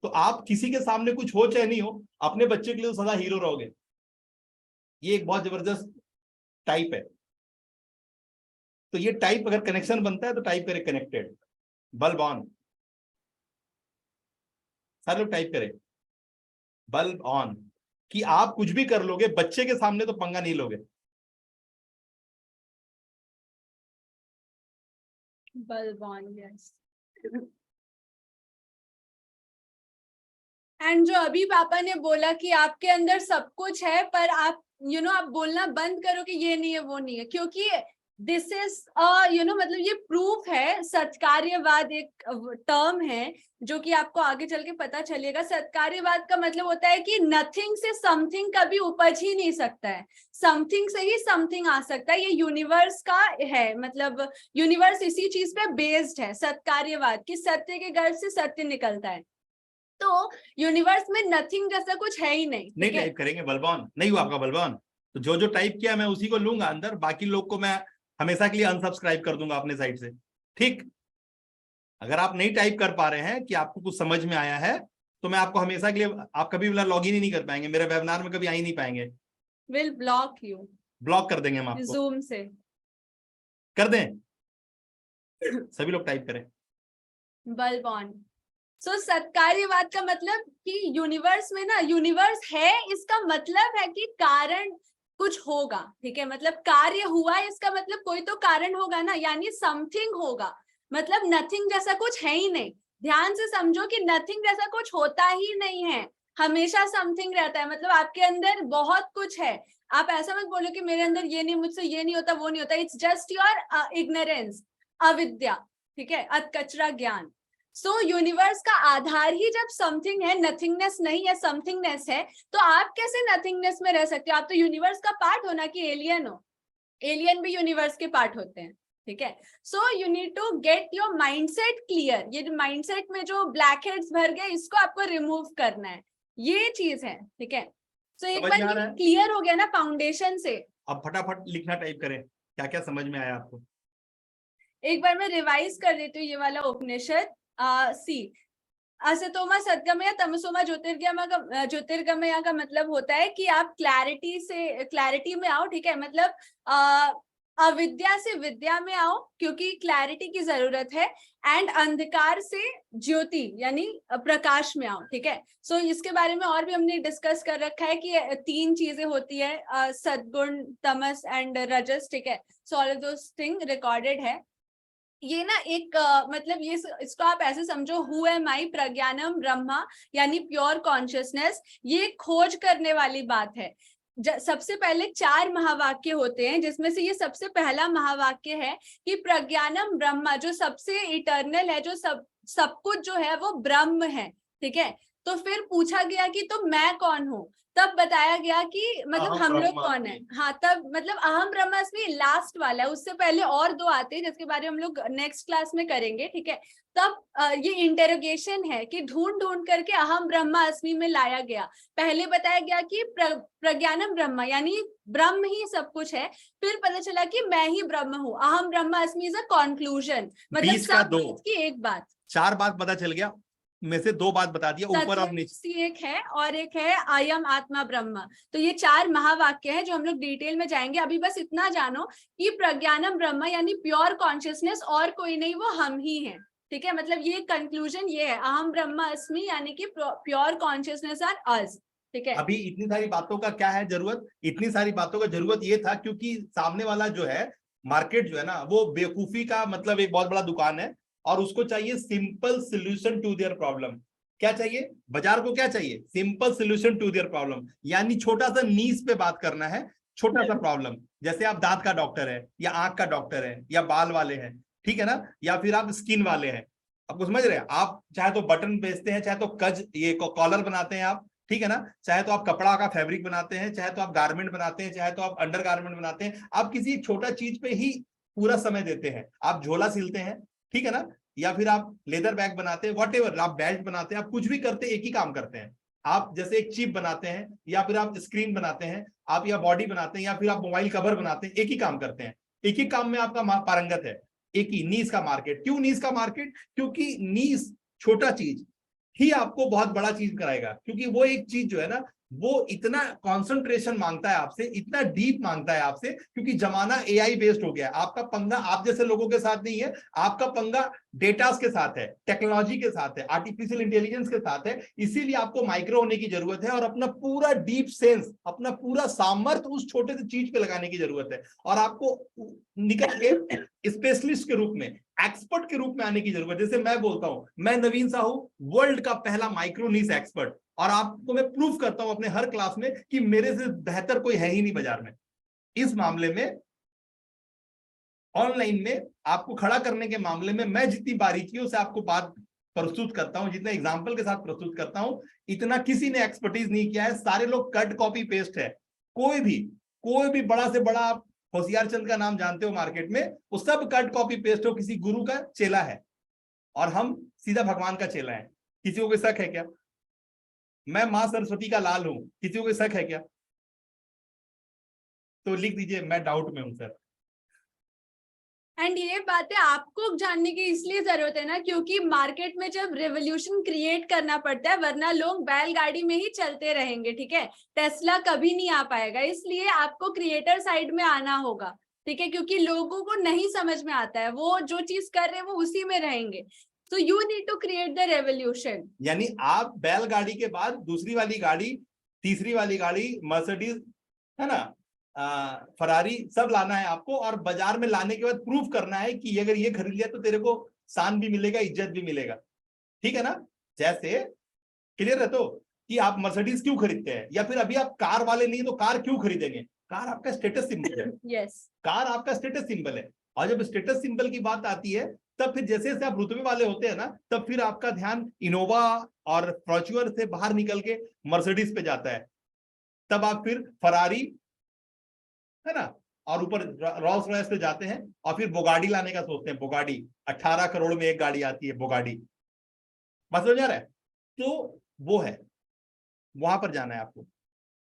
तो आप किसी के सामने कुछ हो चाहे नहीं हो, अपने बच्चे के लिए तो सदा हीरो रहोगे। ये एक बहुत जबरदस्त टाइप है। तो ये टाइप अगर कनेक्शन बनता है तो टाइप करें कनेक्टेड, बल्ब ऑन। सारे लोग टाइप करें बल्ब ऑन, कि आप कुछ भी कर लोगे, बच्चे के सामने तो पंगा नहीं लोगे। Bulb on, yes. एंड जो अभी पापा ने बोला कि आपके अंदर सब कुछ है, पर आप आप बोलना बंद करो कि ये नहीं है, वो नहीं है, क्योंकि दिस इज मतलब ये प्रूफ है। सत्कार्यवाद एक टर्म है जो कि आपको आगे चल के पता चलेगा। सत्कार्यवाद का मतलब होता है कि नथिंग से समथिंग कभी उपज ही नहीं सकता है, समथिंग से ही समथिंग आ सकता है। ये यूनिवर्स का है, मतलब यूनिवर्स इसी चीज पे बेस्ड है, सत्कार्यवाद, कि सत्य के गर्भ से सत्य निकलता है। तो यूनिवर्स में नथिंग जैसा कुछ है ही नहीं। नहीं टाइप करेंगे बल्बॉन, नहीं हुआ आपका बल्बॉन, तो जो जो टाइप किया मैं उसी को लूंगा अंदर, बाकी लोग को मैं हमेशा के लिए अनसब्सक्राइब कर दूंगा अपने साइड से। ठीक, अगर आप नहीं टाइप कर पा रहे हैं कि आपको कुछ समझ में आया है, तो मैं आपको हमेशा के लिए, आप कभी लॉग इन ही नहीं कर पाएंगे, मेरे वेबिनार में कभी आ ही नहीं पाएंगे। विल ब्लॉक यू, ब्लॉक कर देंगे हम आपको, जूम से कर दें। सभी लोग टाइप करें बल्ब ऑन। सो सत्कार्यवाद का मतलब कि यूनिवर्स में ना, यूनिवर्स है इसका मतलब है कि कारण कुछ होगा, ठीक है। मतलब कार्य हुआ इसका मतलब कोई तो कारण होगा ना, यानी समथिंग होगा। मतलब नथिंग जैसा कुछ है ही नहीं। ध्यान से समझो कि नथिंग जैसा कुछ होता ही नहीं है, हमेशा समथिंग रहता है। मतलब आपके अंदर बहुत कुछ है। आप ऐसा मत बोलो कि मेरे अंदर ये नहीं, मुझसे ये नहीं होता, वो नहीं होता। इट्स जस्ट योर इग्नोरेंस, अविद्या, ठीक है, अधकचरा ज्ञान। सो यूनिवर्स का आधार ही जब समथिंग है, नथिंगनेस नहीं है, समथिंगनेस है, तो आप कैसे नथिंगनेस में रह सकते हो? आप तो यूनिवर्स का पार्ट हो ना, कि एलियन हो। एलियन भी यूनिवर्स के पार्ट होते हैं, ठीक है। So you need to get your mindset clear. ये जो माइंडसेट में जो ब्लैक हेड्स भर गए, इसको आपको रिमूव करना है, ये चीज है, ठीक है। सो एक बार क्लियर हो गया ना फाउंडेशन से, अब फटाफट लिखना टाइप करें। क्या क्या समझ में आया आपको? एक बार मैं रिवाइज कर देती हूँ ये वाला उपनिषद। सी असतोमा सद्गमय तमसोमा ज्योतिर्गमय का मतलब होता है कि आप क्लैरिटी में आओ, ठीक है, मतलब अविद्या से विद्या में आओ क्योंकि क्लैरिटी की जरूरत है, एंड अंधकार से ज्योति यानी प्रकाश में आओ, ठीक है। सो इसके बारे में और भी हमने डिस्कस कर रखा है कि 3 चीजें होती है, सद्गुण, तमस एंड रजस, ठीक है। So all of those thing recorded है। ये ना एक मतलब ये इसको आप ऐसे समझो, हु एम आई, प्रज्ञानम ब्रह्मा यानी प्योर कॉन्शियसनेस, ये खोज करने वाली बात है। सबसे पहले 4 महावाक्य होते हैं जिसमें से ये सबसे पहला महावाक्य है कि प्रज्ञानम ब्रह्मा, जो सबसे इटर्नल है, जो सब कुछ जो है वो ब्रह्म है, ठीक है। तो फिर पूछा गया कि तो मैं कौन हूँ, तब बताया गया कि मतलब हम लोग कौन है। हाँ, तब मतलब अहम ब्रह्मास्मि लास्ट वाला है, उससे पहले और 2 आते हैं जिसके बारे में हम लोग नेक्स्ट क्लास में करेंगे, ठीक है। तब ये इंटेरोगेशन है कि ढूंढ ढूंढ करके अहम ब्रह्मास्मि में लाया गया। पहले बताया गया कि प्रज्ञानम ब्रह्मा यानी ब्रह्म ही सब कुछ है, फिर पता चला कि मैं ही ब्रह्म हूँ। अहम ब्रह्मास्मि इज अ कंक्लूजन, मतलब सब की एक बात। 4 बात पता चल गया, में से 2 बात बता दिया, ऊपर और नीचे एक है और एक है अयम आत्मा ब्रह्म। तो ये 4 महावाक्य है जो हम लोग डिटेल में जाएंगे। अभी बस इतना जानो कि प्रज्ञानम ब्रह्म यानी प्योर कॉन्शियसनेस और कोई नहीं, वो हम ही हैं, ठीक है। मतलब ये कंक्लूजन ये है, अहम ब्रह्म अस्मि यानी कि प्योर कॉन्शियसनेस आर अस, ठीक है। अभी इतनी सारी बातों का क्या है जरूरत? इतनी सारी बातों का जरूरत ये था क्योंकि सामने वाला जो है मार्केट जो है ना, वो बेवकूफी का मतलब एक बहुत बड़ा दुकान है और उसको चाहिए simple solution to their problem. क्या चाहिए बाजार को? क्या चाहिए? Simple solution to their problem, यानी छोटा सा नीश पे बात करना है, छोटा सा प्रॉब्लम। जैसे आप दांत का डॉक्टर है या आंख का डॉक्टर है या बाल वाले हैं, ठीक है ना, या फिर आप स्किन वाले हैं, आपको समझ रहे हैं, आप चाहे तो बटन बेचते हैं, चाहे तो कज ये कॉलर बनाते हैं आप, ठीक है ना, चाहे तो आप कपड़ा का फैब्रिक बनाते हैं, चाहे तो आप गारमेंट बनाते हैं, चाहे तो आप अंडर गारमेंट बनाते हैं, आप किसी एक छोटा चीज पे ही पूरा समय देते हैं। आप झोला सिलते हैं, ठीक है ना, या फिर आप लेदर बैग बनाते हैं, व्हाटएवर, आप बेल्ट बनाते हैं, आप कुछ भी करते हैं, एक ही काम करते हैं। आप जैसे एक चिप बनाते हैं, या फिर आप स्क्रीन बनाते हैं, आप या बॉडी बनाते हैं, या फिर आप मोबाइल कवर बनाते हैं, एक ही काम करते हैं। एक ही काम में आपका पारंगत है, एक ही नीश का मार्केट। क्यों नीश का मार्केट? क्योंकि नीश छोटा चीज ही आपको बहुत बड़ा चीज कराएगा, क्योंकि वो एक चीज जो है ना, वो इतना कंसंट्रेशन मांगता है आपसे, इतना डीप मांगता है आपसे, क्योंकि जमाना एआई बेस्ड हो गया है। आपका पंगा आप जैसे लोगों के साथ नहीं है, आपका पंगा डेटास के साथ है, टेक्नोलॉजी के साथ है, आर्टिफिशियल इंटेलिजेंस के साथ है। इसीलिए आपको माइक्रो होने की जरूरत है और अपना पूरा डीप सेंस, अपना पूरा सामर्थ्य उस छोटे से चीज पे लगाने की जरूरत है, और आपको निकल के स्पेशलिस्ट के रूप में, एक्सपर्ट के रूप में आने की जरूरत है। जैसे मैं बोलता हूं, मैं नवीन साहू वर्ल्ड का पहला माइक्रो नीश एक्सपर्ट, और आपको मैं प्रूफ करता हूं अपने हर क्लास में कि मेरे से बेहतर कोई है ही नहीं बाजार में। इस मामले में, ऑनलाइन में आपको खड़ा करने के मामले में, मैं जितनी बारीकियों से आपको बात प्रस्तुत करता हूं, जितना एग्जाम्पल के साथ प्रस्तुत करता हूं, इतना किसी ने एक्सपर्टीज नहीं किया है। सारे लोग कट कॉपी पेस्ट है। कोई भी बड़ा से बड़ा, आप होशियार चंद का नाम जानते हो मार्केट में, वो सब कट कॉपी पेस्ट हो, किसी गुरु का चेला है, और हम सीधा भगवान का चेला है। किसी को कोई शक है क्या? मैं मां सरस्वती का लाल हूं, किसी को कोई शक है क्या? तो लिख दीजिए, मैं डाउट में हूं सर। एंड ये बातें आपको जानने की इसलिए जरूरत है ना, क्योंकि मार्केट में जब रेवोल्यूशन क्रिएट करना पड़ता है, वरना लोग बैलगाड़ी में ही चलते रहेंगे, ठीक है। टेस्ला कभी नहीं आ पाएगा, इसलिए आपको क्रिएटर साइड में आना होगा, ठीक है, क्योंकि लोगों को नहीं समझ में आता है, वो जो चीज कर रहे हैं वो उसी में रहेंगे। So you need to create the revolution. यानी आप बैलगाड़ी के बाद दूसरी वाली गाड़ी, तीसरी वाली गाड़ी, मर्सिडीज, है ना, फरारी, सब लाना है आपको, और बाजार में लाने के बाद प्रूफ करना है कि अगर ये खरीद लिया तो तेरे को शान भी मिलेगा, इज्जत भी मिलेगा, ठीक है ना। जैसे क्लियर है तो, कि आप मर्सिडीज क्यों खरीदते हैं, या फिर अभी आप कार वाले नहीं तो कार क्यों खरीदेंगे? कार आपका स्टेटस सिंबल है। yes. कार आपका स्टेटस सिंबल है, और जब स्टेटस सिंबल की बात आती है, तब फिर जैसे जैसे आप रुतबे वाले होते हैं ना, तब फिर आपका ध्यान इनोवा और फॉर्च्यूनर से बाहर निकल के मर्सिडीज पे जाता है, तब आप फिर फरारी, है ना, और ऊपर रोल्स रॉयस पे जाते हैं, और फिर बोगाडी लाने का सोचते हैं। बोगाडी 18 करोड़ में एक गाड़ी आती है, बोगाडी। बस हो जा रहा है, तो वो है, वहां पर जाना है आपको।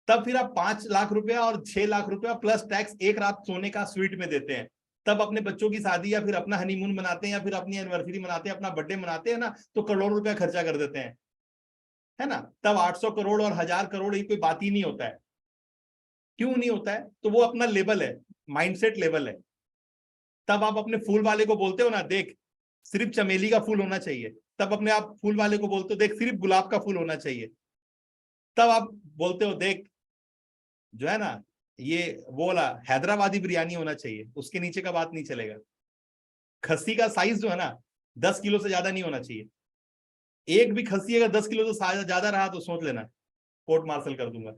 तब फिर आप 5 लाख रुपया और 6 लाख रुपया प्लस टैक्स एक रात सोने का स्वीट में देते हैं। तब अपने बच्चों की शादी या फिर अपना हनीमून मनाते हैं या फिर अपनी एनिवर्सरी मनाते हैं, अपना बर्थडे मनाते हैं ना, तो करोड़ों रुपया खर्चा कर देते हैं, है ना। तब 800 करोड़ और 1000 करोड़ ये कोई बात ही नहीं होता है। क्यों नहीं होता है? तो वो अपना लेवल है, माइंडसेट लेवल है। तब आप अपने फूल वाले को बोलते हो ना, देख सिर्फ चमेली का फूल होना चाहिए। तब अपने आप फूल वाले को बोलते हो, देख सिर्फ गुलाब का फूल होना चाहिए। तब आप बोलते हो, देख जो है ना, ये वो वाला हैदराबादी बिरयानी होना चाहिए, उसके नीचे का बात नहीं चलेगा। खस्सी का साइज जो है ना 10 किलो से ज्यादा नहीं होना चाहिए। एक भी खस्सी अगर 10 किलो से ज्यादा रहा तो सोच लेना कोर्ट मार्शल कर दूंगा।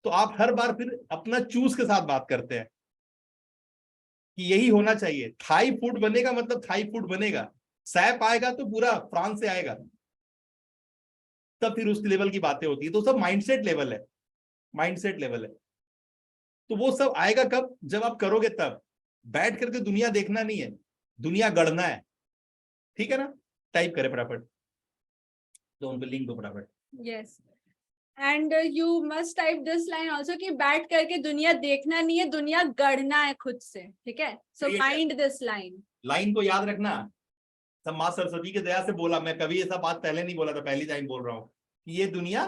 तो आप हर बार फिर अपना चूज के साथ बात करते हैं कि यही होना चाहिए। थाई फूड बनेगा मतलब थाई फूड बनेगा। सैप आएगा तो पूरा फ्रांस से आएगा, तब फिर उस लेवल की बातें होती है। तो सब माइंडसेट लेवल है, माइंडसेट लेवल है। तो वो सब आएगा कब? जब आप करोगे तब। बैठ करके दुनिया देखना नहीं है, दुनिया गढ़ना है। ठीक है ना? टाइप करें फटाफट, तो उन पे लिंक दो फटाफट। Yes, and you must type this line also कि बैठ करके दुनिया देखना नहीं है, दुनिया गढ़ना है खुद से। ठीक है, so mind this line. Line को याद रखना। सब माँ सरस्वती की दया से बोला, मैं कभी ऐसा बात पहले नहीं बोला था, पहली टाइम बोल रहा हूँ कि ये दुनिया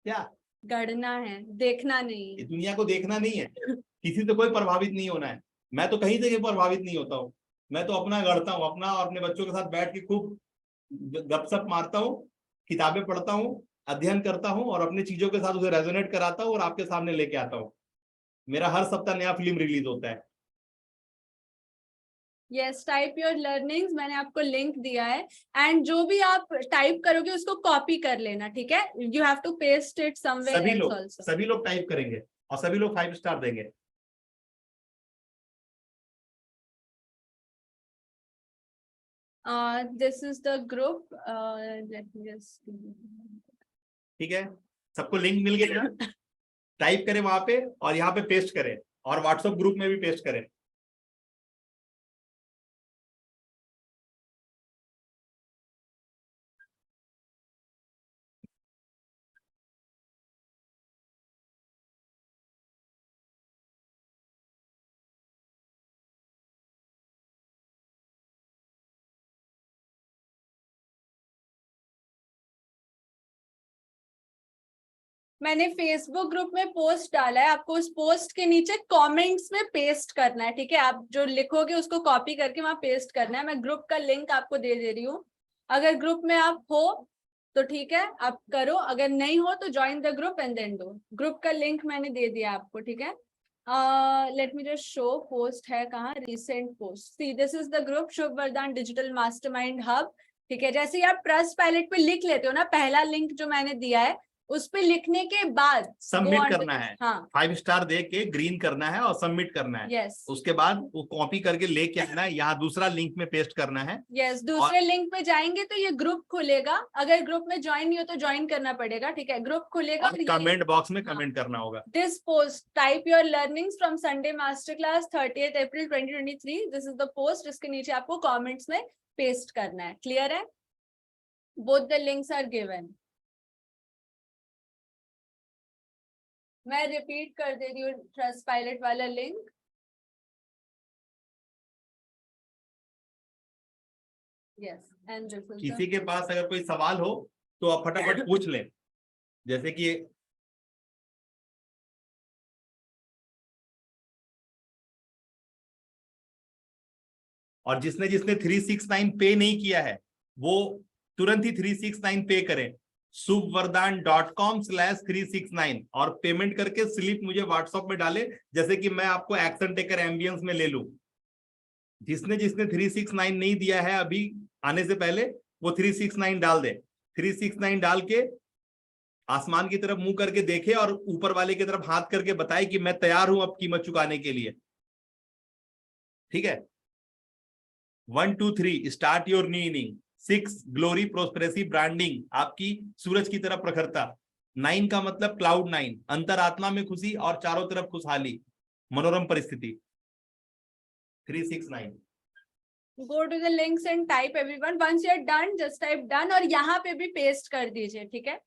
क्या गढ़ना है, देखना नहीं ये है। दुनिया को देखना नहीं है। किसी से कोई प्रभावित नहीं होना है। मैं तो कहीं से प्रभावित नहीं होता हूँ। मैं तो अपना गढ़ता हूँ, अपना और अपने बच्चों के साथ बैठ के खूब गपशप मारता हूँ, किताबें पढ़ता हूँ, अध्ययन करता हूँ और अपनी चीजों के साथ उसे रेजोनेट कराता हूँ और आपके सामने लेके आता हूँ। मेरा हर सप्ताह नया फिल्म रिलीज होता है। यस, टाइप योर लर्निंग्स, मैंने आपको लिंक दिया है। एंड जो भी आप टाइप करोगे उसको कॉपी कर लेना। ठीक है, you have to paste it somewhere else also. सभी लोग टाइप करेंगे और सभी लोग 5 स्टार देंगे। This is the group, late me just. ठीक है, सबको लिंक मिल गया ना? टाइप करें वहां पे और यहाँ पे पेस्ट करें और व्हाट्सएप ग्रुप में भी पेस्ट करें। मैंने फेसबुक ग्रुप में पोस्ट डाला है, आपको उस पोस्ट के नीचे कमेंट्स में पेस्ट करना है। ठीक है, आप जो लिखोगे उसको कॉपी करके वहां पेस्ट करना है। मैं ग्रुप का लिंक आपको दे रही हूँ। अगर ग्रुप में आप हो तो ठीक है, आप करो, अगर नहीं हो तो join the group and then do. Group का लिंक मैंने दे दिया आपको। ठीक है, let me just show, post है कहाँ, recent post. See this is the group, Shubh Vardan digital mastermind hub. ठीक है, जैसे ही आप ट्रस्ट पायलट पे लिख लेते हो ना, पहला लिंक जो मैंने दिया है उस पे लिखने के बाद सबमिट करना है। हाँ, 5 स्टार दे के ग्रीन करना है और सबमिट करना है। यस, उसके बाद वो कॉपी करके लेके आना है, यहाँ दूसरा लिंक में पेस्ट करना है। यस, दूसरे लिंक पे जाएंगे तो ये ग्रुप खुलेगा। अगर ग्रुप में ज्वाइन नहीं हो तो ज्वाइन करना पड़ेगा। ठीक है, ग्रुप खुलेगा और कमेंट बॉक्स में कमेंट करना होगा। This post, type your learnings from Sunday master class 30th April 2023। This is the post, इसके नीचे आपको कमेंट्स में पेस्ट करना है। क्लियर है? Both the links are given. मैं रिपीट कर दे रही हूँ ट्रस्ट पायलट वाला लिंक। यस, एंड किसी के पास अगर कोई सवाल हो तो आप फटाफट पूछ लें, जैसे कि और जिसने 369 पे नहीं किया है वो तुरंत ही 369 पे करें। subvardhan.com/369 और पेमेंट करके स्लिप मुझे व्हाट्सएप में डाले, जैसे कि मैं आपको एक्शन टेकर एम्बियंस में ले लूं। जिसने 369 नहीं दिया है अभी आने से पहले, वो 369 डाल दे। 369 डाल के आसमान की तरफ मुंह करके देखे और ऊपर वाले की तरफ हाथ करके बताए कि मैं तैयार हूं अब कीमत चुकाने के लिए। ठीक है, 1 2 3 start your new inning. 6 glory prosperity branding, आपकी सूरज की तरफ प्रखरता। 9 का मतलब क्लाउड 9, अंतरात्मा में खुशी और चारों तरफ खुशहाली, मनोरम परिस्थिति। 369। Go to the links and type everyone. Once you are done just type done और यहाँ पे भी पेस्ट कर दीजिए। ठीक है,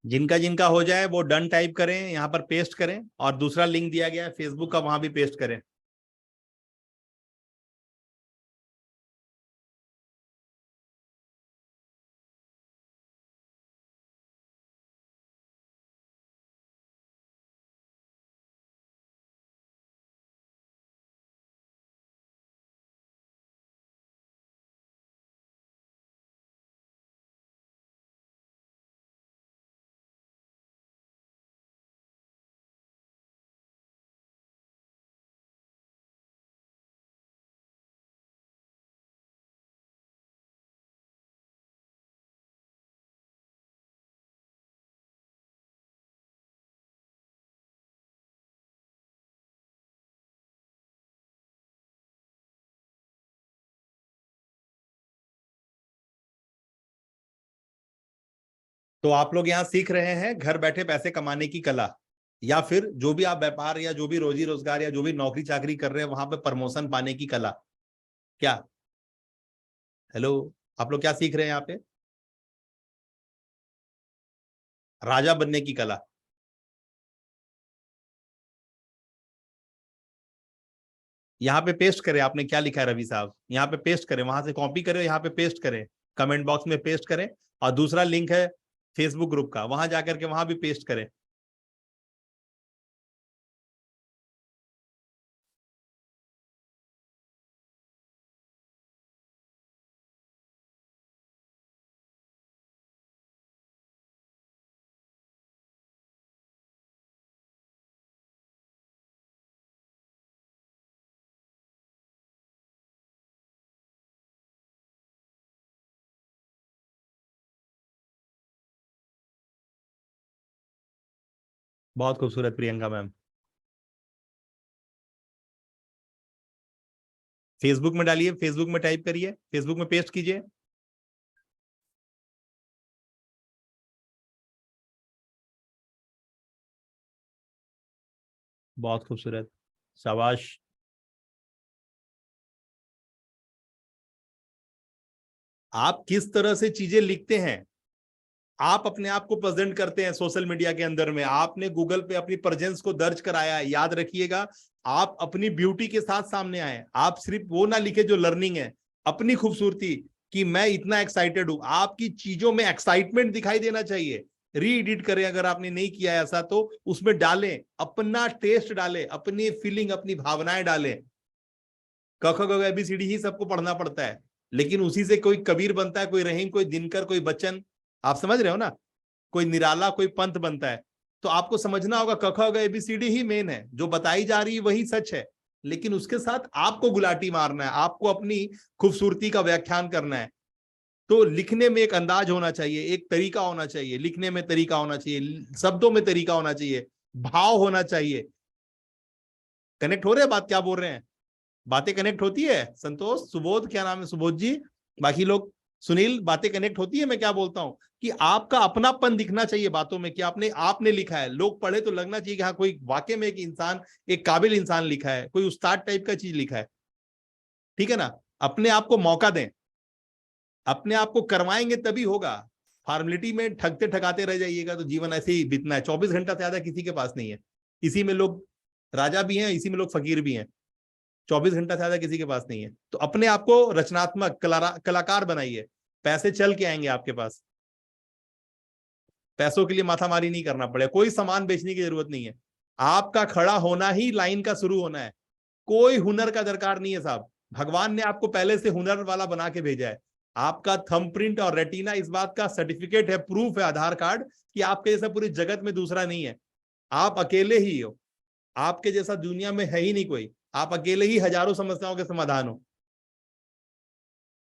जिनका जिनका हो जाए वो डन टाइप करें, यहाँ पर पेस्ट करें, और दूसरा लिंक दिया गया है फेसबुक का, वहां भी पेस्ट करें। तो आप लोग यहाँ सीख रहे हैं घर बैठे पैसे कमाने की कला, या फिर जो भी आप व्यापार या जो भी रोजी रोजगार या जो भी नौकरी चाकरी कर रहे हैं वहां पे प्रमोशन पाने की कला। क्या हेलो, आप लोग क्या सीख रहे हैं यहाँ पे? राजा बनने की कला। यहाँ पे पेस्ट करें, आपने क्या लिखा है रवि साहब, यहाँ पे पेस्ट करें, वहां से कॉपी करें, यहाँ पे पेस्ट करें, कमेंट बॉक्स में पेस्ट करें, और दूसरा लिंक है फेसबुक ग्रुप का, वहां जाकर के वहां भी पेस्ट करें। बहुत खूबसूरत प्रियंका मैम। फेसबुक में डालिए, फेसबुक में टाइप करिए, फेसबुक में पेस्ट कीजिए। बहुत खूबसूरत, शाबाश। आप किस तरह से चीजें लिखते हैं, आप अपने आप को प्रेजेंट करते हैं सोशल मीडिया के अंदर में, आपने गूगल पे अपनी प्रेजेंस को दर्ज कराया है। याद रखिएगा, आप अपनी ब्यूटी के साथ सामने आए, आप सिर्फ वो ना लिखे जो लर्निंग है, अपनी खूबसूरती कि मैं इतना एक्साइटेड हूं, आपकी चीजों में एक्साइटमेंट दिखाई देना चाहिए। री एडिट करें, अगर आपने नहीं किया है ऐसा तो उसमें डालें, अपना टेस्ट डालें, अपनी फीलिंग, अपनी भावनाएं डालें। क ख ग ABCD ही सबको पढ़ना पड़ता है, लेकिन उसी से कोई कबीर बनता है, कोई रहीम, कोई दिनकर, कोई बच्चन, आप समझ रहे हो ना, कोई निराला, कोई पंत बनता है। तो आपको समझना होगा क ख ग ABCD ही मेन है, जो बताई जा रही है वही सच है, लेकिन उसके साथ आपको गुलाटी मारना है, आपको अपनी खूबसूरती का व्याख्यान करना है। तो लिखने में एक अंदाज होना चाहिए, एक तरीका होना चाहिए, लिखने में तरीका होना चाहिए, शब्दों में तरीका होना चाहिए, भाव होना चाहिए। कनेक्ट हो रहे हैं? बात क्या बोल रहे हैं? बातें कनेक्ट होती है? संतोष, सुबोध, क्या नाम है सुबोध जी, बाकी लोग, सुनील, बातें कनेक्ट होती है? मैं क्या बोलता हूं कि आपका अपनापन दिखना चाहिए बातों में, कि आपने लिखा है, लोग पढ़े तो लगना चाहिए कि हाँ कोई वाकई में एक इंसान, एक काबिल इंसान लिखा है, कोई उस्ताद टाइप का चीज लिखा है। ठीक है ना? अपने आप को मौका दें, अपने आप को करवाएंगे तभी होगा। फॉर्मेलिटी में ठगते ठगाते रह जाइएगा तो जीवन ऐसे ही बीतना है। 24 घंटा से ज्यादा किसी के पास नहीं है, इसी में लोग राजा भी हैं, इसी में लोग फकीर भी हैं। 24 घंटा से ज्यादा किसी के पास नहीं है। तो अपने आप को रचनात्मक कलाकार बनाइए, पैसे चल के आएंगे आपके पास। पैसों के लिए माथामारी नहीं करना पड़ेगा, कोई सामान बेचने की जरूरत नहीं है, आपका खड़ा होना ही लाइन का शुरू होना है। कोई हुनर का दरकार नहीं है साहब, भगवान ने आपको पहले से हुनर वाला बना के भेजा है। आपका थंबप्रिंट और रेटिना इस बात का सर्टिफिकेट है, प्रूफ है, आधार कार्ड, कि आपके जैसा पूरी जगत में दूसरा नहीं है। आप अकेले ही हो, आपके जैसा दुनिया में है ही नहीं कोई, आप अकेले ही हजारों समस्याओं के समाधान हो।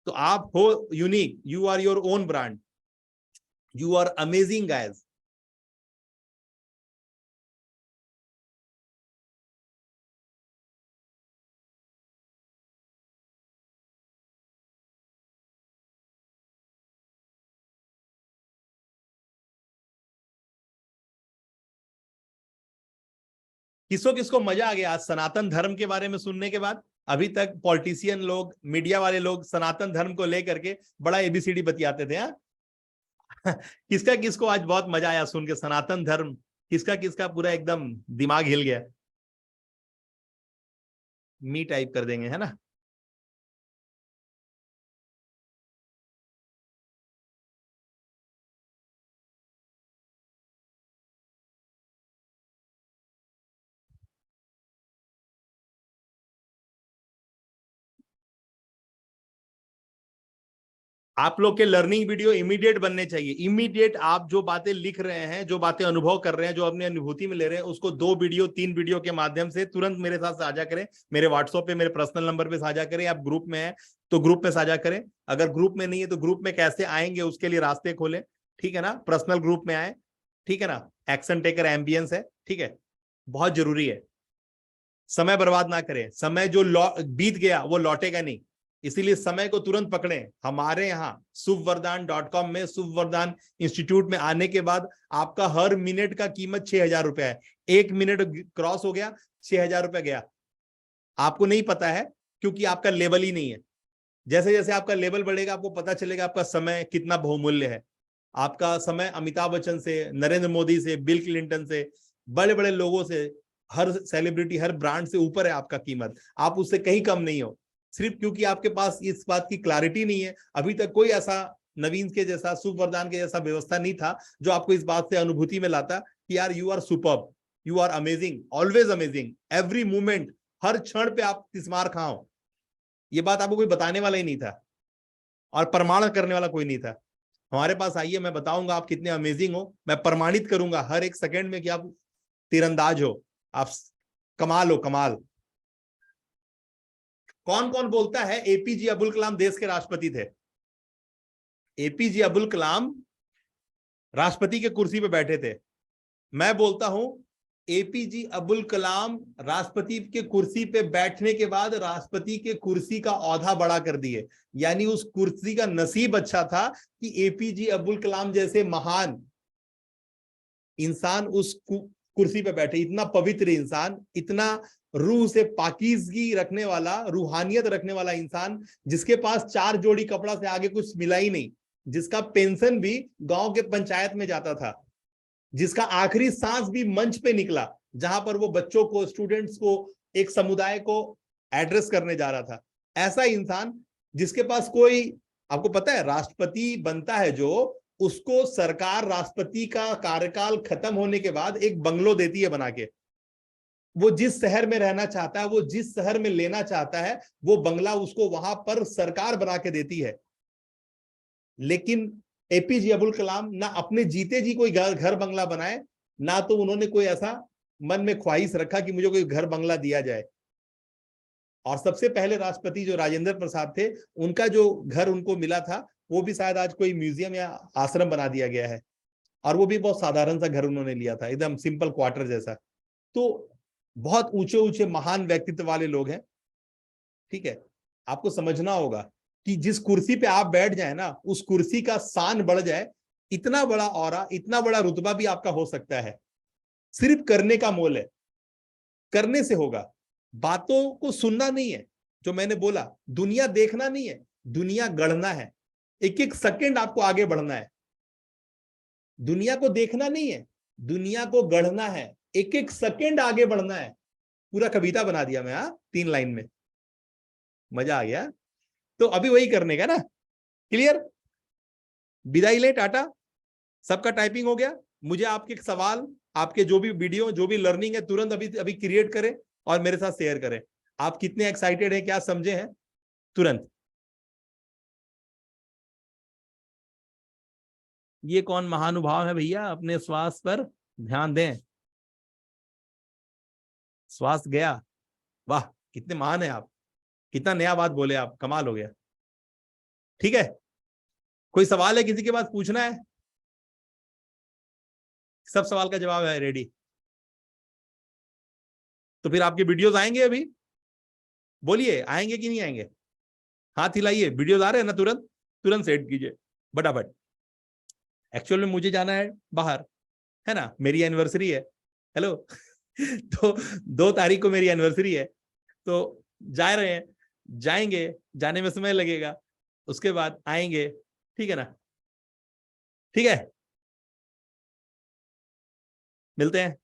तो आप हो unique, you are your own brand, you are amazing guys. किसको किसको मजा आ गया आज सनातन धर्म के बारे में सुनने के बाद? अभी तक पॉलिटिशियन लोग, मीडिया वाले लोग सनातन धर्म को लेकर के बड़ा ABCD बतियाते थे। किसका किसको आज बहुत मजा आया सुन के, सनातन धर्म किसका किसका पूरा एकदम दिमाग हिल गया। मी टाइप कर देंगे, है ना। आप लोग के लर्निंग वीडियो इमीडिएट बनने चाहिए, इमीडिएट। आप जो बातें लिख रहे हैं, जो बातें अनुभव कर रहे हैं, जो अपनी अनुभूति में ले रहे हैं, उसको 2 वीडियो 3 वीडियो के माध्यम से तुरंत मेरे साथ साझा करें। मेरे व्हाट्सएप पे, मेरे पर्सनल नंबर पे साझा करें। आप ग्रुप में हैं तो ग्रुप में साझा करें। अगर ग्रुप में नहीं है तो ग्रुप में कैसे आएंगे उसके लिए रास्ते खोलें, ठीक है ना। पर्सनल ग्रुप में आए, ठीक है ना। एक्शन टेकर एम्बियंस है, ठीक है, बहुत जरूरी है। समय बर्बाद ना करें, समय जो बीत गया वो लौटेगा नहीं, इसीलिए समय को तुरंत पकड़ें। हमारे यहाँ शुभवरदान.com में, शुभवरदान इंस्टीट्यूट में आने के बाद आपका हर मिनट का कीमत 6,000 रुपया है। 1 मिनट क्रॉस हो गया, 6,000 रुपया गया। आपको नहीं पता है क्योंकि आपका लेवल ही नहीं है। जैसे जैसे आपका लेवल बढ़ेगा आपको पता चलेगा आपका समय कितना बहुमूल्य है। आपका समय अमिताभ बच्चन से, नरेंद्र मोदी से, बिल क्लिंटन से, बड़े बड़े लोगों से, हर सेलिब्रिटी, हर ब्रांड से ऊपर है आपका कीमत। आप उससे कहीं कम नहीं हो, सिर्फ क्योंकि आपके पास इस बात की क्लैरिटी नहीं है। अभी तक कोई ऐसा नवीन के जैसा, शुभवरदान के जैसा व्यवस्था नहीं था जो आपको इस बात से अनुभूति में लाता कि यार you are superb, you are amazing, always amazing, every moment, हर क्षण पे आप तिस्मार खाओ। ये बात आपको कोई बताने वाला ही नहीं था और प्रमाण करने वाला कोई नहीं था। हमारे पास आइए, मैं बताऊंगा आप कितने अमेजिंग हो। मैं प्रमाणित करूंगा हर एक सेकंड में कि आप तीरंदाज हो, आप कमाल हो, कमाल। कौन कौन बोलता है एपीजे अब्दुल कलाम देश के राष्ट्रपति थे? एपीजे अब्दुल कलाम राष्ट्रपति के कुर्सी पे बैठे थे। मैं बोलता हूं एपीजे अब्दुल कलाम राष्ट्रपति के कुर्सी पे बैठने के बाद राष्ट्रपति के कुर्सी का औहदा बड़ा कर दिए। यानी उस कुर्सी का नसीब अच्छा था कि एपीजे अब्दुल कलाम जैसे महान इंसान उस कुर्सी पे बैठे। इतना पवित्र इंसान, इतना रूह से पाकीज़गी रखने वाला, रूहानियत रखने वाला इंसान, जिसके पास 4 जोड़ी कपड़ा से आगे कुछ मिला ही नहीं, जिसका पेंशन भी गांव के पंचायत में जाता था, जिसका आखिरी सांस भी मंच पे निकला, जहां पर वो बच्चों को, स्टूडेंट्स को, एक समुदाय को एड्रेस करने जा रहा था। ऐसा इंसान जिसके पास कोई, आपको पता है राष्ट्रपति बनता है जो, उसको सरकार राष्ट्रपति का कार्यकाल खत्म होने के बाद एक बंगलो देती है बना के। वो जिस शहर में रहना चाहता है, वो जिस शहर में लेना चाहता है, वो बंगला उसको वहां पर सरकार बना के देती है। लेकिन एपीजे अब्दुल कलाम ना अपने जीते जी कोई घर बंगला बनाए, ना तो उन्होंने कोई ऐसा मन में ख्वाहिश रखा कि मुझे कोई घर बंगला दिया जाए। और सबसे पहले राष्ट्रपति जो राजेंद्र प्रसाद थे, उनका जो घर उनको मिला था वो भी शायद आज कोई म्यूजियम या आश्रम बना दिया गया है। और वो भी बहुत साधारण सा घर उन्होंने लिया था, एकदम सिंपल क्वार्टर जैसा। तो बहुत ऊंचे ऊंचे महान व्यक्तित्व वाले लोग हैं, ठीक है। आपको समझना होगा कि जिस कुर्सी पे आप बैठ जाए ना, उस कुर्सी का शान बढ़ जाए। इतना बड़ा औरा, इतना बड़ा रुतबा भी आपका हो सकता है। सिर्फ करने का मोल है, करने से होगा। बातों को सुनना नहीं है, जो मैंने बोला, दुनिया देखना नहीं है, दुनिया गढ़ना है। एक एक सेकंड आपको आगे बढ़ना है। दुनिया को देखना नहीं है, दुनिया को गढ़ना है। एक एक सेकंड आगे बढ़ना है। पूरा कविता बना दिया मैं, 3 लाइन में, मजा आ गया। तो अभी वही करने का ना, क्लियर? विदाई ले, टाटा। सबका टाइपिंग हो गया। मुझे आपके सवाल, आपके जो भी वीडियो, जो भी लर्निंग है, तुरंत अभी क्रिएट करें और मेरे साथ शेयर करें। आप कितने एक्साइटेड हैं, क्या समझे हैं, तुरंत। ये कौन महानुभाव है भैया? अपने श्वास पर ध्यान दें। श्वास गया, वाह कितने महान है आप, कितना नया बात बोले आप, कमाल हो गया। ठीक है, कोई सवाल है किसी के पास, पूछना है? सब सवाल का जवाब है रेडी। तो फिर आपके वीडियोस आएंगे अभी? बोलिए आएंगे कि नहीं आएंगे? हाथ हिलाइए। वीडियोस आ रहे हैं ना? तुरंत तुरंत सेट कीजिए फटाफट। एक्चुअल में मुझे जाना है बाहर, है ना, मेरी एनिवर्सरी है। हेलो तो 2 तारीख को मेरी एनिवर्सरी है, तो जा रहे हैं, जाएंगे, जाने में समय लगेगा, उसके बाद आएंगे, ठीक है ना। ठीक है, मिलते हैं।